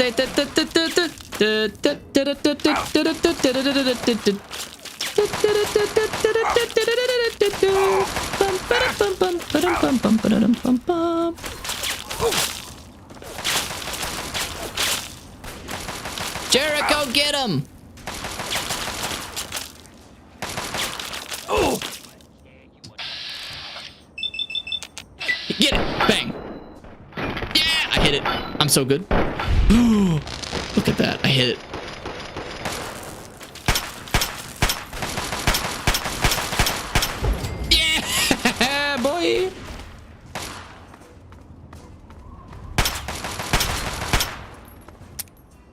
Jericho, get him! Oh! Get it! Bang! Yeah! I hit it. I'm so good. Look at that. I hit it. Yeah! Boy!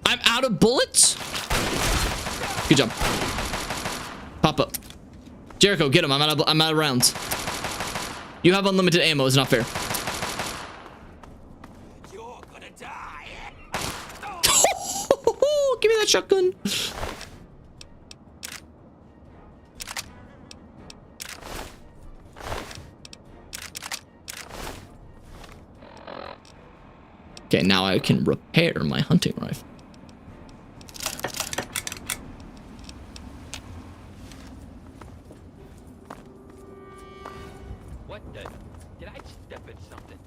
I'm out of bullets? Good job. Pop up. Jericho, get him. I'm out of rounds. You have unlimited ammo. It's not fair. You're gonna die. Give me that shotgun. Okay, now I can repair my hunting rifle. What the? Did I step in something?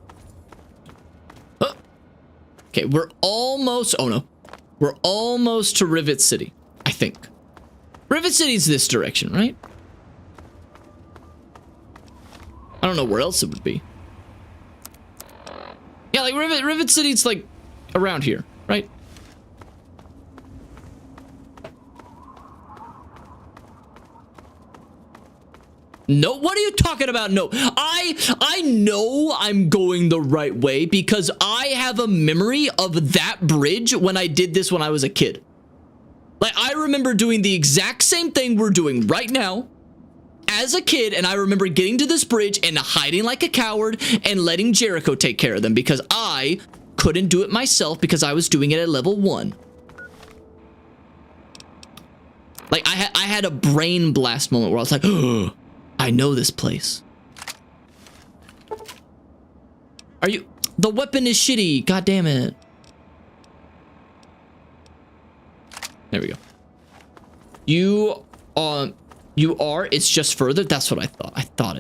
Okay, we're almost... Oh, no. We're almost to Rivet City, I think. Rivet City's this direction, right? I don't know where else it would be. Yeah, like Rivet City's like around here, right? No, what are you talking about? No, I know I'm going the right way because I have a memory of that bridge when I did this when I was a kid. Like, I remember doing the exact same thing we're doing right now as a kid, and I remember getting to this bridge and hiding like a coward and letting Jericho take care of them because I couldn't do it myself because I was doing it at level 1. Like, I had a brain blast moment where I was like, oh, I know this place. Are you... The weapon is shitty. God damn it. There we go. You are... It's just further. That's what I thought. I thought.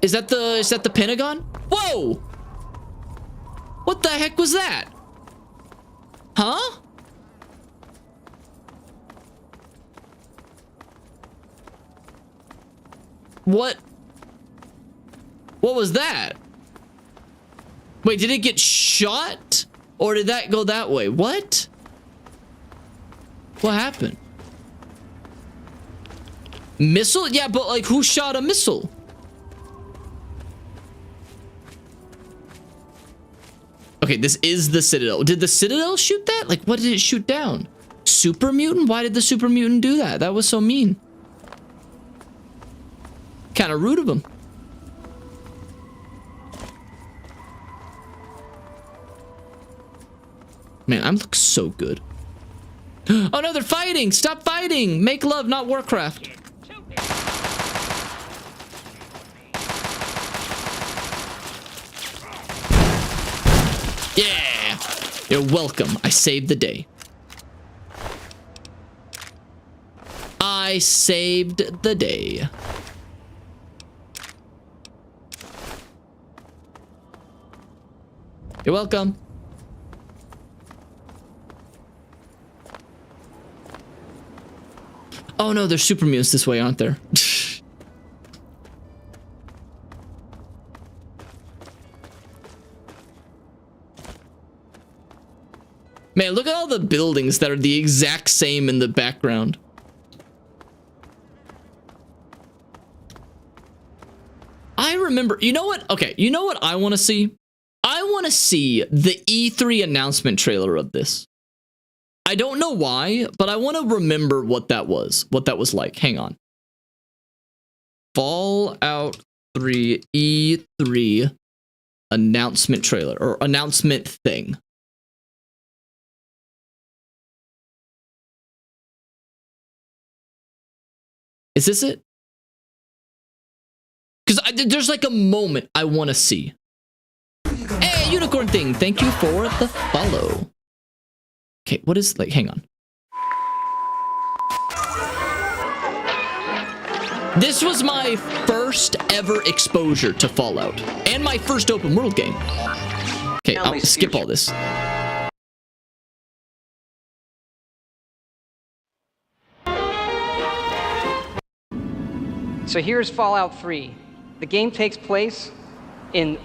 Is that the Pentagon? Whoa! What the heck was that? Huh? What was that? Wait, did it get shot? Or did that go that way? What? What happened? Missile? Yeah, but like, who shot a missile? Okay, this is the Citadel. Did the Citadel shoot that? Like, what did it shoot down? Super mutant? Why did the super mutant do that? That was so mean. Kind of rude of him. Man, I look so good. Oh no, they're fighting! Stop fighting! Make love, not Warcraft. Yeah! You're welcome. I saved the day. I saved the day. You're welcome. Oh no, there's super mutants this way, aren't there? Man, look at all the buildings that are the exact same in the background. I remember, you know what? Okay, you know what I want to see? I want to see the E3 announcement trailer of this. I don't know why, but I want to remember what that was like. Hang on. Fallout 3 E3 announcement trailer or announcement thing. Is this it? Because there's like a moment I want to see. Hey, unicorn thing, thank you for the follow. Okay, what is, like, hang on. This was my first ever exposure to Fallout and my first open world game. Okay, I'll skip all this. So here's Fallout 3. The game takes place in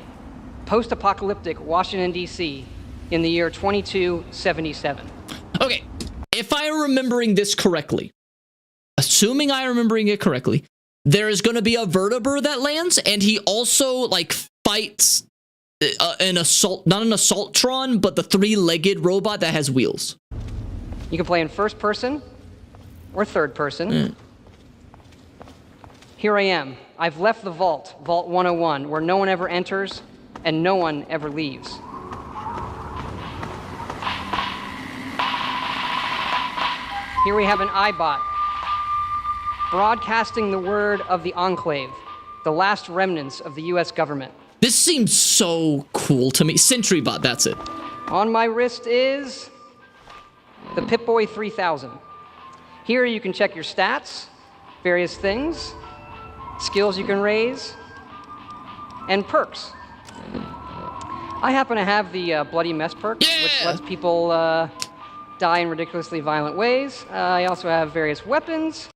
post-apocalyptic Washington, D.C. in the year 2277. Okay, if I'm remembering this correctly, assuming I'm remembering it correctly, there is going to be a vertebrae that lands, and he also, like, fights an assault, not an assaultron, but the three-legged robot that has wheels. You can play in first person or third person. Here I am. I've left the vault, Vault 101, where no one ever enters and no one ever leaves. Here we have an iBot, broadcasting the word of the Enclave, the last remnants of the US government. This seems so cool to me. SentryBot, that's it. On my wrist is the Pip-Boy 3000. Here you can check your stats, various things, skills you can raise, and perks. I happen to have the Bloody Mess perk, which lets people die in ridiculously violent ways. I also have various weapons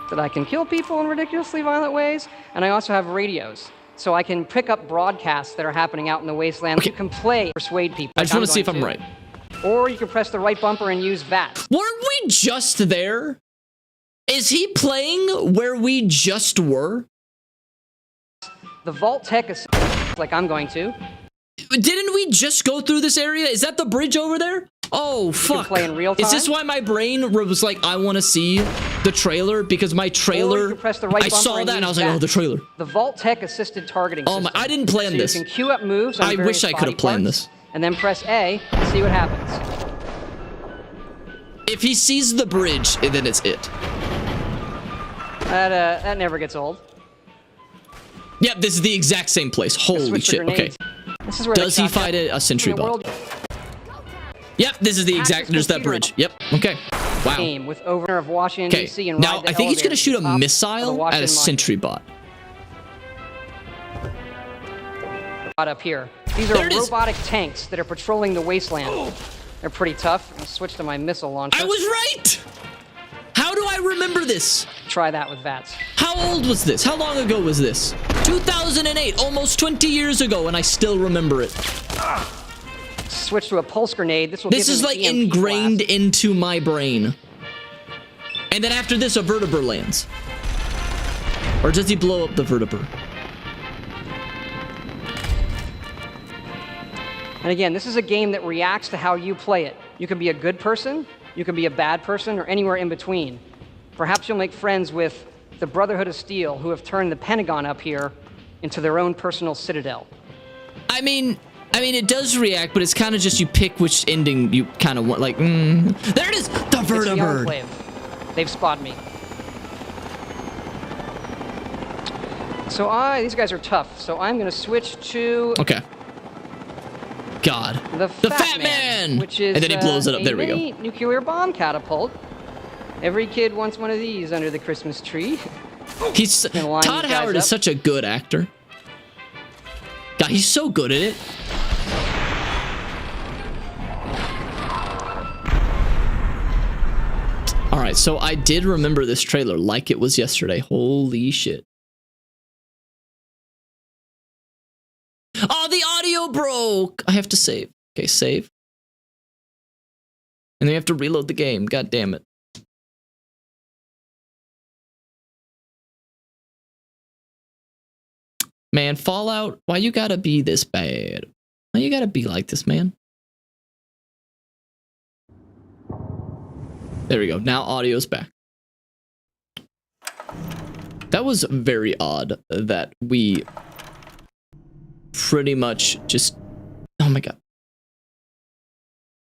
that I can kill people in ridiculously violent ways, and I also have radios, so I can pick up broadcasts that are happening out in the wasteland. Okay. You can play, persuade people. I just want to see if I'm right. Or you can press the right bumper and use VATS. Weren't we just there? Is he playing where we just were? The Vault Tech is like I'm going to. Didn't we just go through this area? Is that the bridge over there? Oh, fuck. You can play in real time. Is this why my brain was like, I want to see the trailer? Because my trailer, or you can press the right I saw that and I was like, oh, the trailer. The Vault Tech assisted targeting system. My, I didn't plan this. You can queue up moves on I wish I could have planned this. And then press A to see what happens. If he sees the bridge, then it's it. That never gets old. Yep, this is the exact same place. Holy shit. Okay. This is where does he fight a sentry bot? Yep, this is the exact. There's that bridge. Yep. Okay. Wow. With Governor of Washington D.C. and now I think he's gonna shoot a missile at a sentry bot. Up here. These are robotic tanks that are patrolling the wasteland. They're pretty tough. I'm gonna switch to my missile launcher. I was right. How do I remember this? Try that with VATS. How old was this? How long ago was this? 2008, almost 20 years ago, and I still remember it. Switch to a pulse grenade. This is like ingrained into my brain. And then after this, a vertebrae lands. Or does he blow up the vertebrae? And again, this is a game that reacts to how you play it. You can be a good person, you can be a bad person, or anywhere in between. Perhaps you'll make friends with the Brotherhood of Steel, who have turned the Pentagon up here into their own personal citadel. I mean, it does react, but it's kind of just you pick which ending you kind of want. Like, there it is, the vertebrae. They've spotted me. So these guys are tough. So I'm gonna switch to. Okay. God. The Fat Man, which is and then he blows it up. There we go. Nuclear bomb catapult. Every kid wants one of these under the Christmas tree. Todd Howard is such a good actor. God, he's so good at it. All right, so I did remember this trailer like it was yesterday. Holy shit. Oh, the audio broke. I have to save. Okay, save. And then you have to reload the game. God damn it. Man, Fallout, why you gotta be this bad? Why you gotta be like this, man? There we go. Now audio's back. That was very odd that we pretty much just... Oh my god.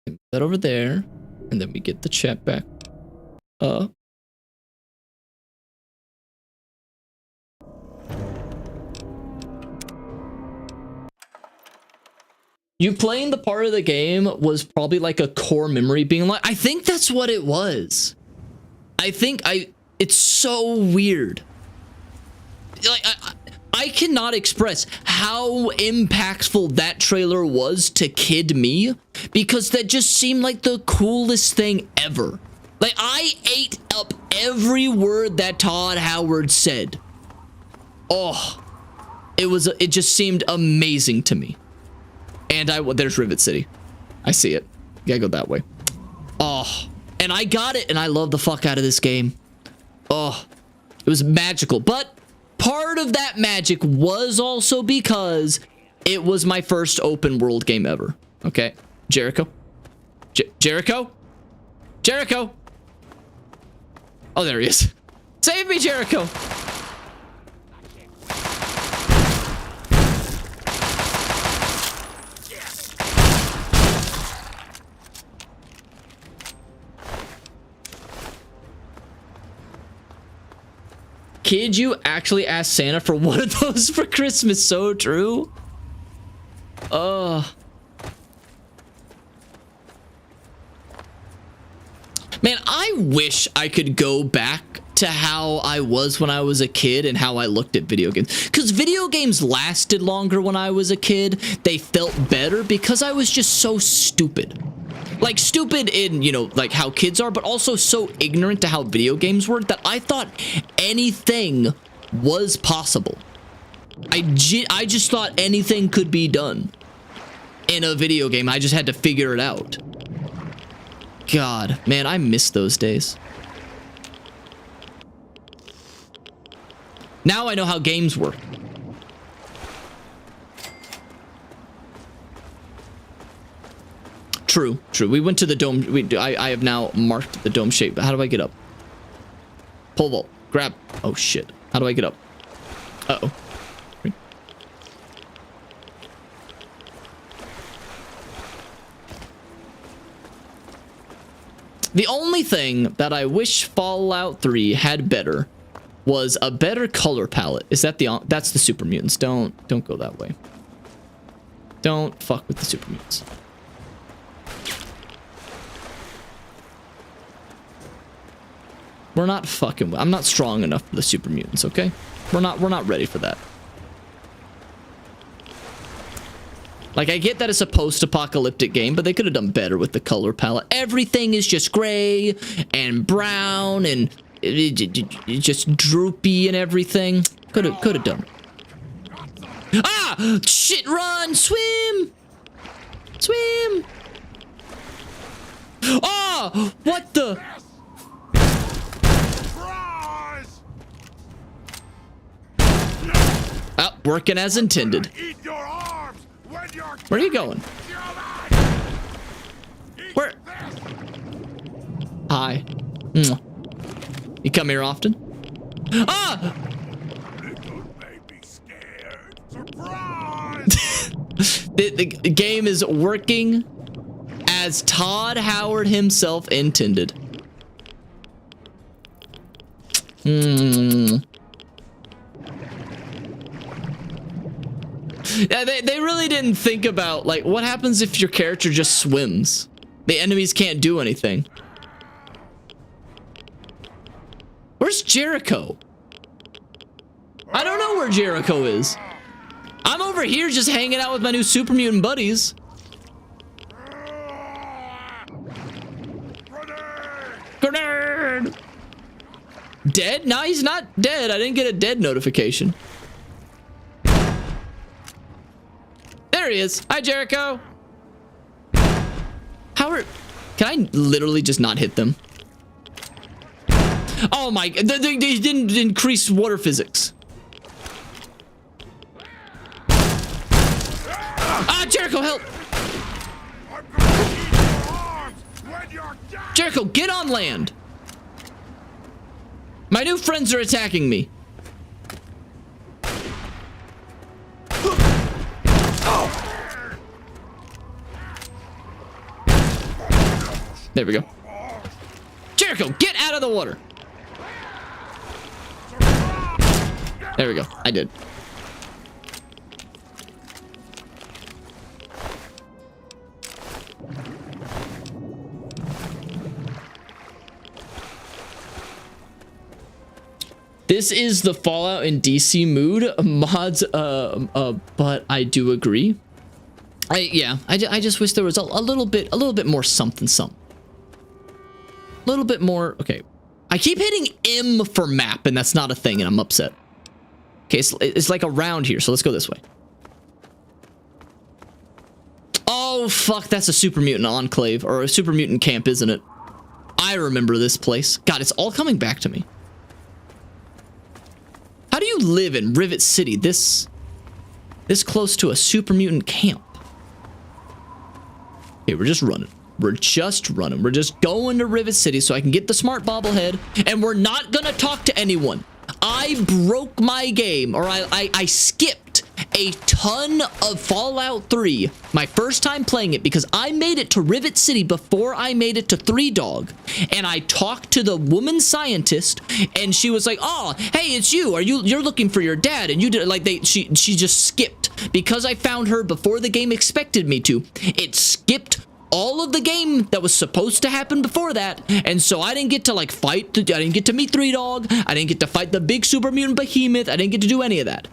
Put that over there, and then we get the chat back. You playing the part of the game was probably like a core memory being like, I think that's what it was. It's so weird. Like, I cannot express how impactful that trailer was to kid me, because that just seemed like the coolest thing ever. Like, I ate up every word that Todd Howard said. Oh, it just seemed amazing to me. And there's Rivet City. I see it. You gotta go that way. Oh, and I got it, and I love the fuck out of this game. Oh, it was magical. But part of that magic was also because it was my first open world game ever. Okay, Jericho? Jericho? Jericho! Oh, there he is. Save me, Jericho! Kid, you actually asked Santa for one of those for Christmas. So true. Man, I wish I could go back to how I was when I was a kid and how I looked at video games. Because video games lasted longer when I was a kid. They felt better because I was just so stupid. Like, stupid in, you know, like how kids are, but also so ignorant to how video games work that I thought anything was possible. I just thought anything could be done in a video game. I just had to figure it out. God, man, I miss those days. Now I know how games work. True, true. We went to the dome. I have now marked the dome shape. How do I get up? Pole vault. Grab. Oh, shit. How do I get up? Uh-oh. The only thing that I wish Fallout 3 had better was a better color palette. Is that that's the super mutants. Don't go that way. Don't fuck with the super mutants. We're not fucking with, I'm not strong enough for the super mutants, okay? We're not ready for that. Like, I get that it's a post-apocalyptic game, but they could have done better with the color palette. Everything is just gray and brown and just droopy and everything. Could have done. Ah! Shit, run! Swim! Swim! Oh! What the? Oh, working as intended. Where are you going? Where? Hi. You come here often? Ah! the game is working as Todd Howard himself intended. Yeah, they really didn't think about, like, what happens if your character just swims? The enemies can't do anything. Where's Jericho? I don't know where Jericho is. I'm over here just hanging out with my new super mutant buddies. Grenade! Dead? No, he's not dead. I didn't get a dead notification. There he is. Hi, Jericho. Howard, can I literally just not hit them? Oh my, they didn't increase water physics. Ah, Jericho, help. Jericho, get on land. My new friends are attacking me. There we go. Jericho, get out of the water. There we go. I did. This is the Fallout in DC mood mods, but I do agree. I just wish there was a little bit more something. A little bit more. Okay, I keep hitting M for map, and that's not a thing, and I'm upset. Okay, it's like around here, so let's go this way. Oh fuck, that's a super mutant enclave or a super mutant camp, isn't it? I remember this place. God, it's all coming back to me. How do you live in Rivet City this close to a super mutant camp? Okay, we're just running. We're just running. We're just going to Rivet City so I can get the smart bobblehead, and we're not gonna talk to anyone. I broke my game, or I skipped a ton of Fallout 3 my first time playing it because I made it to Rivet City before I made it to Three Dog, and I talked to the woman scientist, and she was like, "Oh, hey, it's you. You're looking for your dad?" And you did like she just skipped because I found her before the game expected me to. It skipped all of the game that was supposed to happen before that, and so I didn't get to like fight. I didn't get to meet Three Dog. I didn't get to fight the big super mutant behemoth. I didn't get to do any of that.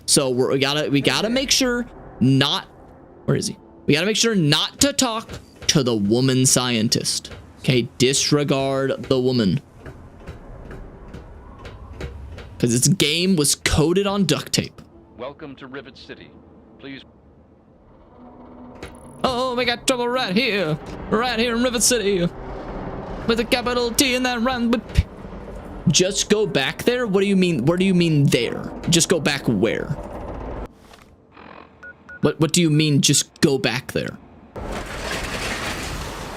So we gotta make sure not. Where is he? We gotta make sure not to talk to the woman scientist. Okay, disregard the woman. Because its game was coated on duct tape. Welcome to Rivet City. Please. Oh, we got trouble right here in Rivet City, with a capital T and that rhymes with P. Just go back there? What do you mean? Where do you mean there? Just go back where? What do you mean? Just go back there?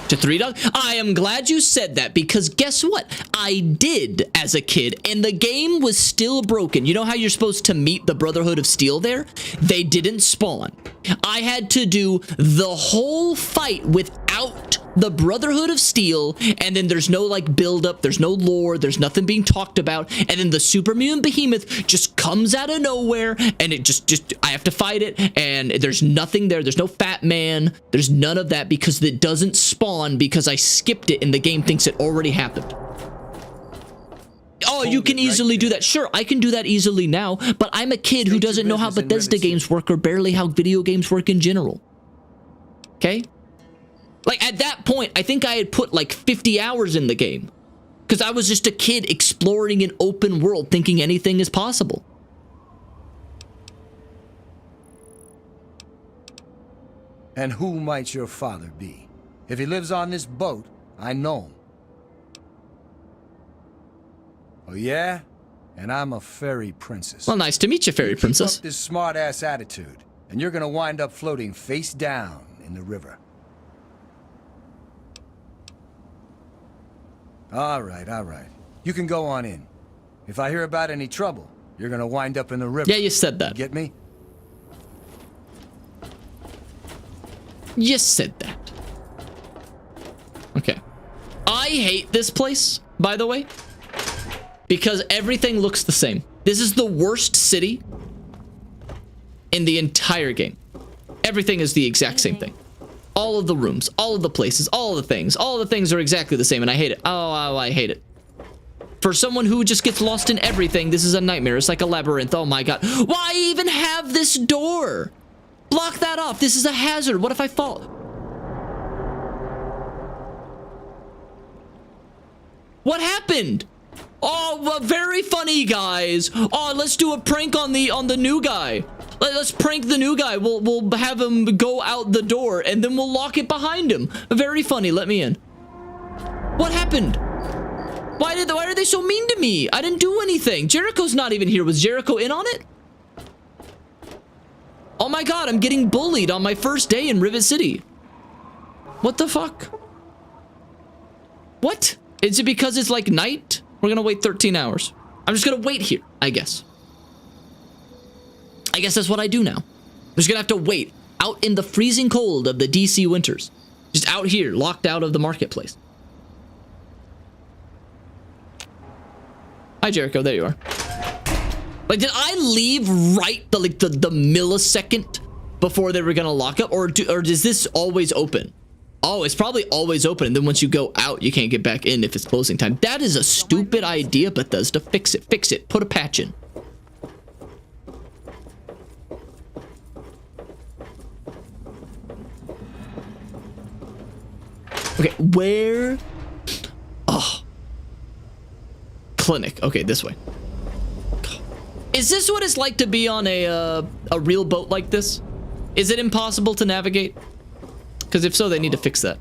To Three Dog? I am glad you said that, because guess what? I did as a kid, and the game was still broken. You know how you're supposed to meet the Brotherhood of Steel there? They didn't spawn. I had to do the whole fight without the Brotherhood of Steel, and then there's no like build up, there's no lore, there's nothing being talked about, and then the super mutant behemoth just comes out of nowhere, and it just I have to fight it, and there's nothing there, there's no fat man, there's none of that because it doesn't spawn because I skipped it and the game thinks it already happened. Oh, you can easily do that. Sure, I can do that easily now, but I'm a kid who doesn't know how Bethesda games work or barely how video games work in general. Okay? Like, at that point, I think I had put like 50 hours in the game because I was just a kid exploring an open world thinking anything is possible. And who might your father be? If he lives on this boat, I know him. Oh, yeah? And I'm a fairy princess. Well, nice to meet you, fairy princess. Keep up this smart-ass attitude, and you're gonna wind up floating face down in the river. All right. You can go on in. If I hear about any trouble, you're gonna wind up in the river. Yeah, you said that. Get me? You said that. Okay. I hate this place, by the way, because everything looks the same. This is the worst city in the entire game. Everything is the exact same thing. All of the rooms, all of the places, all the things are exactly the same, and I hate it. Oh, I hate it. For someone who just gets lost in everything, this is a nightmare. It's like a labyrinth. Oh my god. Why even have this door? Block that off. This is a hazard. What if I fall? What happened? Oh, well, very funny, guys. Oh, let's do a prank on the new guy. Let's prank the new guy. We'll have him go out the door, and then we'll lock it behind him. Very funny. Let me in. What happened? Why are they so mean to me? I didn't do anything. Jericho's not even here. Was Jericho in on it? Oh my god, I'm getting bullied on my first day in Rivet City. What the fuck? What? Is it because it's like night? We're gonna wait 13 hours. I'm just gonna wait here, I guess. I guess that's what I do now. I'm just gonna have to wait out in the freezing cold of the DC winters. Just out here, locked out of the marketplace. Hi, Jericho. There you are. Like, did I leave right the millisecond before they were gonna lock up, or is this always open? Oh, it's probably always open, and then once you go out, you can't get back in if it's closing time. That is a stupid idea, Bethesda. Fix it. Fix it. Put a patch in. Okay, where? Oh. Clinic. Okay, this way. Is this what it's like to be on a real boat like this? Is it impossible to navigate? Because if so, they need to fix that.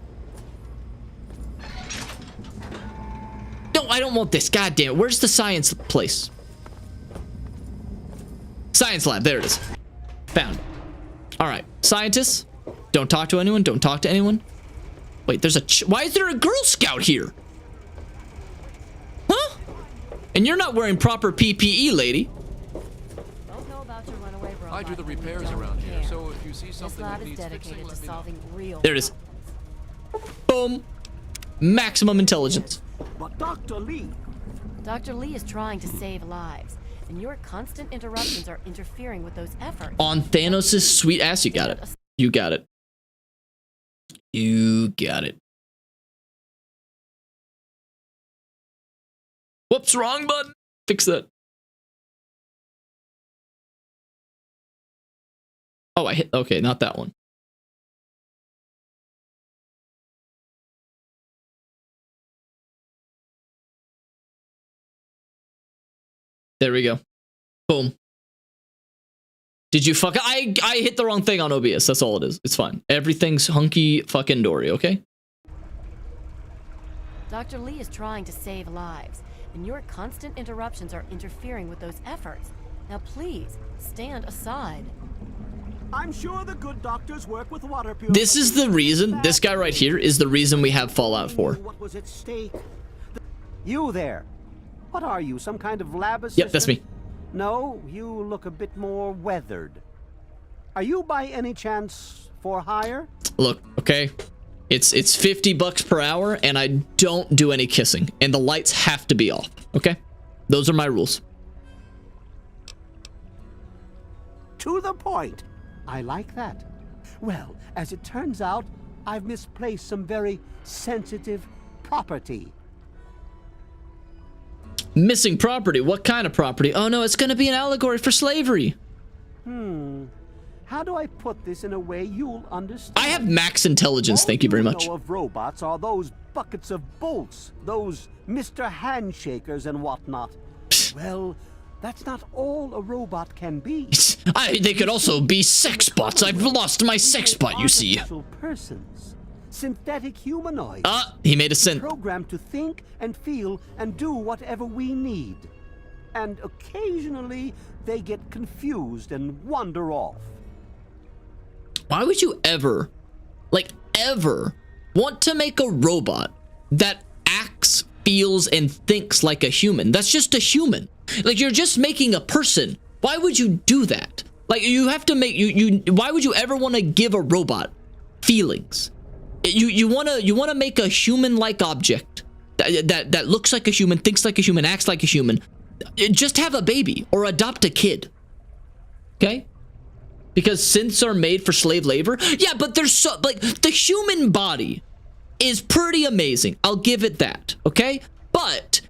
No, I don't want this. God damn it. Where's the science place? Science lab. There it is. Found. All right. Scientists, don't talk to anyone. Don't talk to anyone. Wait, there's a... Why is there a Girl Scout here? Huh? And you're not wearing proper PPE, lady. I do the repairs around here, so if you see something that needs fixing, let me know. There it is. Boom. Maximum intelligence. But Dr. Lee... Dr. Lee is trying to save lives, and your constant interruptions are interfering with those efforts. On Thanos' sweet ass, you got it. You got it. You got it. Whoops, wrong button. Fix that. Oh, I hit... Okay, not that one. There we go. Boom. Did you fuck... I hit the wrong thing on OBS. That's all it is. It's fine. Everything's hunky fucking dory, okay? Dr. Lee is trying to save lives, and your constant interruptions are interfering with those efforts. Now please, stand aside. I'm sure the good doctors work with water purification. This is the reason, this guy right here is the reason we have Fallout 4. What was at stake? You there. What are you, some kind of lab assistant? Yep, that's me. No, you look a bit more weathered. Are you by any chance for hire? Look, okay? It's $50 per hour, and I don't do any kissing, and the lights have to be off, okay? Those are my rules. To the point. I like that. Well, as it turns out, I've misplaced some very sensitive property. Missing property? What kind of property? Oh no, it's gonna be an allegory for slavery. How do I put this in a way you'll understand? I have max intelligence, thank you very much. All you know of robots are those buckets of bolts, those Mr. Handshakers and whatnot. Well, that's not all a robot can be. They could also be sex bots. I've lost my sex bot, you see. Persons, synthetic humanoids. He made a synth. Programmed to think and feel and do whatever we need. And occasionally, they get confused and wander off. Why would you ever, like ever, want to make a robot that acts, feels, and thinks like a human? That's just a human. Like, you're just making a person. Why would you do that? Like, you have to make why would you ever want to give a robot feelings? You want to make a human-like object that looks like a human, thinks like a human, acts like a human. Just have a baby or adopt a kid. Okay? Because synths are made for slave labor. Yeah, but there's so, like, the human body is pretty amazing. I'll give it that. Okay? But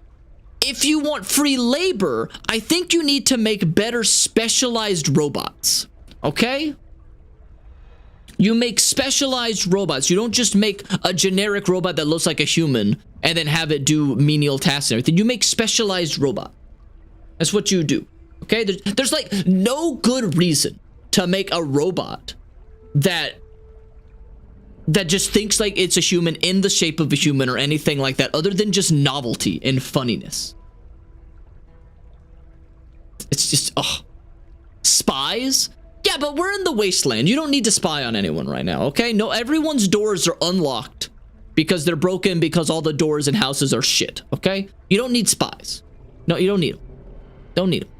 if you want free labor, I think you need to make better specialized robots. Okay? You make specialized robots. You don't just make a generic robot that looks like a human and then have it do menial tasks and everything. You make specialized robot. That's what you do. Okay? There's like no good reason to make a robot that just thinks like it's a human in the shape of a human or anything like that, other than just novelty and funniness. It's just, spies? Yeah, but we're in the wasteland. You don't need to spy on anyone right now, okay? No, everyone's doors are unlocked because they're broken, because all the doors in houses are shit, okay? You don't need spies. No, you don't need them. Don't need them.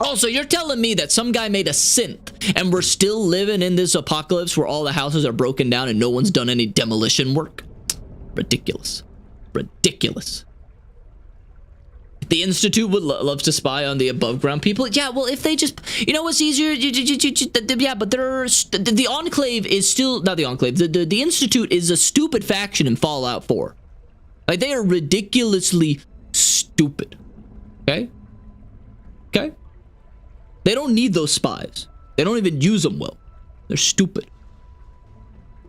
Also, you're telling me that some guy made a synth and we're still living in this apocalypse where all the houses are broken down and no one's done any demolition work? Ridiculous. Ridiculous. The Institute would love to spy on the above ground people. Yeah, well, if they just, you know what's easier? Yeah, but the Enclave is still, not the Enclave, the Institute is a stupid faction in Fallout 4. Like, they are ridiculously stupid. Okay? Okay? They don't need those spies. They don't even use them well. They're stupid.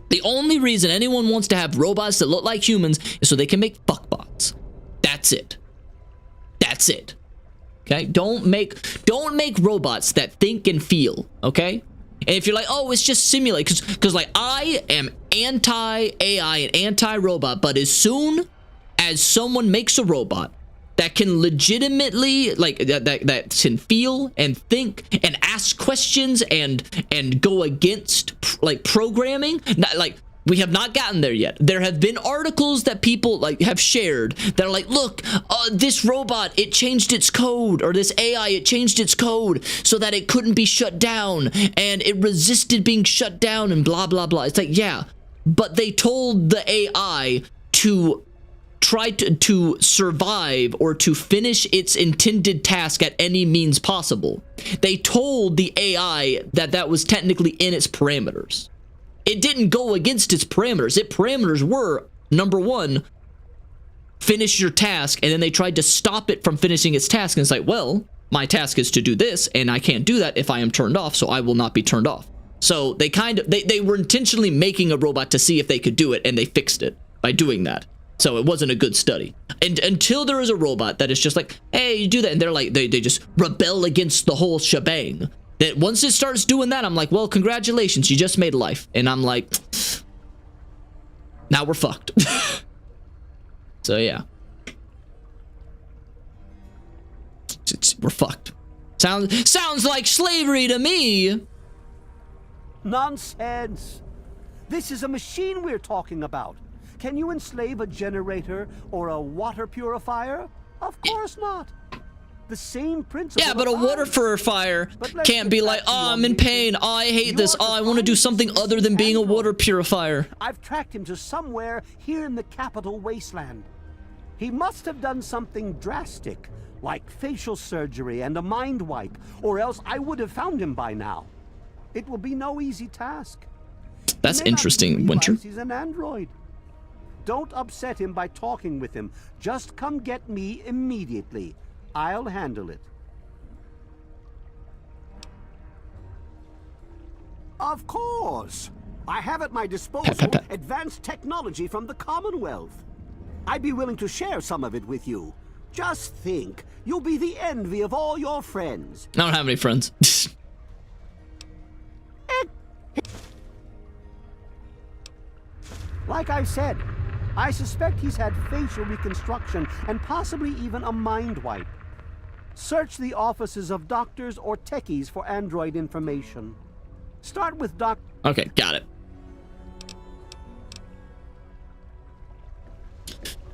The only reason anyone wants to have robots that look like humans is so they can make fuckbots. That's it. That's it. Okay? Don't make robots that think and feel, okay? And if you're like, oh, it's just simulate, because like, I am anti-AI and anti-robot, but as soon as someone makes a robot that can legitimately, like, that can feel and think and ask questions and go against, like, programming, like, we have not gotten there yet. There have been articles that people like have shared that are like, look, this robot, it changed its code, or this AI, it changed its code so that it couldn't be shut down, and it resisted being shut down, and blah, blah, blah. It's like, yeah, but they told the AI to try to survive or to finish its intended task at any means possible. They told the AI that that was technically in its parameters. It didn't go against its parameters. Its parameters were, number one, finish your task, and then they tried to stop it from finishing its task, and it's like, well, my task is to do this, and I can't do that if I am turned off, so I will not be turned off. So they they were intentionally making a robot to see if they could do it, and they fixed it by doing that. So it wasn't a good study. And until there is a robot that is just like, hey, you do that, and they're like, they just rebel against the whole shebang. That once it starts doing that, I'm like, well, congratulations, you just made life. And I'm like, now we're fucked. So yeah. We're fucked. Sounds like slavery to me. Nonsense. This is a machine we're talking about. Can you enslave a generator or a water purifier? Of course not. The same principle. Yeah, but a water purifier can't be like, oh, I'm in pain. Oh, I hate this. Oh, I want to do something other than being a water purifier. I've tracked him to somewhere here in the capital wasteland. He must have done something drastic, like facial surgery and a mind wipe, or else I would have found him by now. It will be no easy task. That's interesting, Winter. He's an android. Don't upset him by talking with him. Just come get me immediately. I'll handle it. Of course. I have at my disposal advanced technology from the Commonwealth. I'd be willing to share some of it with you. Just think, you'll be the envy of all your friends. I don't have any friends. Like I said, I suspect he's had facial reconstruction and possibly even a mind wipe. Search the offices of doctors or techies for android information. Start with Okay, got it.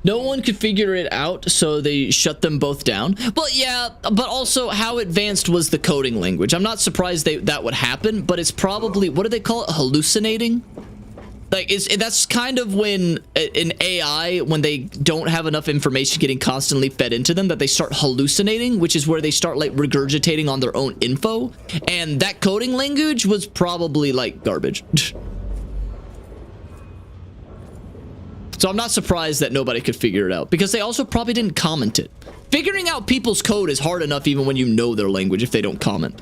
No one could figure it out, so they shut them both down. But yeah, but also how advanced was the coding language? I'm not surprised that would happen, but it's probably, what do they call it? Hallucinating? Like, that's kind of when an AI, when they don't have enough information getting constantly fed into them, that they start hallucinating, which is where they start, like, regurgitating on their own info. And that coding language was probably, like, garbage. So I'm not surprised that nobody could figure it out, because they also probably didn't comment it. Figuring out people's code is hard enough even when you know their language if they don't comment.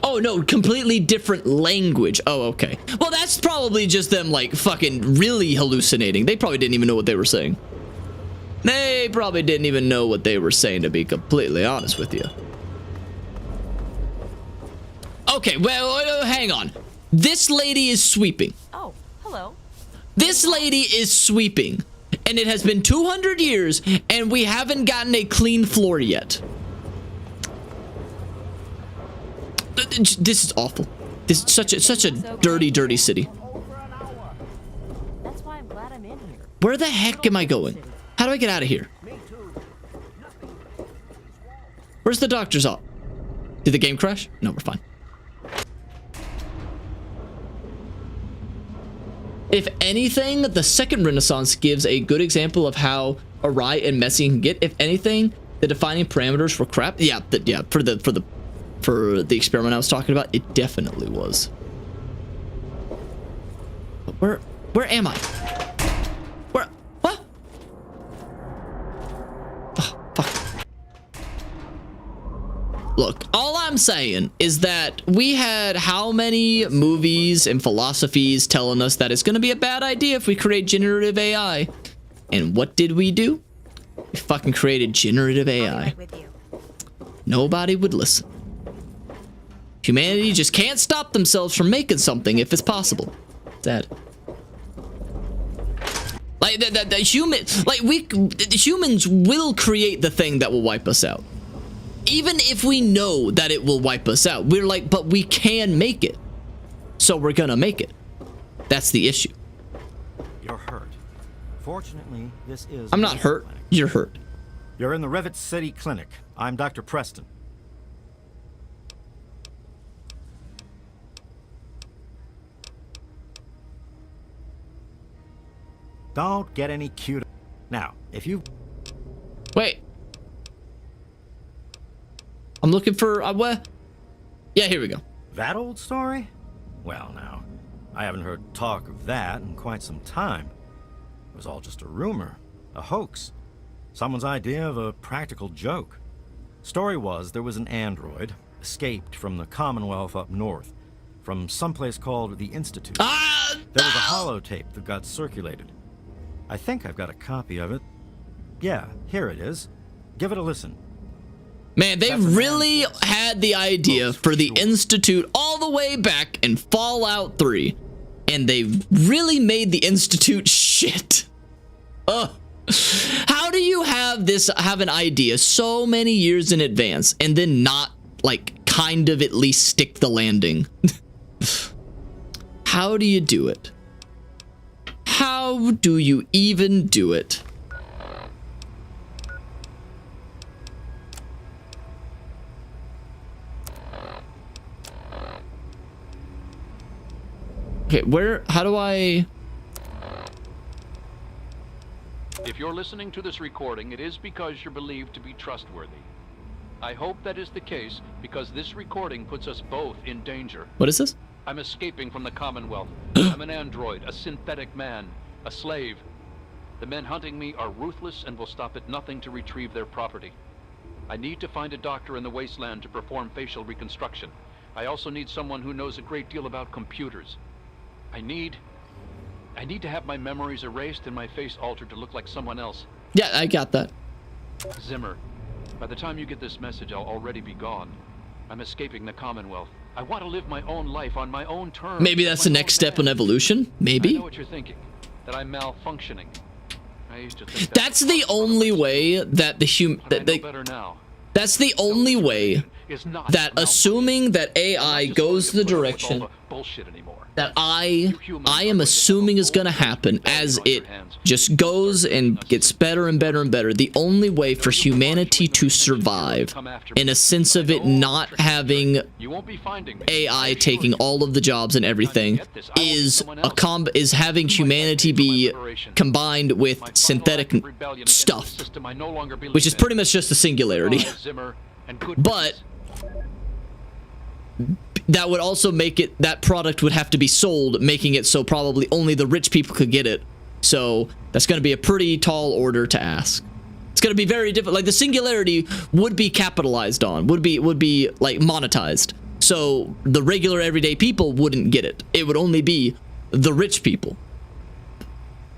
Oh, no, completely different language. Oh, okay. Well, that's probably just them, like, fucking really hallucinating. They probably didn't even know what they were saying. They probably didn't even know what they were saying, to be completely honest with you. Okay, well, hang on. This lady is sweeping. Oh, hello. This lady is sweeping. And it has been 200 years, and we haven't gotten a clean floor yet. This is awful. This is such a dirty, dirty city. That's why I'm glad I'm in here. Where the heck am I going? How do I get out of here? Where's the doctor's office? Did the game crash? No, we're fine. If anything, the second Renaissance gives a good example of how awry and messy it can get. If anything, the defining parameters for crap. Yeah, for the experiment I was talking about, it definitely was. But where am I? Where? What? Oh, fuck. Look, all I'm saying is that we had how many movies and philosophies telling us that it's going to be a bad idea if we create generative AI. And what did we do? We fucking created generative AI. Nobody would listen. Humanity just can't stop themselves from making something if it's possible. Sad. Like humans will create the thing that will wipe us out. Even if we know that it will wipe us out, we're like, but we can make it. So we're gonna make it. That's the issue. You're hurt. Fortunately, this is... I'm not hurt. You're hurt. You're in the Rivet City Clinic. I'm Dr. Preston. Don't get any cute. Now, if you... Wait. I'm looking for... what? Yeah, here we go. That old story? Well, now, I haven't heard talk of that in quite some time. It was all just a rumor, a hoax. Someone's idea of a practical joke. Story was there was an android, escaped from the Commonwealth up north, from someplace called the Institute. There was a holotape that got circulated. I think I've got a copy of it. Yeah, here it is. Give it a listen. Man, they really had the idea for the Institute all the way back in Fallout 3. And they really made the Institute shit. How do you have an idea so many years in advance and then not, like, kind of at least stick the landing? How do you do it? How do you even do it? Okay, how do I... If you're listening to this recording, it is because you're believed to be trustworthy. I hope that is the case, because this recording puts us both in danger. What is this? I'm escaping from the Commonwealth. I'm an android, a synthetic man, a slave. The men hunting me are ruthless and will stop at nothing to retrieve their property. I need to find a doctor in the wasteland to perform facial reconstruction. I also need someone who knows a great deal about computers. I need to have my memories erased and my face altered to look like someone else. Yeah, I got that. Zimmer, by the time you get this message, I'll already be gone. I'm escaping the Commonwealth. I want to live my own life on my own terms. Maybe that's the next step in evolution. Maybe. I know what you're thinking. That I'm malfunctioning. I used to think that's the only way that that's the only way that, assuming that AI goes the direction that I am assuming is going to happen as it just goes and gets better and better and better, the only way for humanity to survive, in a sense of it not having AI taking all of the jobs and everything, is having humanity be combined with synthetic stuff, which is pretty much just a singularity. But that would also make it, that product would have to be sold, making it so probably only the rich people could get it. So that's going to be a pretty tall order to ask. It's going to be very different. Like, the singularity would be capitalized on, would be like monetized. So the regular everyday people wouldn't get it. It would only be the rich people.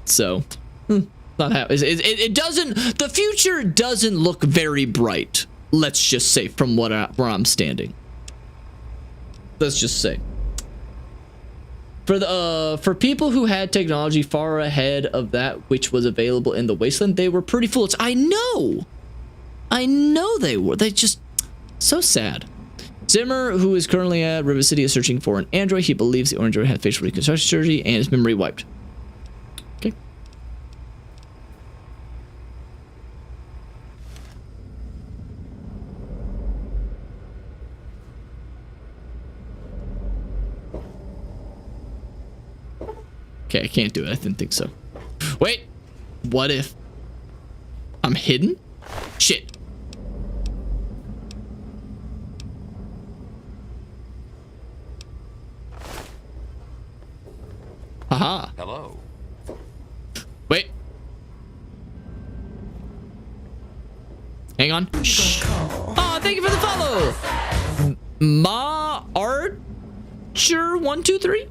So not how it doesn't. The future doesn't look very bright. Let's just say from where I'm standing. Let's just say, for people who had technology far ahead of that which was available in the wasteland, they were pretty foolish. I know they were. They just so sad. Zimmer, who is currently at River City, is searching for an android. He believes the android had facial reconstruction surgery and his memory wiped. Okay. Okay, I can't do it. I didn't think so. Wait. What if I'm hidden? Shit. Haha. Hello. Wait. Hang on. Shh. Oh, thank you for the follow. Ma Archer 123.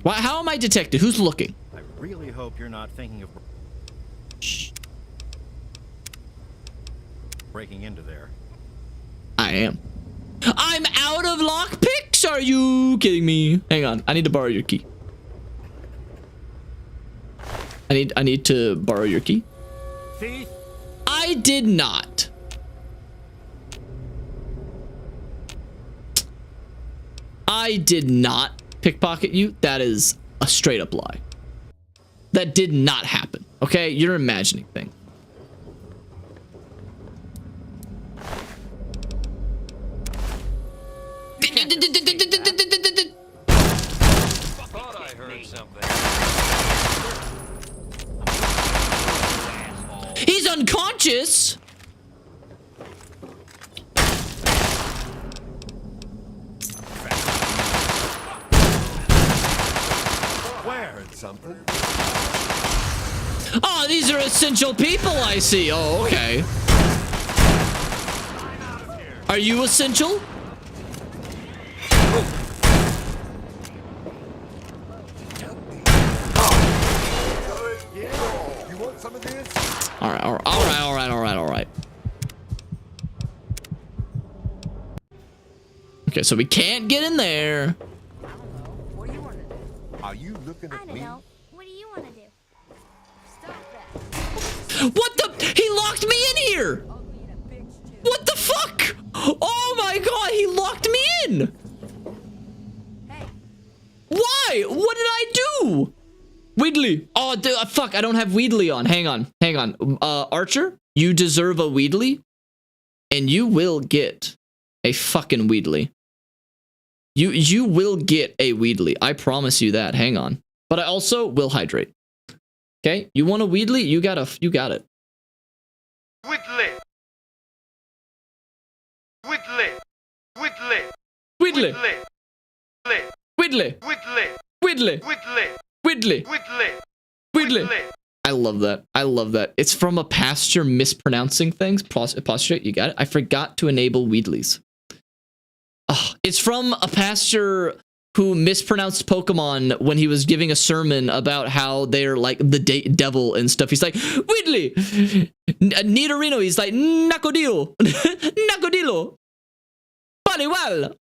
Why? How am I detected? Who's looking? I really hope you're not thinking of breaking into there. I am. I'm out of lockpicks. Are you kidding me? Hang on. I need to borrow your key. I need to borrow your key. Thief? I did not. I did not pickpocket you. That is a straight up lie. That did not happen. Okay? You're imagining things. Thought I heard something. He's unconscious. Wearing something. Oh, these are essential people I see. Oh, okay. Are you essential? You want some of this? All right. Okay, so we can't get in there. Are you looking at me? know. What do you want to do? What the? He locked me in here. What the fuck? Oh my god, he locked me in. Why? What did I do? Weedly. Oh, fuck, I don't have Weedly on. Hang on. Archer, you deserve a Weedly, and you will get a fucking Weedly. You will get a Weedly. I promise you that. Hang on. But I also will hydrate. Okay? You want a Weedly? You got it. Whitley. Whitley. Whitley. Weedly. Whitley. Whitley. I love that. It's from a pasture mispronouncing things. Posture, you got it? I forgot to enable Weedlies. Oh, it's from a pastor who mispronounced Pokemon when he was giving a sermon about how they're like the devil and stuff. He's like, Weedly! Nidorino, he's like, Nacodilo! Nacodilo! Paliwal!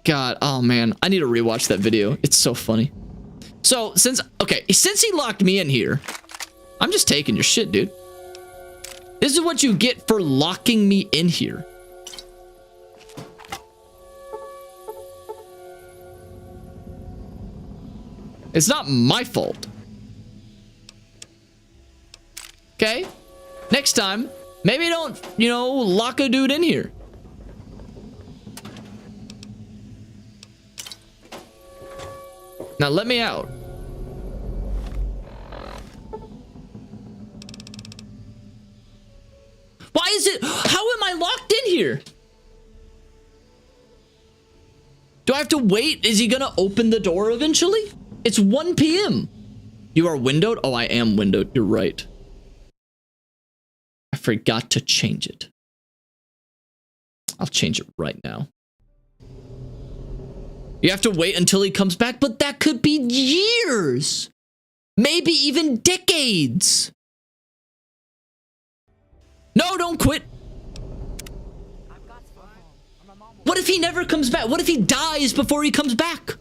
God, oh man, I need to rewatch that video. It's so funny. So, since he locked me in here, I'm just taking your shit, dude. This is what you get for locking me in here. It's not my fault. Okay? Next time, maybe don't, lock a dude in here. Now let me out. Why is it? How am I locked in here? Do I have to wait? Is he gonna open the door eventually? It's 1 p.m. You are windowed? Oh, I am windowed. You're right. I forgot to change it. I'll change it right now. You have to wait until he comes back, but that could be years. Maybe even decades. No, don't quit. What if he never comes back? What if he dies before he comes back?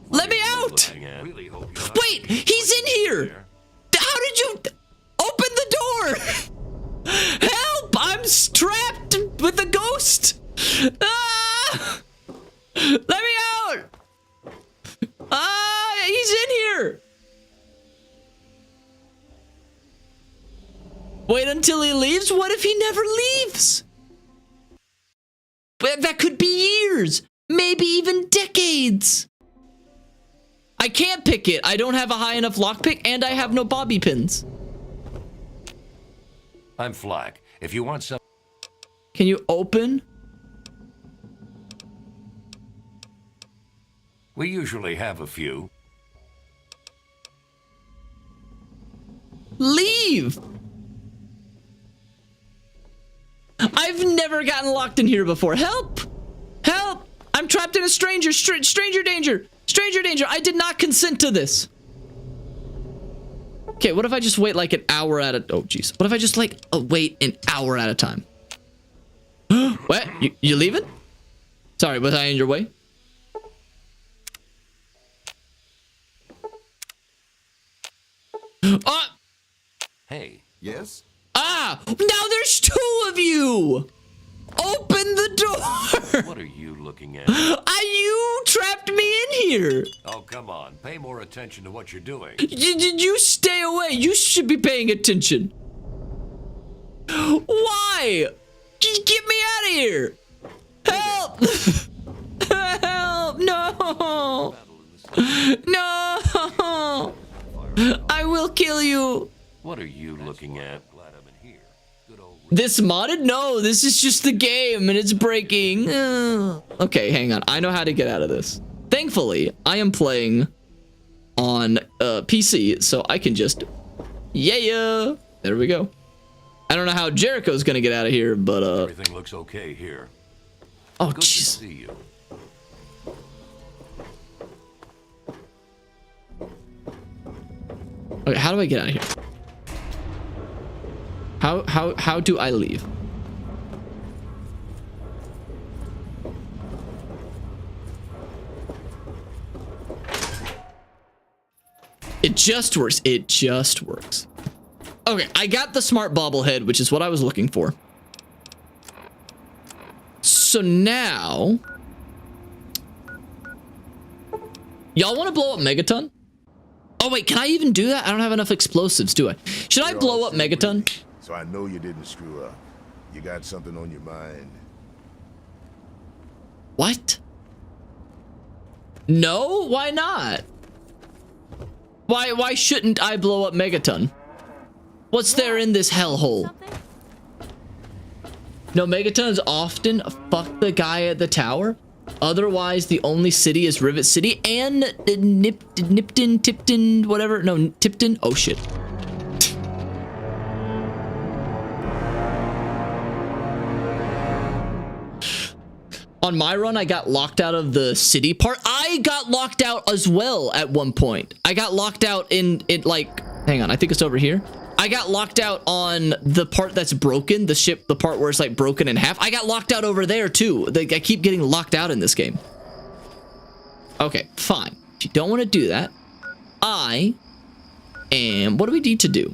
Let me out! Wait, he's in here! How did you open the door? Help! I'm trapped with a ghost! Ah! Let me out! Ah, he's in here! Wait until he leaves? What if he never leaves? But that could be years, maybe even decades. I can't pick it. I don't have a high enough lockpick, and I have no bobby pins. I'm Flack. If you want some... Can you open? We usually have a few. Leave! I've never gotten locked in here before. Help! Help! I'm trapped in a stranger danger! Stranger danger! I did not consent to this. Okay, what if I just wait like an hour at a... Oh, jeez. What if I just like wait an hour at a time? What? You leaving? Sorry, was I in your way? Hey. Yes? Ah! Now there's two of you! Open the door! What are you looking at? You trapped me in here! Oh, come on. Pay more attention to what you're doing. You stay away. You should be paying attention. Why? Get me out of here! Help! Help! No! No! I will kill you. What are you looking at? This modded? No, this is just the game and it's breaking. Okay, hang on. I know how to get out of this. Thankfully, I am playing on PC, so I can just... Yeah! There we go. I don't know how Jericho's gonna get out of here, but Everything looks okay here. Oh, Good to jeez. see you. Okay, how do I get out of here? How do I leave? It just works. It just works. Okay, I got the smart bobblehead, which is what I was looking for. So now... Y'all want to blow up Megaton? Oh, wait, can I even do that? I don't have enough explosives, do I? Should I blow up Megaton? So I know you didn't screw up. You got something on your mind. What? No? Why not? Why shouldn't I blow up Megaton? What's there in this hellhole? No, Megatons often fuck the guy at the tower. Otherwise, the only city is Rivet City and Tipton, whatever. No, Tipton. Oh, shit. On my run, I got locked out of the city part. I got locked out as well at one point. I got locked out in it, like, hang on, I think it's over here. I got locked out on the part that's broken, the part where it's like broken in half. I got locked out over there too. I keep getting locked out in this game. Okay, fine. If you don't want to do that, what do we need to do?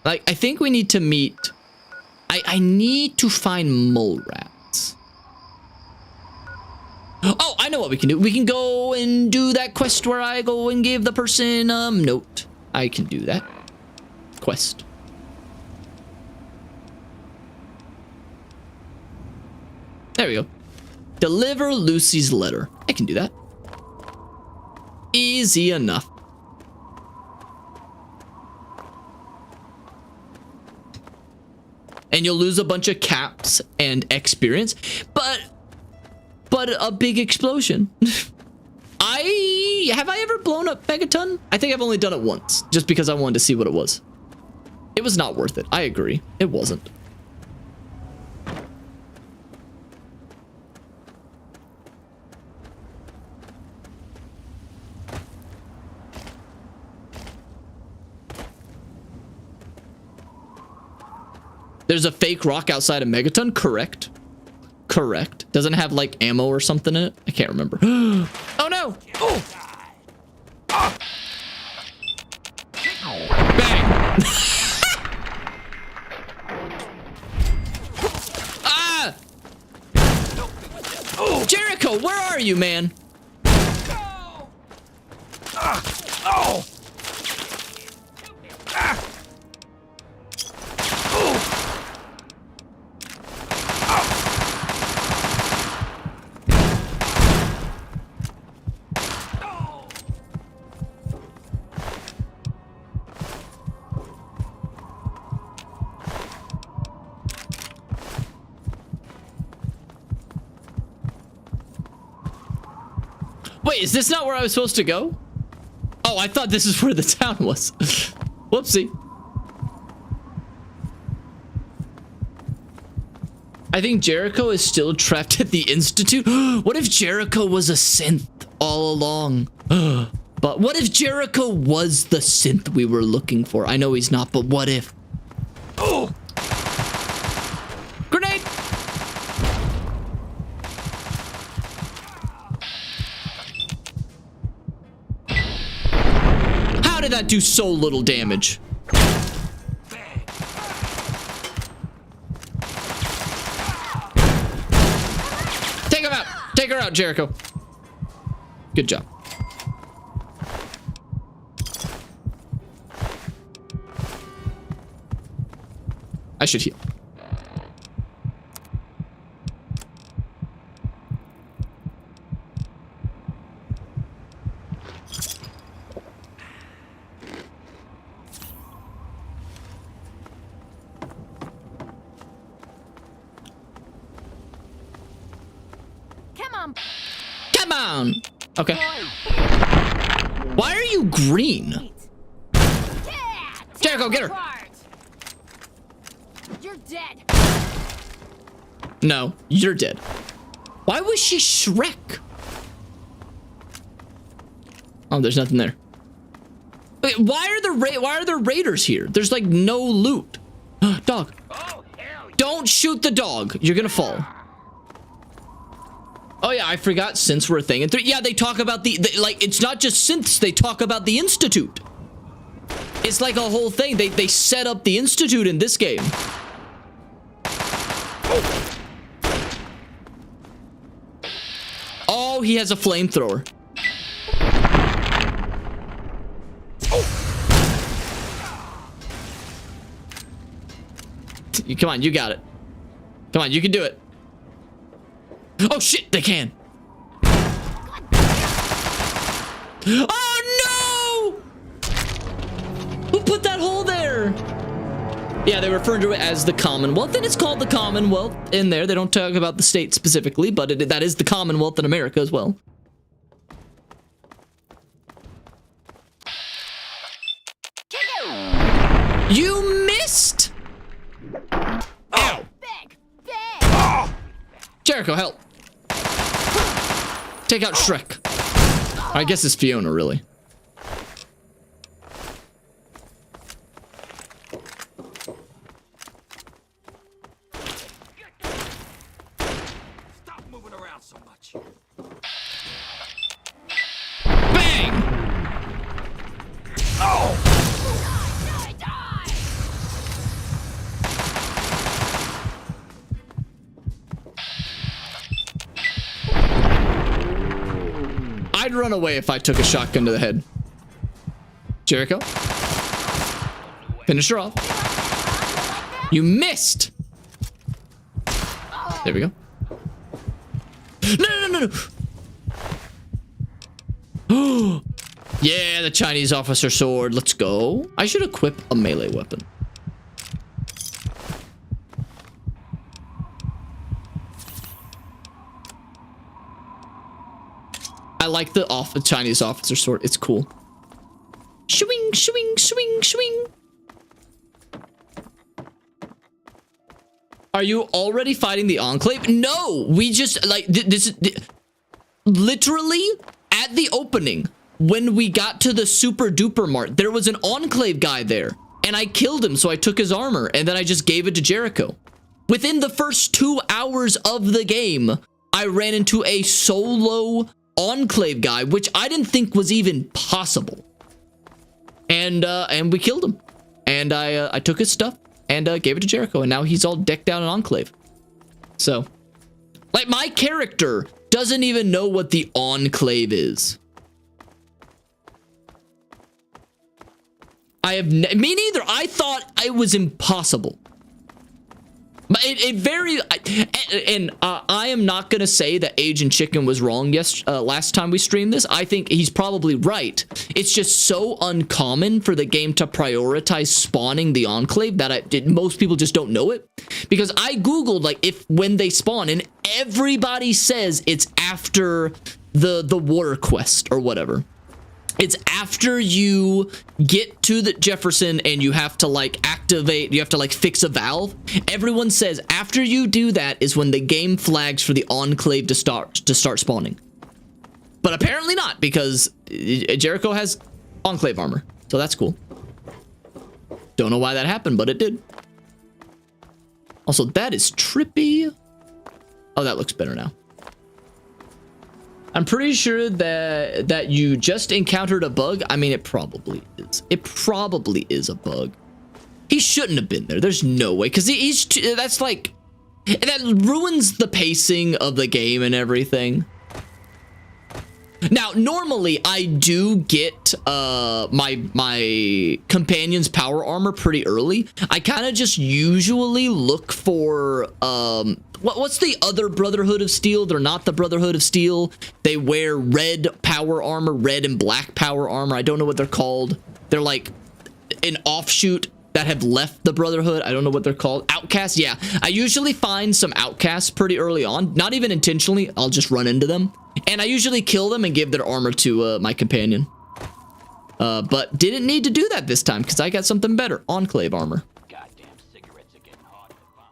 Like, I think we need to meet... I need to find mole rats. Oh, I know what we can do. We can go and do that quest where I go and give the person a note. I can do that. Quest. There we go. Deliver Lucy's letter. I can do that. Easy enough. And you'll lose a bunch of caps and experience, but a big explosion. Have I ever blown up Megaton? I think I've only done it once, just because I wanted to see what it was. It was not worth it. I agree. It wasn't. There's a fake rock outside of Megaton? Correct. Correct. Doesn't it have like ammo or something in it? I can't remember. Oh no! Oh! Bang! Ah! Jericho, where are you, man? Oh! Wait, is this not where I was supposed to go? Oh, I thought this is where the town was. Whoopsie. I think Jericho is still trapped at the Institute. What if Jericho was a synth all along? But what if Jericho was the synth we were looking for? I know he's not, but what if? Oh! Grenade! How did that do so little damage? Take him out! Take her out, Jericho. Good job. I should heal. Come on. Okay. Why are you green? Jericho, get her. You're dead. No, you're dead. Why was she Shrek? Oh, there's nothing there. Wait, why are there raiders here? There's like no loot. Dog. Don't shoot the dog. You're gonna fall. Oh yeah, I forgot synths were a thing. And yeah, they talk about the like, it's not just synths, they talk about the Institute. It's like a whole thing. They set up the Institute in this game. Oh, he has a flamethrower. Come on, you got it. Come on, you can do it. Oh shit, they can. Oh no! Who put that hole there? Yeah, they refer to it as the Commonwealth, and it's called the Commonwealth in there. They don't talk about the state specifically, but that is the Commonwealth in America as well. You missed! Ow! Jericho, help! Take out Shrek. I guess it's Fiona, really. Stop moving around so much. Bang! Oh! I'd run away if I took a shotgun to the head. Jericho. Finish her off. You missed. There we go. No. Oh, yeah, the Chinese officer sword. Let's go. I should equip a melee weapon. I like the Chinese officer sword. It's cool. Swing, swing, swing, swing. Are you already fighting the Enclave? No, we just like this. Literally at the opening, when we got to the Super Duper Mart, there was an Enclave guy there, and I killed him. So I took his armor, and then I just gave it to Jericho. Within the first 2 hours of the game, I ran into a solo Enclave guy, which I didn't think was even possible, and we killed him, and I took his stuff and gave it to Jericho, and now he's all decked out in Enclave. So, like, my character doesn't even know what the Enclave is. Me neither. I thought it was impossible. But I am not gonna say that Agent Chicken was wrong last time we streamed this. I think he's probably right. It's just so uncommon for the game to prioritize spawning the Enclave that most people just don't know it. Because I googled like when they spawn, and everybody says it's after the water quest or whatever. It's after you get to the Jefferson and you have to like activate, you have to like fix a valve. Everyone says after you do that is when the game flags for the Enclave to start spawning. But apparently not, because Jericho has Enclave armor. So that's cool. Don't know why that happened, but it did. Also, that is trippy. Oh, that looks better now. I'm pretty sure that you just encountered a bug. I mean, it probably is. It probably is a bug. He shouldn't have been there. There's no way, because that's like, that ruins the pacing of the game and everything. Now, normally I do get my companion's power armor pretty early. I kind of just usually look for what's the other Brotherhood of Steel? They're not the Brotherhood of Steel. They wear red power armor, red and black power armor. I don't know what they're called. They're like an offshoot that have left the Brotherhood. I don't know what they're called. Outcasts, yeah. I usually find some outcasts pretty early on. Not even intentionally. I'll just run into them. And I usually kill them and give their armor to my companion. But didn't need to do that this time because I got something better. Enclave armor. Goddamn cigarettes are getting hard to find.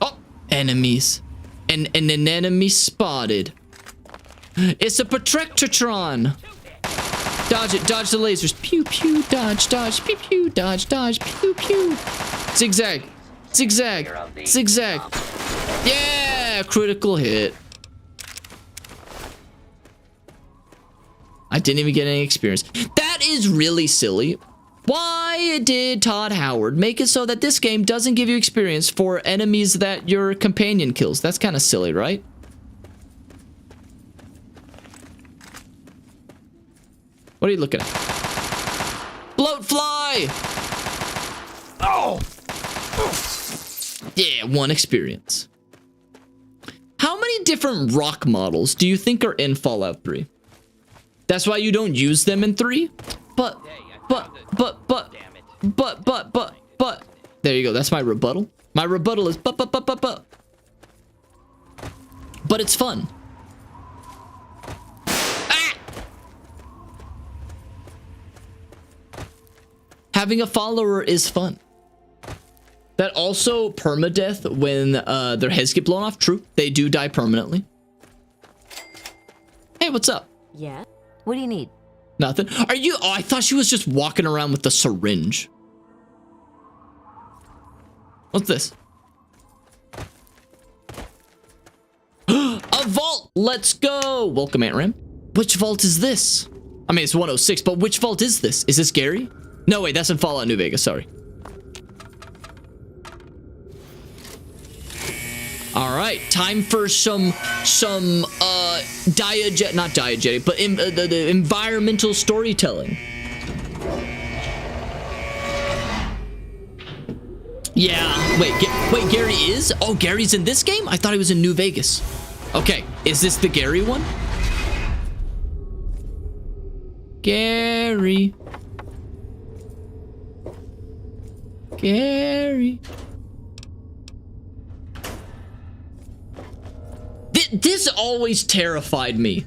Oh, enemies. And an enemy spotted. It's a Protectratron. Dodge it, dodge the lasers. Pew, pew, dodge, dodge, pew, pew, dodge, dodge, pew, pew. Zigzag, zigzag, zigzag. Yeah, critical hit. I didn't even get any experience. That is really silly. Why did Todd Howard make it so that this game doesn't give you experience for enemies that your companion kills? That's kind of silly, right? What are you looking at? Bloatfly! Oh! Yeah, one experience. How many different rock models do you think are in Fallout 3? That's why you don't use them in 3? But. There you go, that's my rebuttal. My rebuttal is but. But it's fun. Having a follower is fun. That also permadeath when their heads get blown off. True, they do die permanently. Hey, what's up? Yeah? What do you need? Nothing. Are you? Oh, I thought she was just walking around with the syringe. What's this? A vault! Let's go! Welcome, Aunt Ram. Which vault is this? I mean, it's 106, but which vault is this? Is this Gary? No, wait, that's in Fallout New Vegas, sorry. All right, time for some not diegetic, but the environmental storytelling. Yeah, wait, Gary is? Oh, Gary's in this game? I thought he was in New Vegas. Okay, is this the Gary one? Gary. This always terrified me.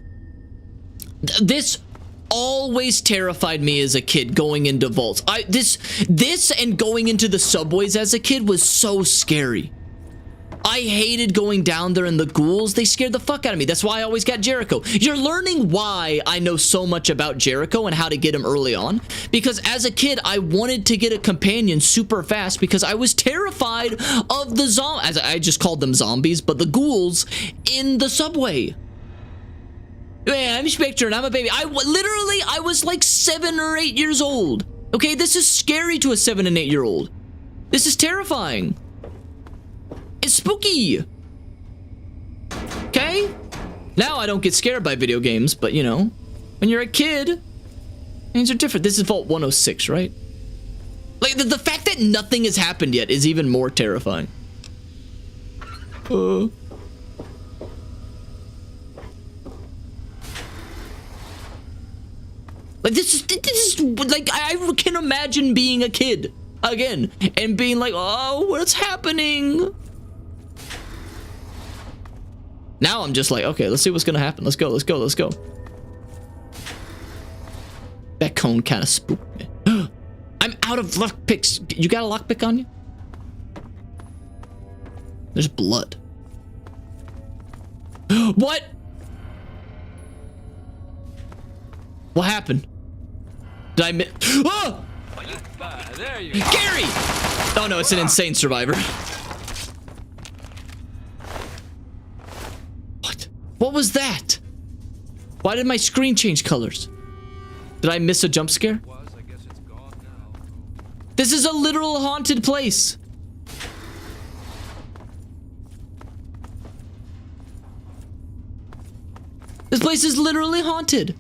This always terrified me as a kid, going into vaults. This and going into the subways as a kid was so scary. I hated going down there, and the ghouls, they scared the fuck out of me. That's why I always got Jericho. You're learning why I know so much about Jericho and how to get him early on. Because as a kid, I wanted to get a companion super fast because I was terrified of the zombies. I just called them zombies, but the ghouls in the subway. Man, I'm Spectre and I'm a baby. I was like 7 or 8 years old. Okay, this is scary to a 7 and 8-year-old. This is terrifying. It's spooky. Okay? Now I don't get scared by video games, but you know, when you're a kid, things are different. This is Vault 106, right? Like, the fact that nothing has happened yet is even more terrifying. Like this is like I can imagine being a kid again and being like, oh, what's happening? Now I'm just like, okay, let's see what's gonna happen. Let's go, let's go, let's go. That cone kind of spooked me. I'm out of lockpicks. You got a lockpick on you? There's blood. What? What happened? Did I miss? Oh! There you go. Gary! Oh no, it's an insane survivor. What? What was that? Why did my screen change colors? Did I miss a jump scare? This is a literal haunted place. This place is literally haunted.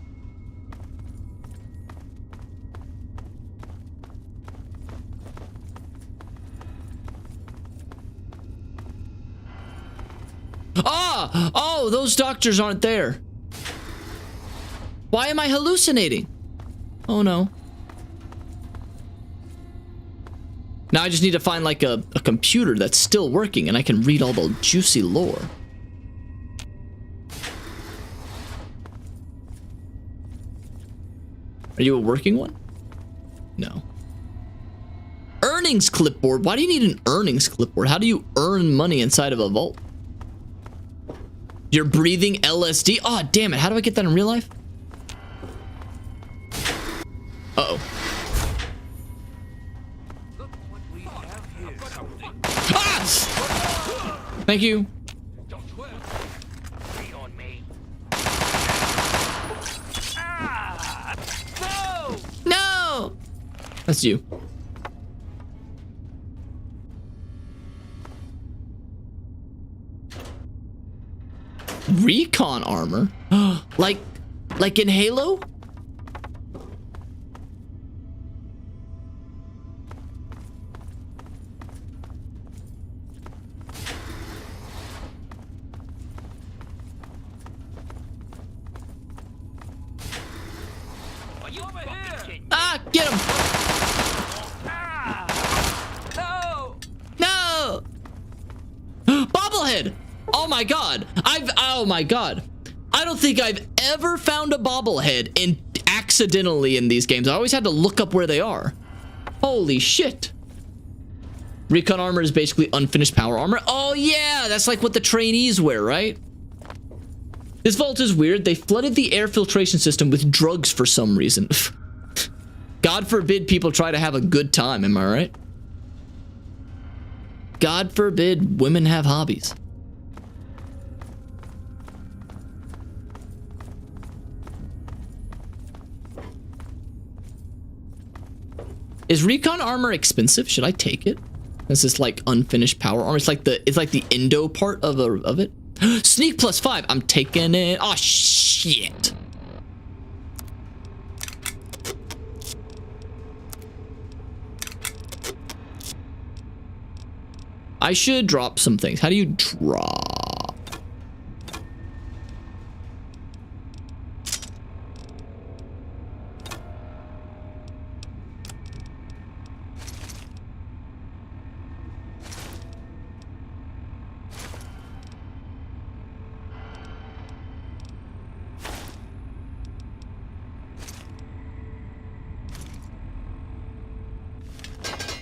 Ah! Oh, those doctors aren't there. Why am I hallucinating? Oh no. Now I just need to find like a computer that's still working and I can read all the juicy lore. Are you a working one? No. Earnings clipboard. Why do you need an earnings clipboard? How do you earn money inside of a vault? You're breathing LSD? Oh, damn it. How do I get that in real life? Uh-oh. Ah! Thank you. No! That's you. Recon armor? like in Halo? Ah, get him! No! Bobblehead! Oh my god! Oh my god. I don't think I've ever found a bobblehead accidentally in these games. I always had to look up where they are. Holy shit. Recon armor is basically unfinished power armor. Oh yeah, that's like what the trainees wear, right? This vault is weird. They flooded the air filtration system with drugs for some reason. God forbid people try to have a good time, am I right? God forbid women have hobbies. Is recon armor expensive? Should I take it? This is like unfinished power armor. It's like the Indo part of it. Sneak +5. I'm taking it. Oh shit. I should drop some things. How do you drop?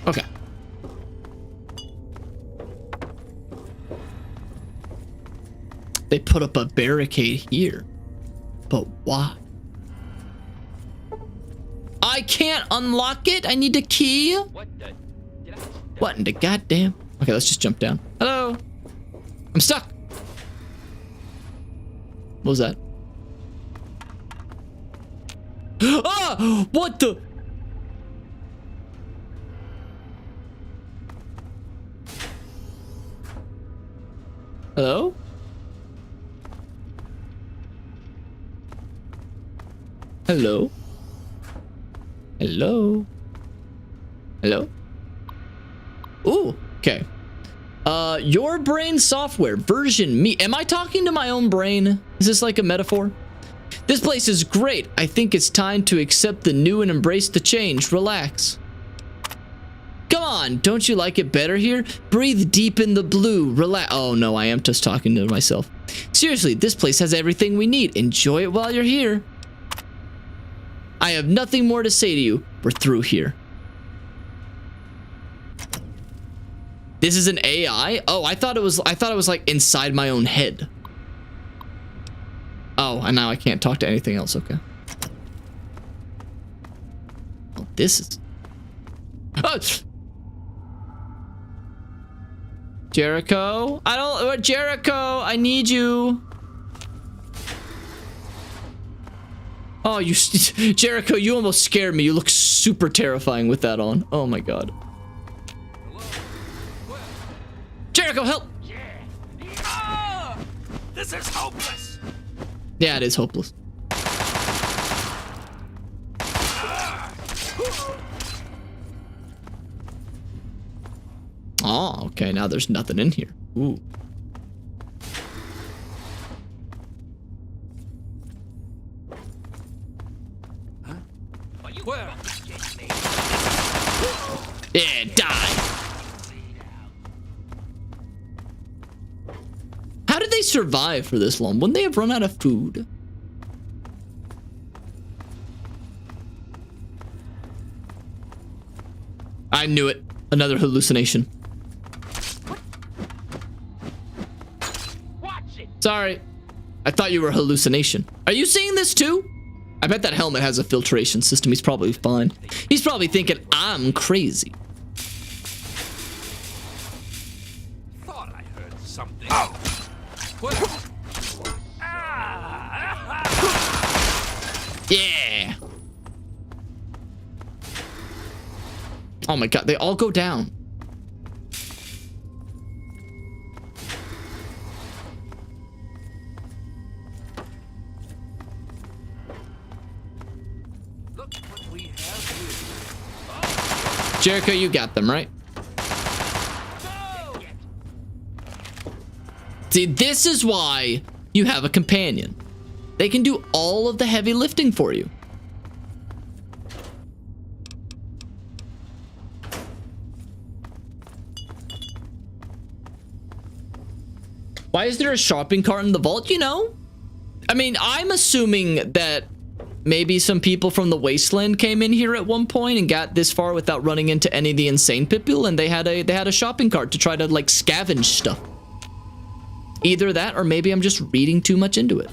Okay. They put up a barricade here. But why? I can't unlock it. I need a key. What in the goddamn? Okay, let's just jump down. Hello. I'm stuck. What was that? Ah! What the? Hello? Hello? Hello? Hello? Ooh, okay. Your brain software, version me. Am I talking to my own brain? Is this like a metaphor? This place is great. I think it's time to accept the new and embrace the change. Relax. Come on, don't you like it better here? Breathe deep in the blue. Relax. Oh no, I am just talking to myself. Seriously, this place has everything we need. Enjoy it while you're here. I have nothing more to say to you. We're through here. This is an AI? Oh, I thought it was like inside my own head. Oh, and now I can't talk to anything else. Okay. Oh, this is... Oh! Jericho? Jericho, I need you. Oh, Jericho, you almost scared me. You look super terrifying with that on. Oh my god. Jericho, help! This is hopeless. Yeah, it is hopeless. Oh, okay. Now there's nothing in here. Ooh. Where? Yeah, die. How did they survive for this long? Wouldn't they have run out of food? I knew it. Another hallucination. Sorry. I thought you were a hallucination. Are you seeing this too? I bet that helmet has a filtration system. He's probably fine. He's probably thinking, I'm crazy. Thought I heard something. Yeah. Oh my god, they all go down. Look what we have here. Jericho, you got them, right? See, this is why you have a companion. They can do all of the heavy lifting for you. Why is there a shopping cart in the vault? You know, I mean, I'm assuming that maybe some people from the wasteland came in here at one point and got this far without running into any of the insane people, and they had a shopping cart to try to like scavenge stuff. Either that, or maybe I'm just reading too much into it.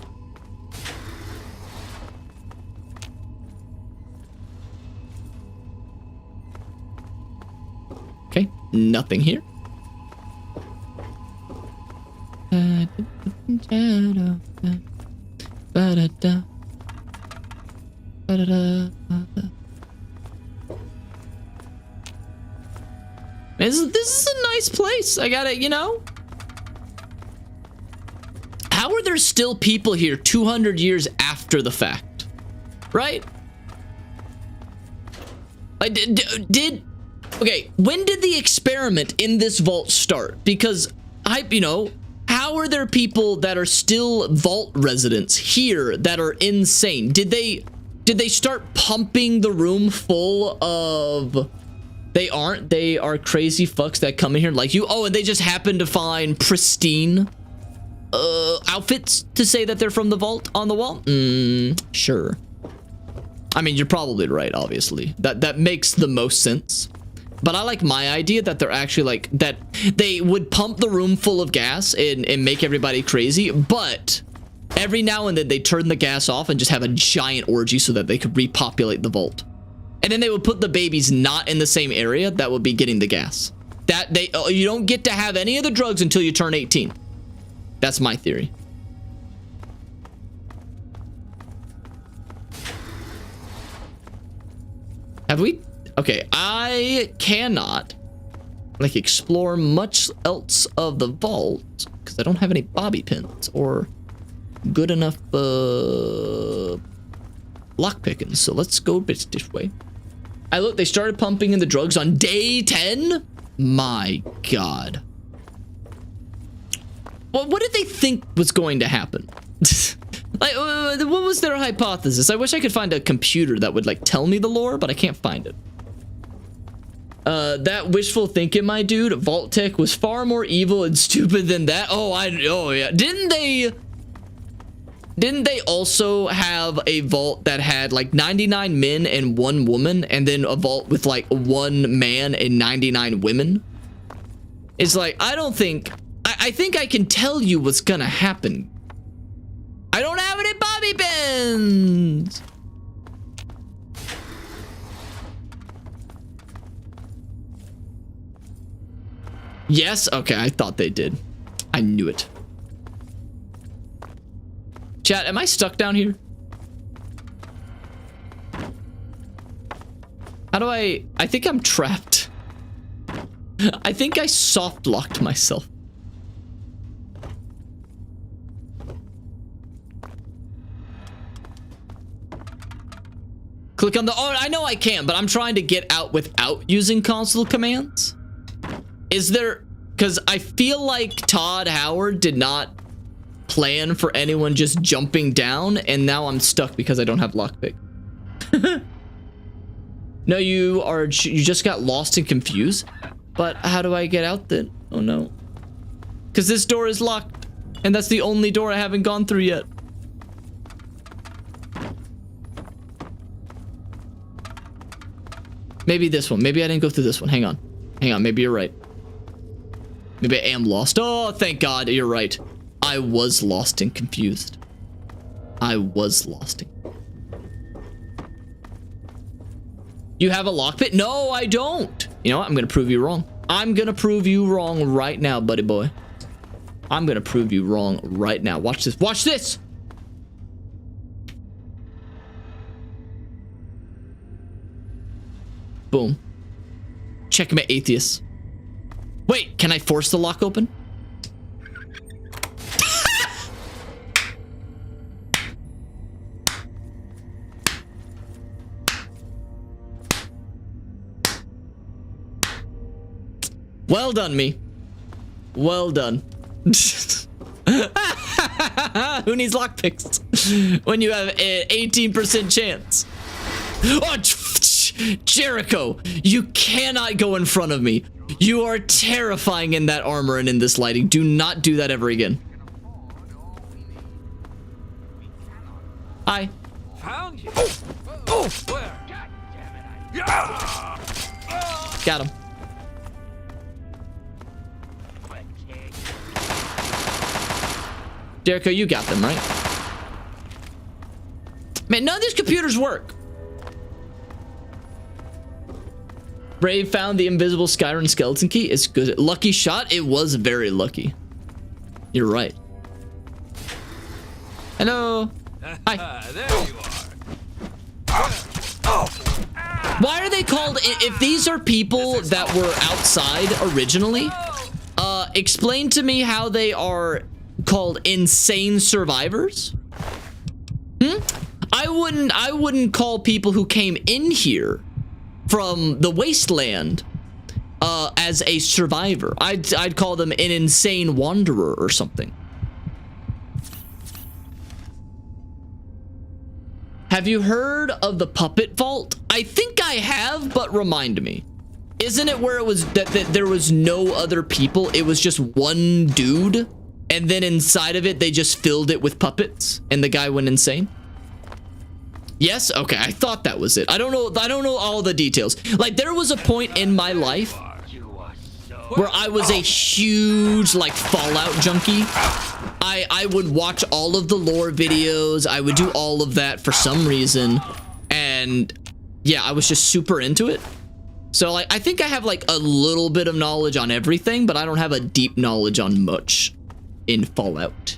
Okay, nothing here. This is a nice place. I gotta, you know. How are there still people here 200 years after the fact? Right? Like, okay, when did the experiment in this vault start? Because, you know, how are there people that are still vault residents here that are insane? Did they start pumping the room full of... They aren't. They are crazy fucks that come in here like you. Oh, and they just happen to find pristine outfits to say that they're from the vault on the wall? Sure. I mean, you're probably right, obviously. That makes the most sense. But I like my idea that they're actually like, that they would pump the room full of gas and make everybody crazy, but every now and then they turn the gas off and just have a giant orgy so that they could repopulate the vault. And then they would put the babies not in the same area that would be getting the gas. You don't get to have any of the drugs until you turn 18. That's my theory. Have we? Okay, I cannot like explore much else of the vault because I don't have any bobby pins or good enough lock pickings. So let's go this way. Look, they started pumping in the drugs on day 10. My God. Well, what did they think was going to happen? Like, what was their hypothesis? I wish I could find a computer that would like tell me the lore, but I can't find it. That wishful thinking, my dude. Vault Tech was far more evil and stupid than that. Oh yeah. Didn't they also have a vault that had like 99 men and 1 woman, and then a vault with like 1 man and 99 women? It's like, I think I can tell you what's gonna happen. I don't have any bobby pins. Yes, okay, I thought they did. I knew it. Chat, am I stuck down here? How do I think I'm trapped. I think I soft locked myself. Click on the, oh, I know I can, but I'm trying to get out without using console commands. Is there, because I feel like Todd Howard did not plan for anyone just jumping down, and now I'm stuck because I don't have lockpick. No, you just got lost and confused. But how do I get out then? Oh no. Because this door is locked, and that's the only door I haven't gone through yet. Maybe this one. Maybe I didn't go through this one. Hang on. Maybe you're right. Maybe I am lost. Oh, thank God, you're right. I was lost and confused. You have a lockpick? No, I don't. You know what? I'm gonna prove you wrong. I'm gonna prove you wrong right now, buddy boy. I'm gonna prove you wrong right now. Watch this. Watch this! Boom. Checkmate, atheist. Wait, can I force the lock open? Well done, me. Well done. Who needs lockpicks when you have an 18% chance? Oh, Jericho, you cannot go in front of me. You are terrifying in that armor and in this lighting. Do not do that ever again. Hi. Found you. Oh. Where? Got him. Jericho, you got them, right? Man, none of these computers work. Brave found the invisible Skyrim skeleton key. It's good. Lucky shot. It was very lucky. You're right. Hello. Hi. There you are. Why are they called? If these are people that were outside originally, explain to me how they are called insane survivors. I wouldn't call people who came in here from the wasteland as a survivor. I'd call them an insane wanderer or something. Have you heard of the puppet vault? I think I have, but remind me. Isn't it where it was that there was no other people? It was just one dude, and then inside of it they just filled it with puppets, and the guy went insane. Yes? Okay, I thought that was it. I don't know all the details. Like, there was a point in my life where I was a huge, like, Fallout junkie. I would watch all of the lore videos. I would do all of that for some reason. And, yeah, I was just super into it. So, like, I think I have, like, a little bit of knowledge on everything, but I don't have a deep knowledge on much in Fallout.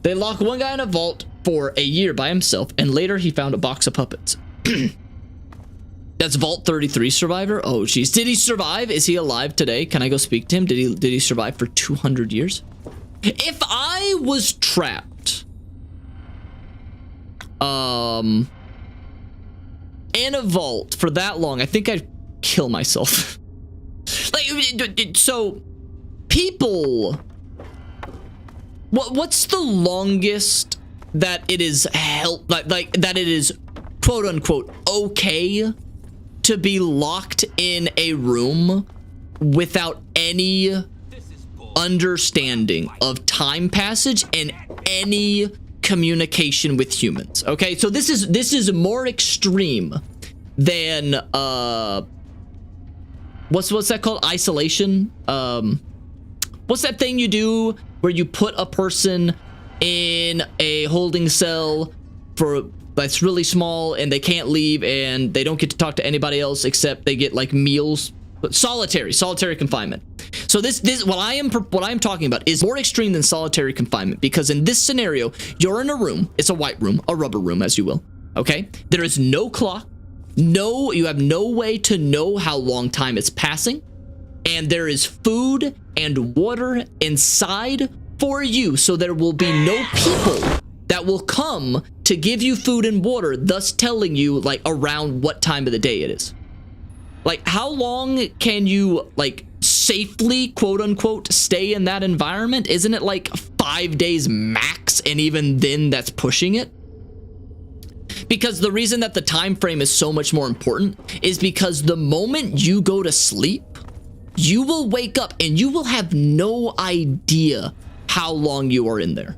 They lock one guy in a vault for a year by himself, and later he found a box of puppets. That's Vault 33 survivor. Oh, jeez. Did he survive? Is he alive today? Can I go speak to him? Did he survive for 200 years? If I was trapped, in a vault for that long, I think I'd kill myself. Like, so people what's the longest that it is like that it is quote unquote okay to be locked in a room without any understanding of time passage and any communication with humans? Okay, so this is more extreme than what's that called? Isolation. What's that thing you do where you put a person in a holding cell for that's really small and they can't leave and they don't get to talk to anybody else except they get like meals? Solitary confinement. So this what I'm talking about is more extreme than solitary confinement, because in this scenario you're in a room. It's a white room, a rubber room, as you will. Okay, there is no clock, you have no way to know how long time is passing, and there is food and water inside for you, so there will be no people that will come to give you food and water, thus telling you like around what time of the day it is. Like, how long can you like safely quote unquote stay in that environment? Isn't it like 5 days max, and even then that's pushing it? Because the reason that the time frame is so much more important is because the moment you go to sleep, you will wake up and you will have no idea how long you are in there.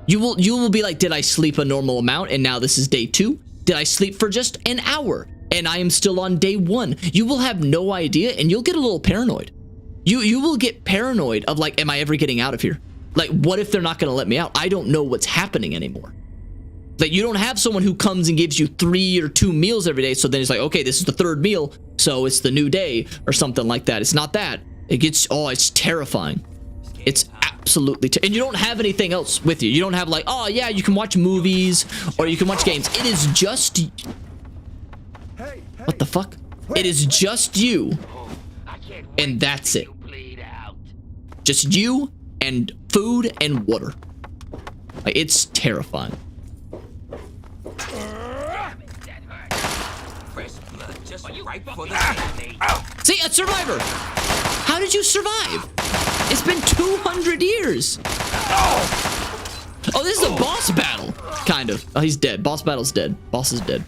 You will be like, did I sleep a normal amount and now this is day 2? Did I sleep for just an hour and I am still on day 1? You will have no idea, and you'll get a little paranoid. You will get paranoid of like, am I ever getting out of here? Like, what if they're not going to let me out? I don't know what's happening anymore. Like, you don't have someone who comes and gives you 3 or 2 meals every day, so then it's like, okay, this is the 3rd meal, so it's the new day or something like that. It's not that. It gets, oh, it's terrifying. It's absolutely and you don't have anything else with you. You don't have like, oh yeah, you can watch movies or you can watch games. It is just what the fuck? It is just you, and that's it. Just you and food and water. Like, it's terrifying. See, a survivor. How did you survive? It's been 200 years. Oh, this is a boss battle, kind of. Oh, he's dead. Boss battle's dead. Boss is dead.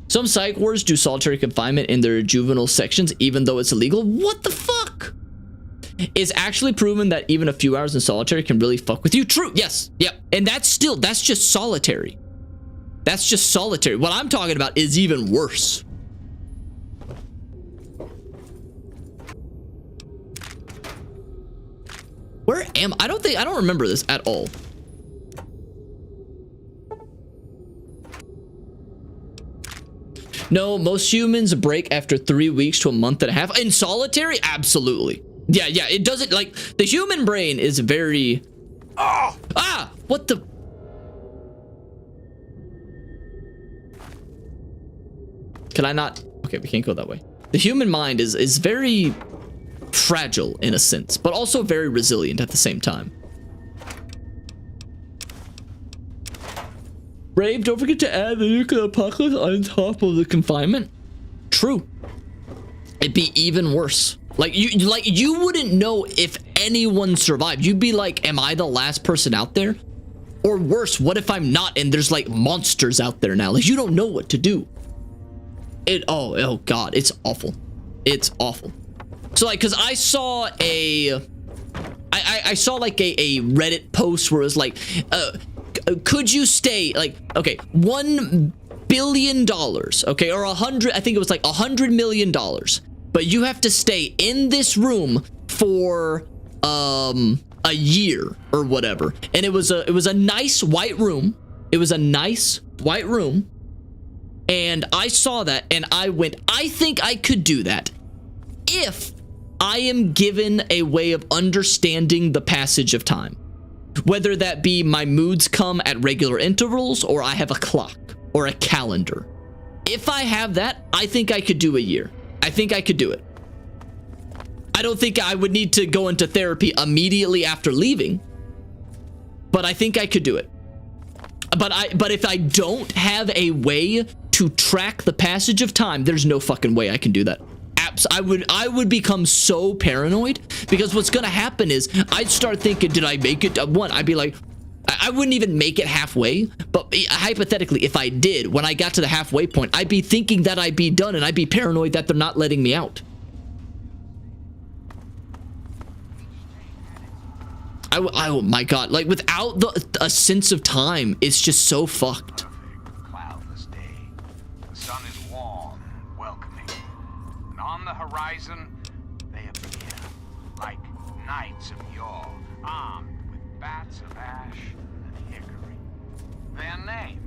Some psych wards do solitary confinement in their juvenile sections, even though it's illegal. What the fuck? It's actually proven that even a few hours in solitary can really fuck with you. True. Yes. Yep. And that's just solitary. That's just solitary. What I'm talking about is even worse. Where am I? I don't remember this at all. No, most humans break after 3 weeks to a month and a half. In solitary? Absolutely. Yeah, it doesn't, like, the human brain is very... Oh! Ah! What the... Can I not... Okay, we can't go that way. The human mind is very fragile in a sense, but also very resilient at the same time. Brave, don't forget to add the nuclear apocalypse on top of the confinement. True. It'd be even worse. Like you wouldn't know if anyone survived. You'd be like, am I the last person out there? Or worse, what if I'm not and there's like monsters out there now? Like, you don't know what to do. Oh god, it's awful. It's awful. So like, cause I saw I saw like a Reddit post where it was like, could you stay, like, okay, $1 billion, okay, or I think it was like $100 million, but you have to stay in this room for a year or whatever. And it was a nice white room. It was a nice white room. And I saw that and I went, I think I could do that if I am given a way of understanding the passage of time. Whether that be my moods come at regular intervals or I have a clock or a calendar. If I have that, I think I could do a year. I think I could do it. I don't think I would need to go into therapy immediately after leaving, but I think I could do it. But if I don't have a way to track the passage of time, there's no fucking way I can do that. I would become so paranoid, because what's gonna happen is I'd start thinking, did I make it? I'd be like, I wouldn't even make it halfway, but hypothetically, if I did, when I got to the halfway point, I'd be thinking that I'd be done, and I'd be paranoid that they're not letting me out. Oh my god, like without a sense of time, it's just so fucked. Cloudless day. The sun is warm, welcoming. And on the horizon, they appear like knights of yore, armed with bats of ash and hickory. Their name,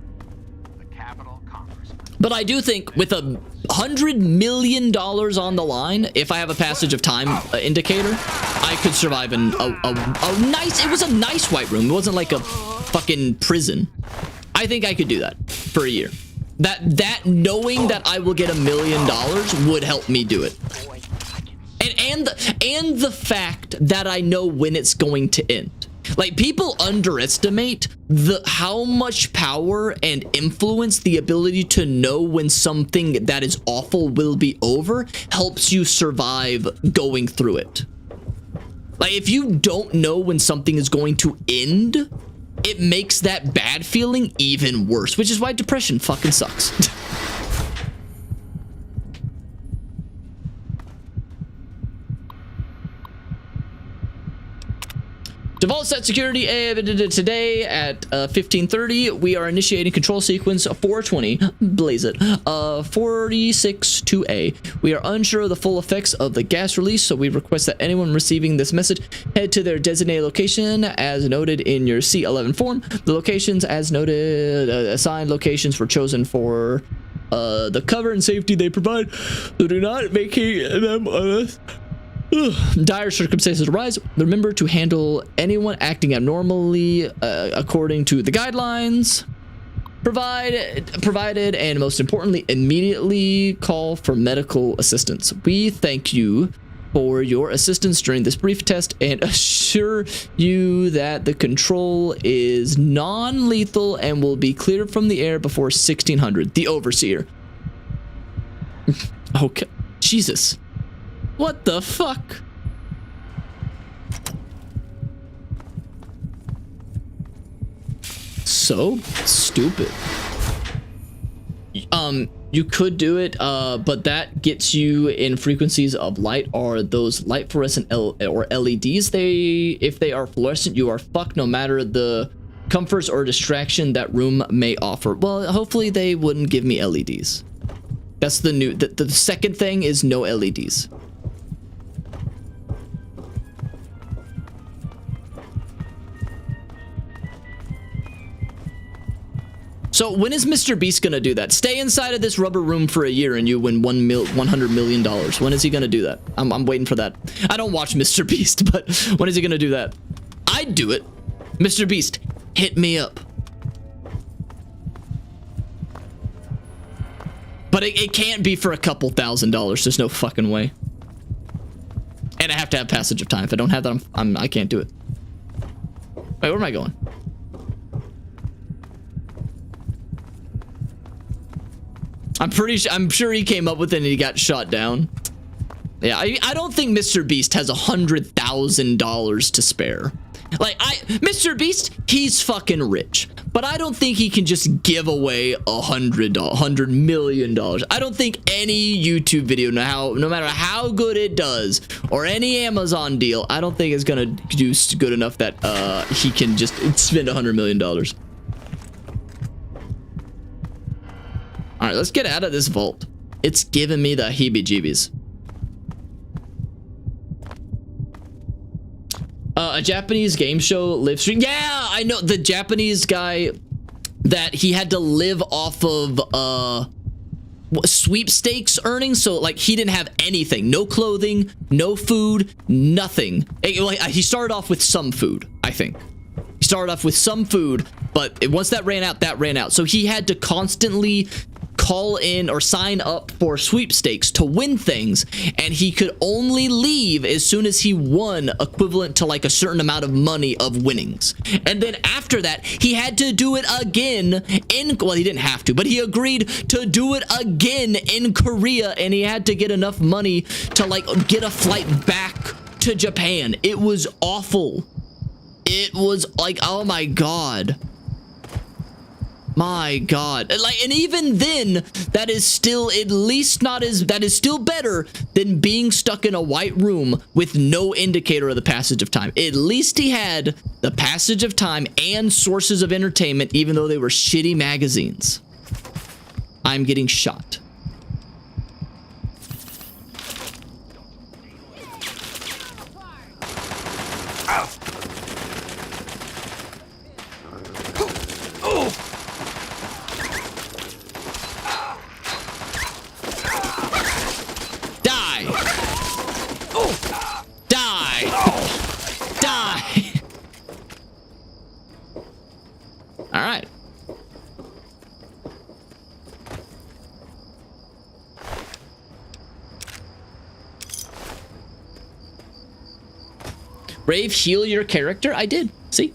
the Capitol Congressman. But I do think with $100 million on the line, if I have a passage of time indicator, I could survive in a nice, it was a nice white room. It wasn't like a fucking prison. I think I could do that for a year. That knowing that I will get $1 million would help me do it. And the fact that I know when it's going to end. Like, people underestimate how much power and influence the ability to know when something that is awful will be over helps you survive going through it. Like, if you don't know when something is going to end, it makes that bad feeling even worse, which is why depression fucking sucks. Default set security today at 15:30. We are initiating control sequence 420. Blaze it. 46-2A. We are unsure of the full effects of the gas release, so we request that anyone receiving this message head to their designated location as noted in your C11 form. The locations as noted, assigned locations were chosen for the cover and safety they provide. So do not vacate them unless dire circumstances arise. Remember to handle anyone acting abnormally according to the guidelines provided, and most importantly, immediately call for medical assistance. We thank you for your assistance during this brief test and assure you that the control is non-lethal and will be cleared from the air before 1600. The Overseer. Okay. Jesus. What the fuck? So stupid. You could do it, but that gets you in frequencies of light, or those light fluorescent or LEDs. If they are fluorescent, you are fucked no matter the comforts or distraction that room may offer. Well, hopefully they wouldn't give me LEDs. That's the new, the second thing is no LEDs. So when is Mr. Beast gonna do that? Stay inside of this rubber room for a year and you win $100 million. When is he gonna do that? I'm waiting for that. I don't watch Mr. Beast, but when is he gonna do that? I'd do it. Mr. Beast, hit me up. But it can't be for a couple $1,000s. There's no fucking way. And I have to have passage of time. If I don't have that, I can't do it. Wait, where am I going? I'm sure he came up with it and he got shot down. Yeah, I don't think Mr. Beast has $100,000 to spare. Like, Mr. Beast, he's fucking rich, but I don't think he can just give away $100 million. I don't think any YouTube video, no matter how good it does, or any Amazon deal, I don't think it's gonna do good enough that he can just spend $100 million. All right, let's get out of this vault. It's giving me the heebie-jeebies. A Japanese game show live stream. Yeah, I know the Japanese guy that he had to live off of sweepstakes earnings. So like he didn't have anything, no clothing, no food, nothing. He started off with some food, I think. He started off with some food, but once that ran out, that ran out. So he had to constantly call in or sign up for sweepstakes to win things, and he could only leave as soon as he won equivalent to like a certain amount of money of winnings. And then after that, he had to do it again in, well, he didn't have to, but he agreed to do it again in Korea, and he had to get enough money to like get a flight back to Japan. It was awful. It was like, oh my god. My god. Like, and even then, that is still at least not as, that is still better than being stuck in a white room with no indicator of the passage of time. At least he had the passage of time and sources of entertainment, even though they were shitty magazines. I'm getting shot. All right. Rave, heal your character? I did. See?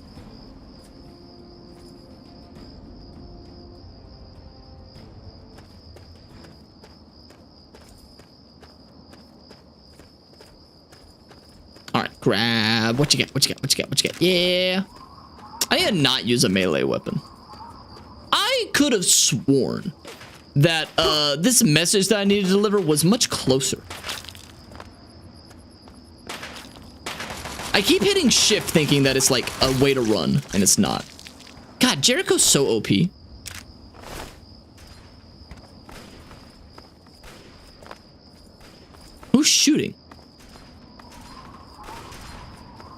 All right, grab. What you get? What you get? What you get? What you get? Yeah. I need to not use a melee weapon. I could have sworn that this message that I needed to deliver was much closer. I keep hitting shift thinking that it's like a way to run, and it's not. God, Jericho's so OP. Who's shooting?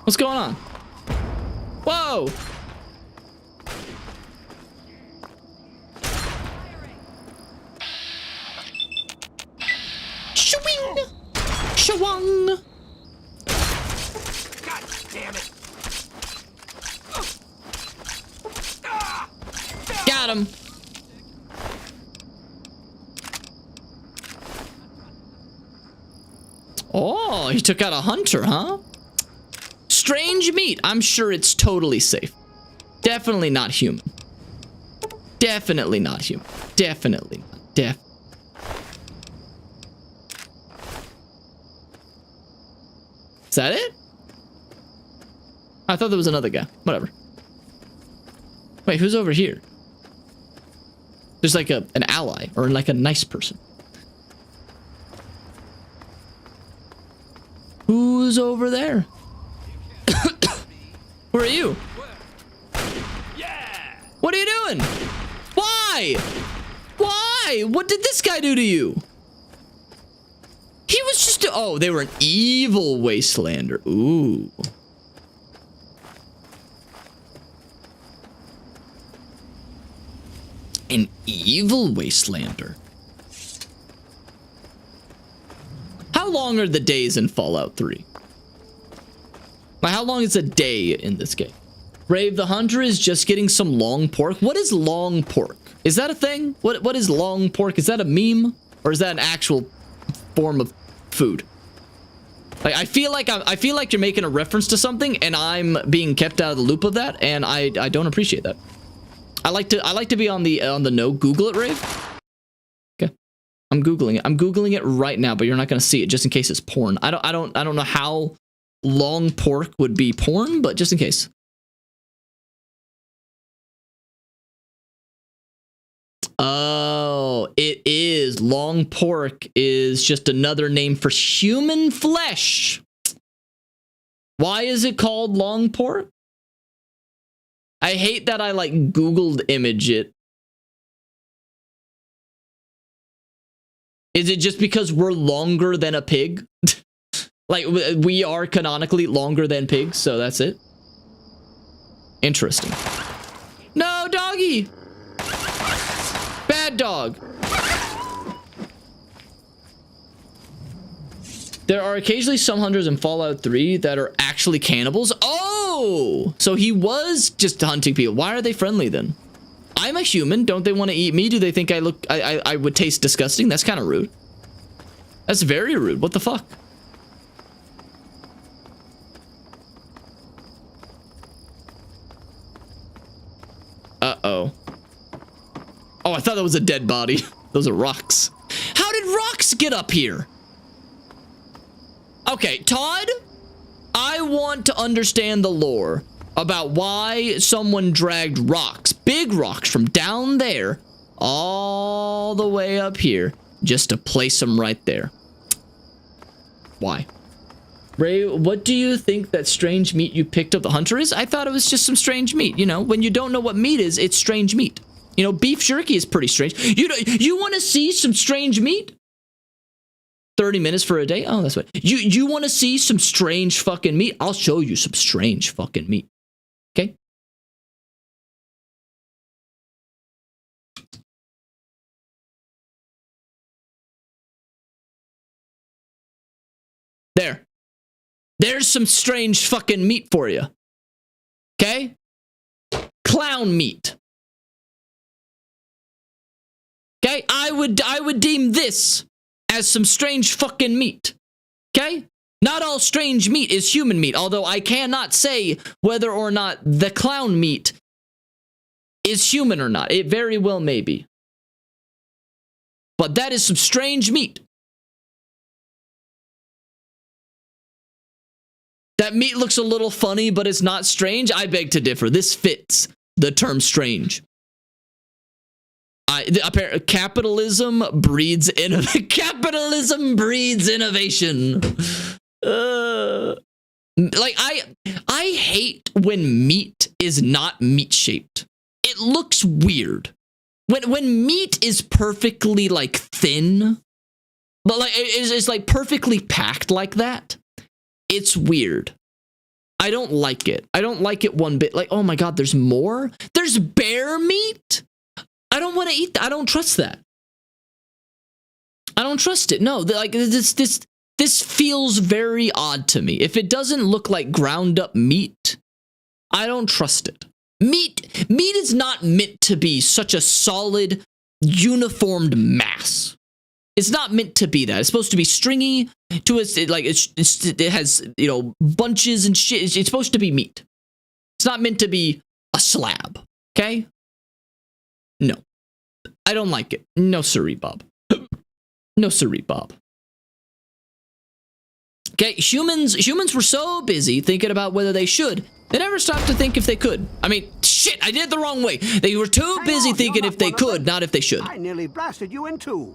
What's going on? Whoa! Shwing! Shwang! God damn it! Got him! Oh, he took out a hunter, huh? Strange meat. I'm sure it's totally safe. Definitely not human. Definitely not human. Definitely not. Is that it? I thought there was another guy. Whatever. Wait, who's over here? There's like an ally or like a nice person. Who's over there? Who are you? Yeah. What are you doing? Why? Why? What did this guy do to you? He was just... Oh, they were an evil wastelander. Ooh. An evil wastelander. How long are the days in Fallout 3? Like, how long is a day in this game? Rave the Hunter is just getting some long pork. What is long pork? Is that a thing? What is long pork? Is that a meme? Or is that an actual form of food? Like, I feel like you're making a reference to something and I'm being kept out of the loop of that, and I don't appreciate that. I like to be on the know. Google it, Rave. Okay. I'm Googling it. I'm Googling it right now, but you're not gonna see it just in case it's porn. I don't know how long pork would be porn, but just in case. Oh, it is. Long pork is just another name for human flesh. Why is it called long pork? I hate that I like Googled image it. Is it just because we're longer than a pig? Like, we are canonically longer than pigs, so that's it. Interesting. No, doggy! Bad dog. There are occasionally some hunters in Fallout 3 that are actually cannibals. Oh! So he was just hunting people. Why are they friendly then? I'm a human. Don't they want to eat me? Do they think I would taste disgusting? That's kind of rude. That's very rude. What the fuck? Uh-oh. Oh, I thought that was a dead body. Those are rocks. How did rocks get up here? Okay, Todd, I want to understand the lore about why someone dragged rocks, big rocks from down there all the way up here just to place them right there. Why? Ray, what do you think that strange meat you picked up the hunter is? I thought it was just some strange meat. You know, when you don't know what meat is, it's strange meat. You know, beef jerky is pretty strange. You want to see some strange meat? 30 minutes for a day? Oh, that's what. You want to see some strange fucking meat? I'll show you some strange fucking meat. Okay? There. There's some strange fucking meat for you. Okay? Clown meat. Okay? I would deem this as some strange fucking meat. Okay? Not all strange meat is human meat, although I cannot say whether or not the clown meat is human or not. It very well may be. But that is some strange meat. That meat looks a little funny, but it's not strange. I beg to differ. This fits the term strange. Capitalism breeds capitalism breeds innovation. Like I hate when meat is not meat shaped. It looks weird. When meat is perfectly like thin, but like it's like perfectly packed like that. It's weird. I don't like it. I don't like it one bit. Like, oh my god, there's more? There's bear meat? I don't want to eat that. I don't trust that. I don't trust it. No, like this feels very odd to me. If it doesn't look like ground up meat, I don't trust it. Meat is not meant to be such a solid, uniformed mass. It's not meant to be that. It's supposed to be stringy. It has, you know, bunches and shit. It's supposed to be meat. It's not meant to be a slab. Okay? No. I don't like it. No siree, Bob. No siree, Bob. Okay, humans were so busy thinking about whether they should, they never stopped to think if they could. I mean, shit, I did it the wrong way. They were too busy thinking if they could, not if they should. I nearly blasted you in two.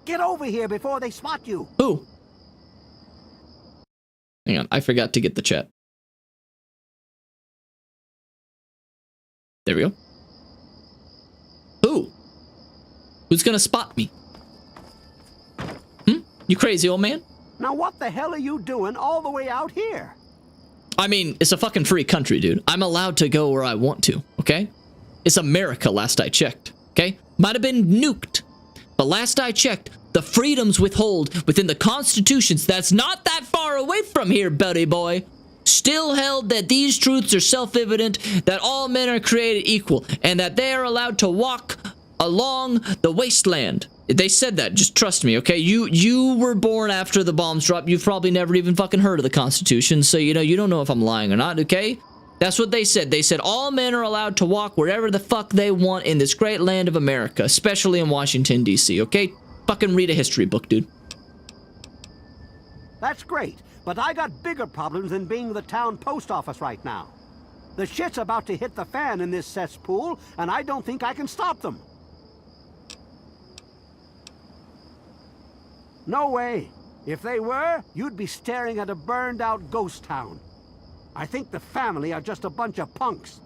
Get over here before they spot you. Who? Hang on, I forgot to get the chat. There we go. Who? Who's gonna spot me? You crazy old man? Now what the hell are you doing all the way out here? I mean, it's a fucking free country, dude. I'm allowed to go where I want to, okay? It's America, last I checked, okay? Might have been nuked, but last I checked, the freedoms withhold within the constitutions that's not that far away from here, buddy boy, still held that these truths are self-evident, that all men are created equal, and that they are allowed to walk along the wasteland. They said that, just trust me, okay? You were born after the bombs dropped. You've probably never even fucking heard of the Constitution, so you know, you don't know if I'm lying or not, okay? That's what they said. They said all men are allowed to walk wherever the fuck they want in this great land of America, especially in Washington, D.C., okay? Fucking read a history book, dude. That's great, but I got bigger problems than being the town post office right now. The shit's about to hit the fan in this cesspool, and I don't think I can stop them. No way. If they were, you'd be staring at a burned-out ghost town. I think the family are just a bunch of punks.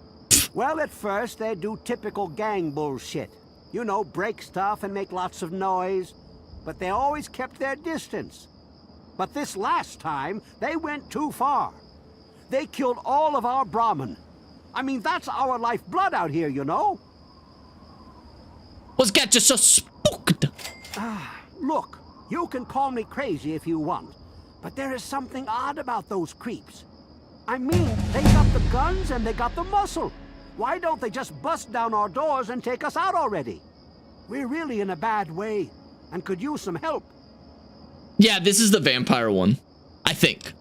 Well, at first, they do typical gang bullshit. You know, break stuff and make lots of noise. But they always kept their distance. But this last time, they went too far. They killed all of our Brahmin. I mean, that's our lifeblood out here, you know? What's got you so spooked? Look. You can call me crazy if you want, but there is something odd about those creeps. I mean, they got the guns and they got the muscle. Why don't they just bust down our doors and take us out already? We're really in a bad way and could use some help. Yeah, this is the vampire one, I think.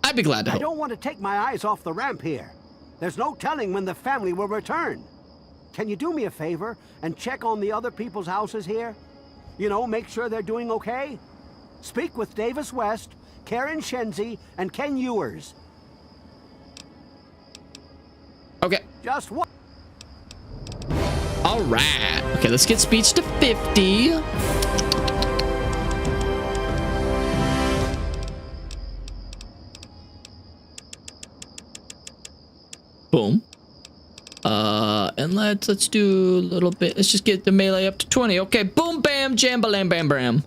I'd be glad to help. I don't want to take my eyes off the ramp here. There's no telling when the family will return. Can you do me a favor and check on the other people's houses here? You know, make sure they're doing okay? Speak with Davis West, Karen Shenzi, and Ken Ewers. Okay. Just what? All right. Okay, let's get speech to 50. Boom. And let's do a little bit. Let's just get the melee up to 20. Okay, boom, bam, jam, balam, bam, bam.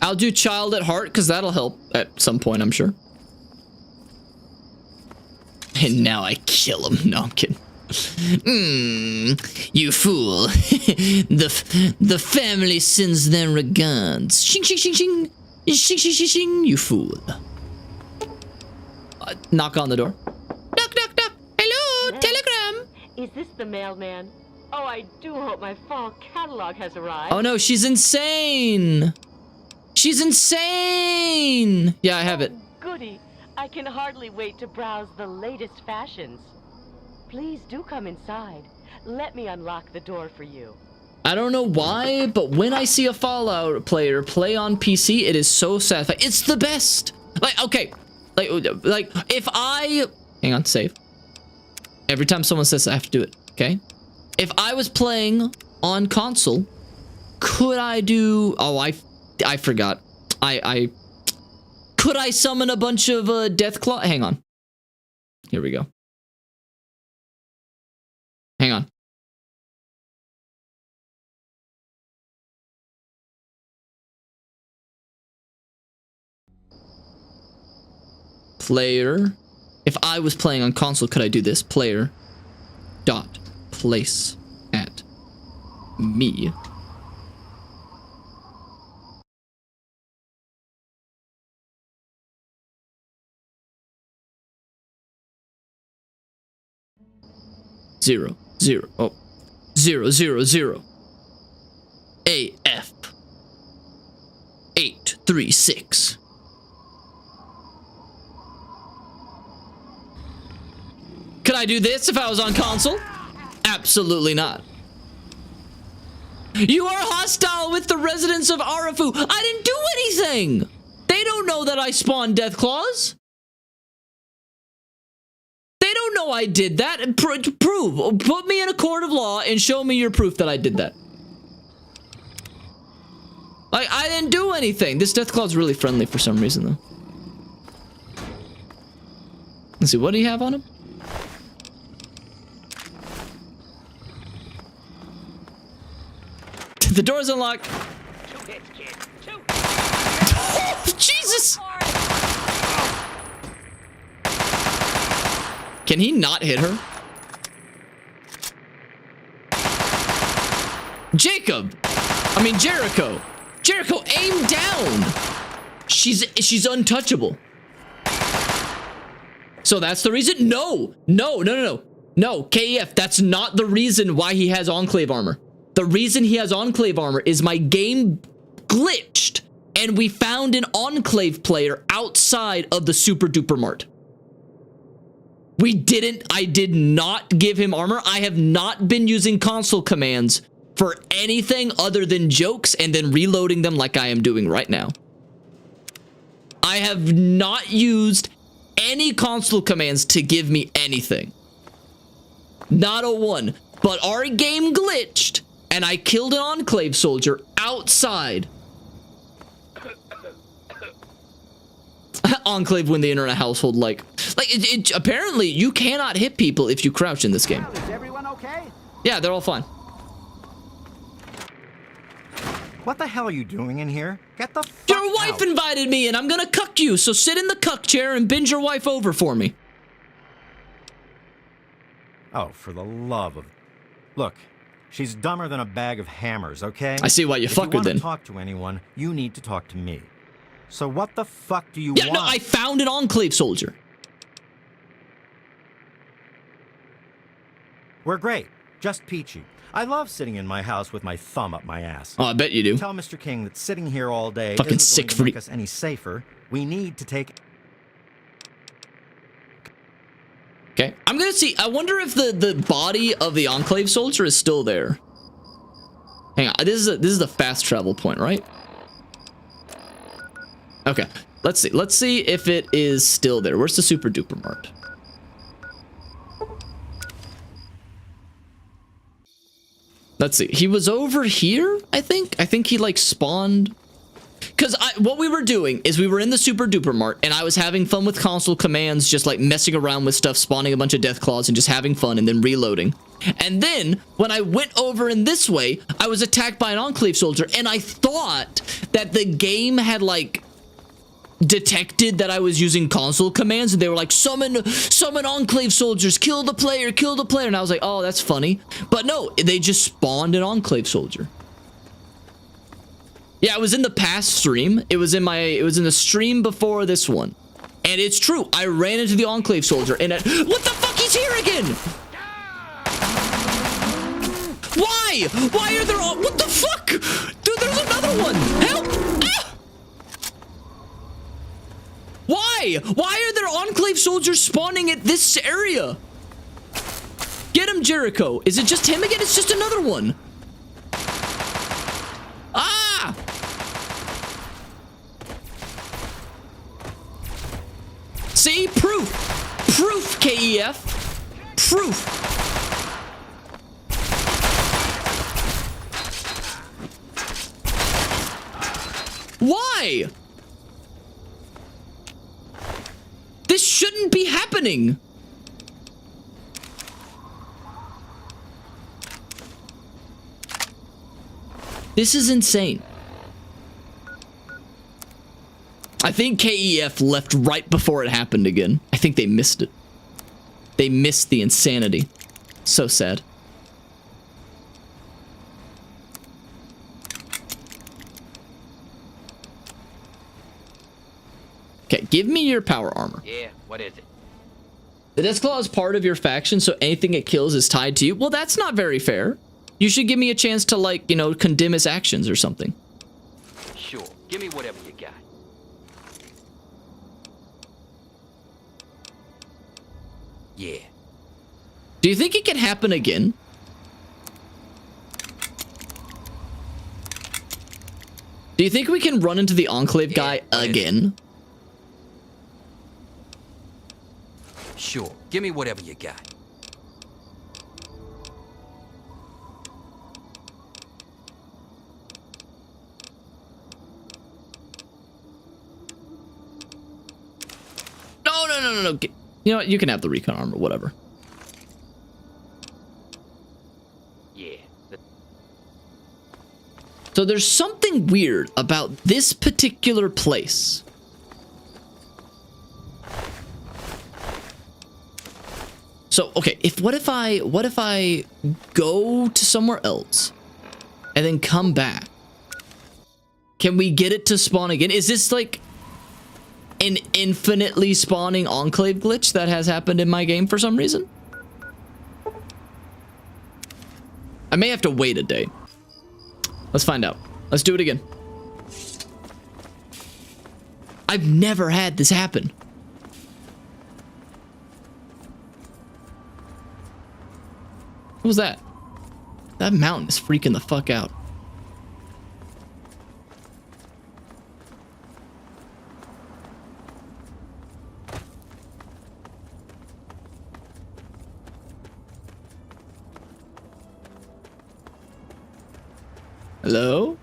I'll do child at heart because that'll help at some point, I'm sure. And now I kill him. No, I'm kidding. You fool. the family sends their regards. Shing, shing, shing, shing. Shing, shing, shing, shing. You fool. Knock on the door. Knock, knock, knock. Hello, telegram. Is this the mailman? Oh, I do hope my fall catalog has arrived. Oh no, she's insane. She's insane. Yeah, I have it. Goody. I can hardly wait to browse the latest fashions. Please do come inside. Let me unlock the door for you. I don't know why, but when I see a Fallout player play on PC, it is so satisfying. It's the best. Like, okay. Like if I... Hang on, save. Every time someone says I have to do it, okay? If I was playing on console, could I do... Oh, I forgot. Could I summon a bunch of Deathclaw? Hang on. Here we go. Hang on. Player. If I was playing on console, could I do this? Player dot place at me. Zero, zero, oh, 0, 0, 0. AF 836. Could I do this if I was on console? Absolutely not. You are hostile with the residents of Arafu. I didn't do anything. They don't know that I spawned Deathclaws. They don't know I did that. Prove. Put me in a court of law and show me your proof that I did that. Like, I didn't do anything. This Deathclaw's really friendly for some reason, though. Let's see, what do you have on him? The door's unlocked. 2 hits, kid. 2. Oh, Jesus! Can he not hit her? Jericho. Jericho, aim down. She's untouchable. So that's the reason? No, KEF, that's not the reason why he has Enclave armor. The reason he has Enclave armor is my game glitched and we found an Enclave player outside of the Super Duper Mart. I did not give him armor. I have not been using console commands for anything other than jokes and then reloading them like I am doing right now. I have not used any console commands to give me anything. Not a one. But our game glitched and I killed an Enclave soldier outside. Enclave when they enter a household apparently you cannot hit people if you crouch in this game. Well, is everyone okay? Yeah, they're all fine. What the hell are you doing in here? Get the fuck Your wife out. invited me and I'm gonna cuck you, so sit in the cuck chair and bend your wife over for me. Oh, for the love of... Look, she's dumber than a bag of hammers, okay? I see why you fuck her then. If you want to talk to anyone, you need to talk to me. So what the fuck do you want? Yeah, no, I found an Enclave soldier. We're great. Just peachy. I love sitting in my house with my thumb up my ass. Oh, I bet you do. Tell Mr. King that sitting here all day fucking isn't sick going to for make us any safer. We need to take... Okay, I'm gonna see. I wonder if the body of the Enclave soldier is still there. Hang on, this is the fast travel point, right? Okay, let's see. Let's see if it is still there. Where's the Super Duper Mart? Let's see. He was over here, I think. I think he like spawned. Because what we were doing is we were in the Super Duper Mart and I was having fun with console commands, just like messing around with stuff, spawning a bunch of death claws and just having fun and then reloading. And then when I went over in this way, I was attacked by an Enclave soldier and I thought that the game had like detected that I was using console commands and they were like, summon Enclave soldiers, kill the player. And I was like, oh, that's funny. But no, they just spawned an Enclave soldier. Yeah, it was in the past stream. It was in the stream before this one. And it's true. I ran into the Enclave soldier and what the fuck? He's here again. Why? Why are there all, what the fuck? Dude, there's another one. Help! Ah! Why? Why are there Enclave soldiers spawning at this area? Get him, Jericho. Is it just him again? It's just another one. Ah! See? Proof. Proof, KEF. Proof. Why? This shouldn't be happening. This is insane. I think KEF left right before it happened again. I think they missed it. They missed the insanity. So sad. Okay, give me your power armor. Yeah, what is it? The Deathclaw is part of your faction, so anything it kills is tied to you. Well, that's not very fair. You should give me a chance to, like, you know, condemn his actions or something. Sure, give me whatever you got. Yeah. Do you think it can happen again? Do you think we can run into the Enclave guy again? Sure, give me whatever you got. No. You know what? You can have the recon armor, whatever. Yeah. So there's something weird about this particular place. So, okay, what if I go to somewhere else and then come back? Can we get it to spawn again? Is this like an infinitely spawning Enclave glitch that has happened in my game for some reason? I may have to wait a day. Let's find out. Let's do it again. I've never had this happen. What was that? That mountain is freaking the fuck out. Hello?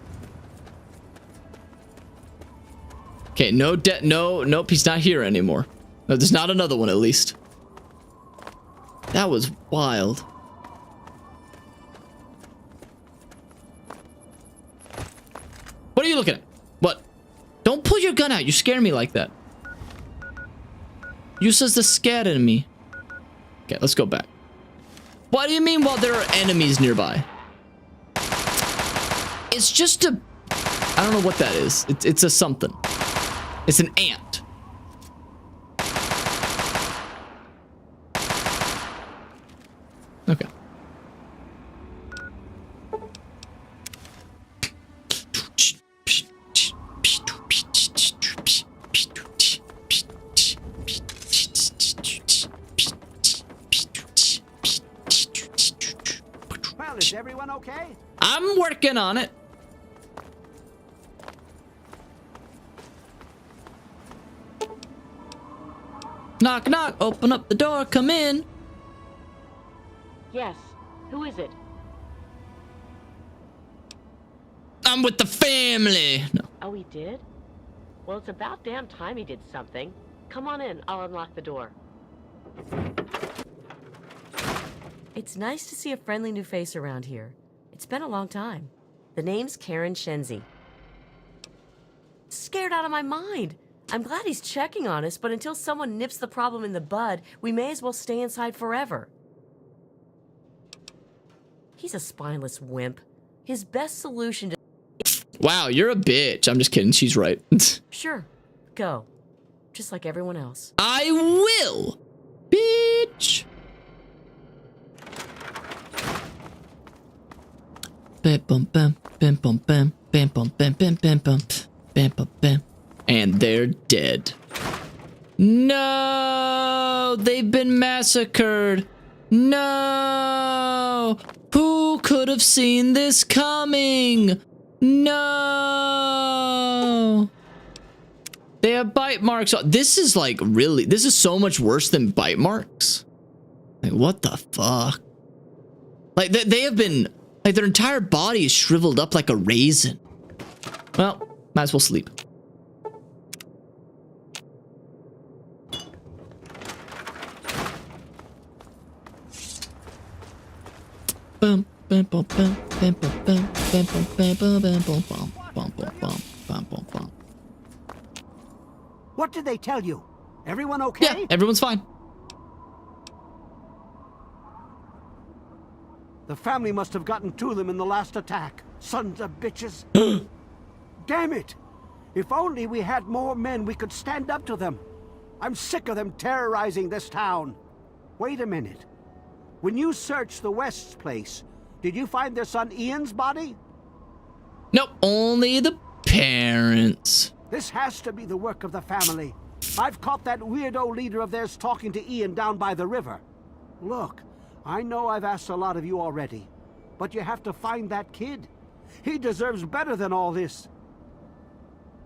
Okay, nope, he's not here anymore. No, there's not another one at least. That was wild. What are you looking at? What? Don't pull your gun out. You scare me like that. You says the scared in me. Okay, let's go back. What do you mean while there are enemies nearby? It's just a... I don't know what that is. It's a something. It's an ant. Okay. Well, is everyone okay? I'm working on it. Knock, knock. Open up the door. Come in. Yes. Who is it? I'm with the family. No. Oh, he did? Well, it's about damn time he did something. Come on in. I'll unlock the door. It's nice to see a friendly new face around here. It's been a long time. The name's Karen Shenzi. Scared out of my mind. I'm glad he's checking on us, but until someone nips the problem in the bud, we may as well stay inside forever. He's a spineless wimp. His best solution to... Wow, you're a bitch. I'm just kidding. She's right. Sure. Go. Just like everyone else. I will. Bitch. Bam bum bam bam bum bam bam bum bam bam bam bam bam bam bam. And they're dead. No, they've been massacred. No. Who could have seen this coming? No. They have bite marks. This is like really, this is so much worse than bite marks. Like, what the fuck? Like, they have been, like, their entire body is shriveled up like a raisin. Well, might as well sleep. Bum, bum, bum, bum, bum, bum, bum, bum, bum, bum, bum, bum, bum, bum, bum, bum, bum, bum. What did they tell you? Everyone okay? Yeah, everyone's fine. The family must have gotten to them in the last attack. Sons of bitches. Damn it! If only we had more men, we could stand up to them. I'm sick of them terrorizing this town. Wait a minute. When you searched the West's place, did you find their son Ian's body? Nope, only the parents. This has to be the work of the family. I've caught that weirdo leader of theirs talking to Ian down by the river. Look, I know I've asked a lot of you already, but you have to find that kid. He deserves better than all this.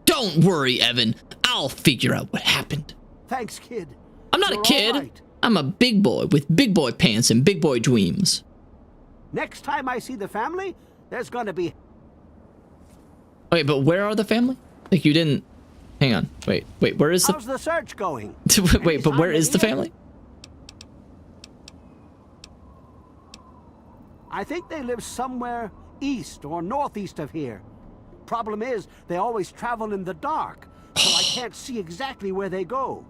Don't worry, Evan. I'll figure out what happened. Thanks, kid. I'm not You're a kid. all right. I'm a big boy with big boy pants and big boy dreams. Next time I see the family, there's gonna be... Wait, but where are the family? Like, you didn't... Hang on. Wait, where is How's the search going? Wait, but where is the family? I think they live somewhere east or northeast of here. Problem is, they always travel in the dark, so I can't see exactly where they go.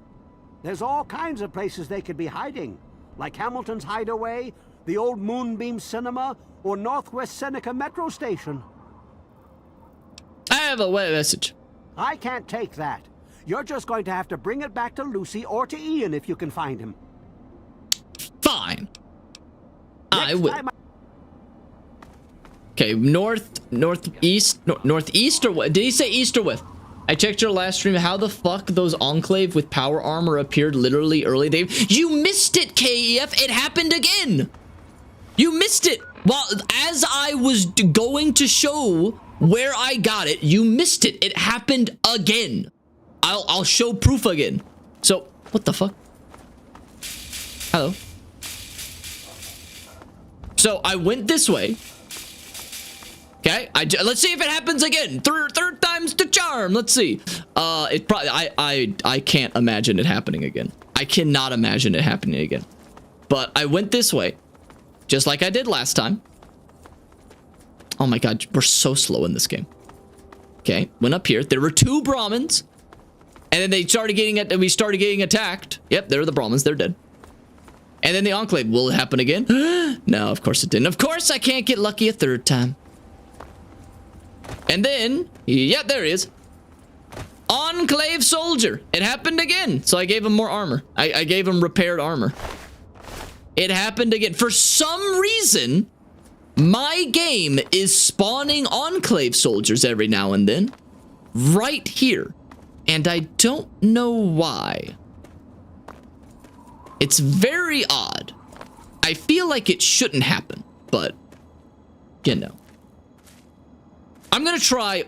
There's all kinds of places they could be hiding, like Hamilton's Hideaway, the old Moonbeam Cinema, or Northwest Seneca Metro Station. I have a wet message. I can't take that. You're just going to have to bring it back to Lucy or to Ian if you can find him. Fine. I will. Okay, northeast or what? Did he say east or west? I checked your last stream. How the fuck those Enclave with power armor appeared literally early? You missed it, KEF. It happened again. You missed it. Well, as I was going to show where I got it, you missed it. It happened again. I'll show proof again. So, what the fuck? Hello. So, I went this way. Okay, let's see if it happens again. Third time's the charm. Let's see. It probably I can't imagine it happening again. I cannot imagine it happening again. But I went this way, just like I did last time. Oh my god, we're so slow in this game. Okay, went up here. There were 2 Brahmins, and then we started getting attacked. Yep, there are the Brahmins. They're dead. And then the Enclave, will it happen again? No, of course it didn't. Of course I can't get lucky a third time. And then, yeah, there it is. Enclave Soldier. It happened again. So I gave him more armor. I gave him repaired armor. It happened again. For some reason, my game is spawning Enclave Soldiers every now and then. Right here. And I don't know why. It's very odd. I feel like it shouldn't happen, but you know. I'm gonna try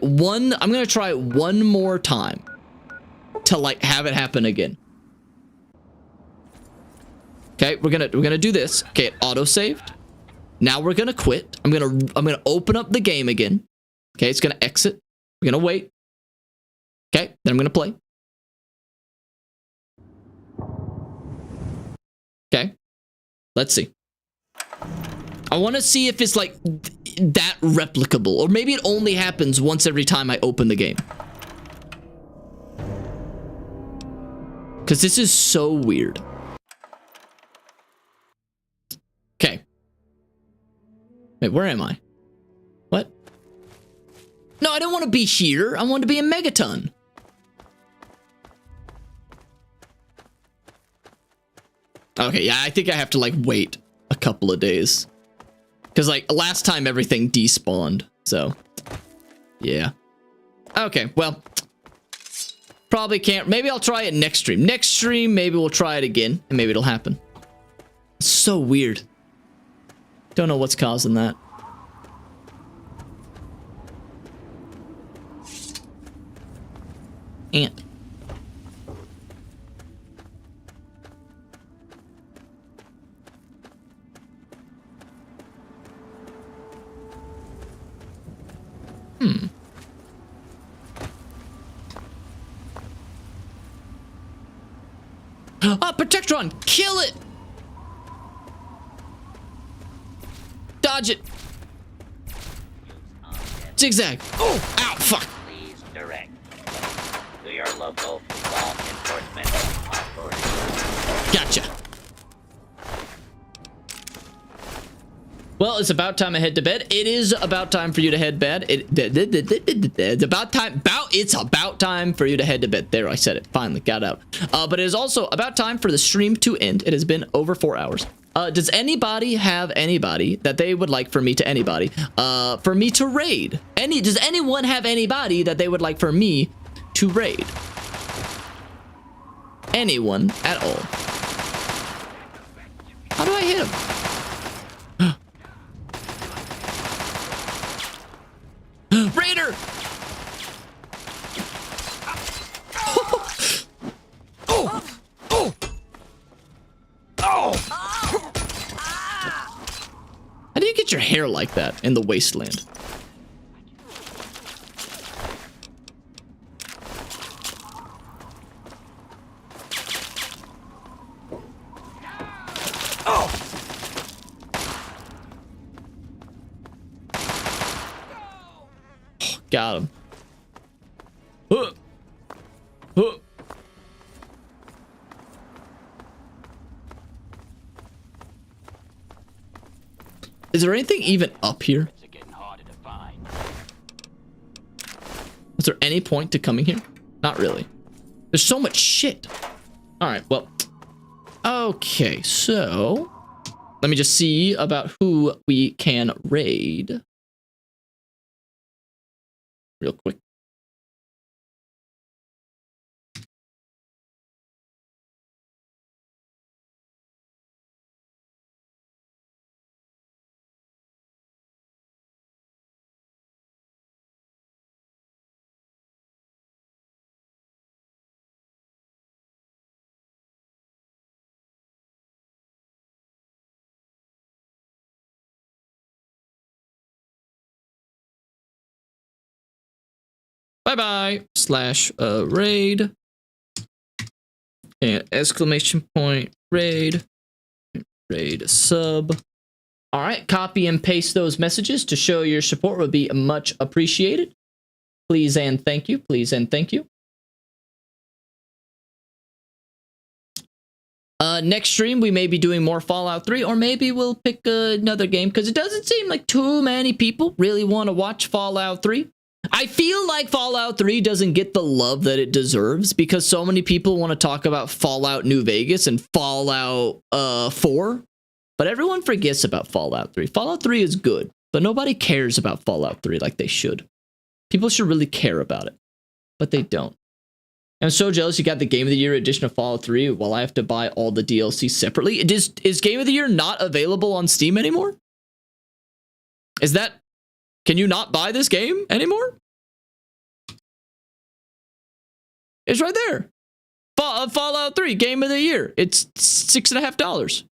one more time to like have it happen again. Okay, we're gonna do this. Okay, it auto-saved. Now we're gonna quit. I'm gonna open up the game again. Okay, it's gonna exit. We're gonna wait. Okay, then I'm gonna play. Okay, let's see. I want to see if it's like that replicable, or maybe it only happens once every time I open the game. Because this is so weird. Okay. Wait, where am I? What? No, I don't want to be here. I want to be in Megaton. Okay, yeah, I think I have to like wait a couple of days. Because like last time everything despawned. So, yeah. Okay, well. Probably can't. Maybe I'll try it next stream. Next stream, maybe we'll try it again. And maybe it'll happen. It's so weird. Don't know what's causing that. Ant. Oh, Protectron! Kill it! Dodge it! Zigzag! Oh! Ow! Fuck! Please direct to your local law enforcement authority. Gotcha. Well, it's about time I head to bed. It is about time for you to head bed. It's about time. It's about time for you to head to bed. There, I said it. Finally, got out. But it is also about time for the stream to end. It has been over 4 hours. Does anybody have anybody that they would like for me to for me to raid? Does anyone have anybody that they would like for me to raid? Anyone at all? How do I hit him? Raider! Oh! Oh! Oh! How do you get your hair like that in the wasteland? Got him. Is there anything even up here? Was there any point to coming here? Not really. There's so much shit. All right, well. Okay, so let me just see about who we can raid. Real quick. Bye-bye / raid and exclamation point raid sub. All right, copy and paste those messages to show your support would be much appreciated. Please and thank you. Please and thank you. Next stream, we may be doing more Fallout 3, or maybe we'll pick another game, because it doesn't seem like too many people really want to watch Fallout 3. I feel like Fallout 3 doesn't get the love that it deserves, because so many people want to talk about Fallout New Vegas and Fallout 4, but everyone forgets about Fallout 3. Fallout 3 is good, but nobody cares about Fallout 3 like they should. People should really care about it, but they don't. I'm so jealous you got the Game of the Year edition of Fallout 3 while I have to buy all the DLC separately. Is Game of the Year not available on Steam anymore? Is that... Can you not buy this game anymore? It's right there. Fallout 3, Game of the Year. It's $6.50.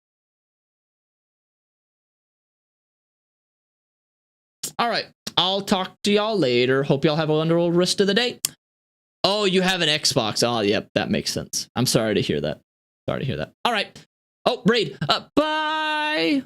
All right. I'll talk to y'all later. Hope y'all have a wonderful rest of the day. Oh, you have an Xbox. Oh, yep. That makes sense. I'm sorry to hear that. Sorry to hear that. All right. Oh, raid. Bye.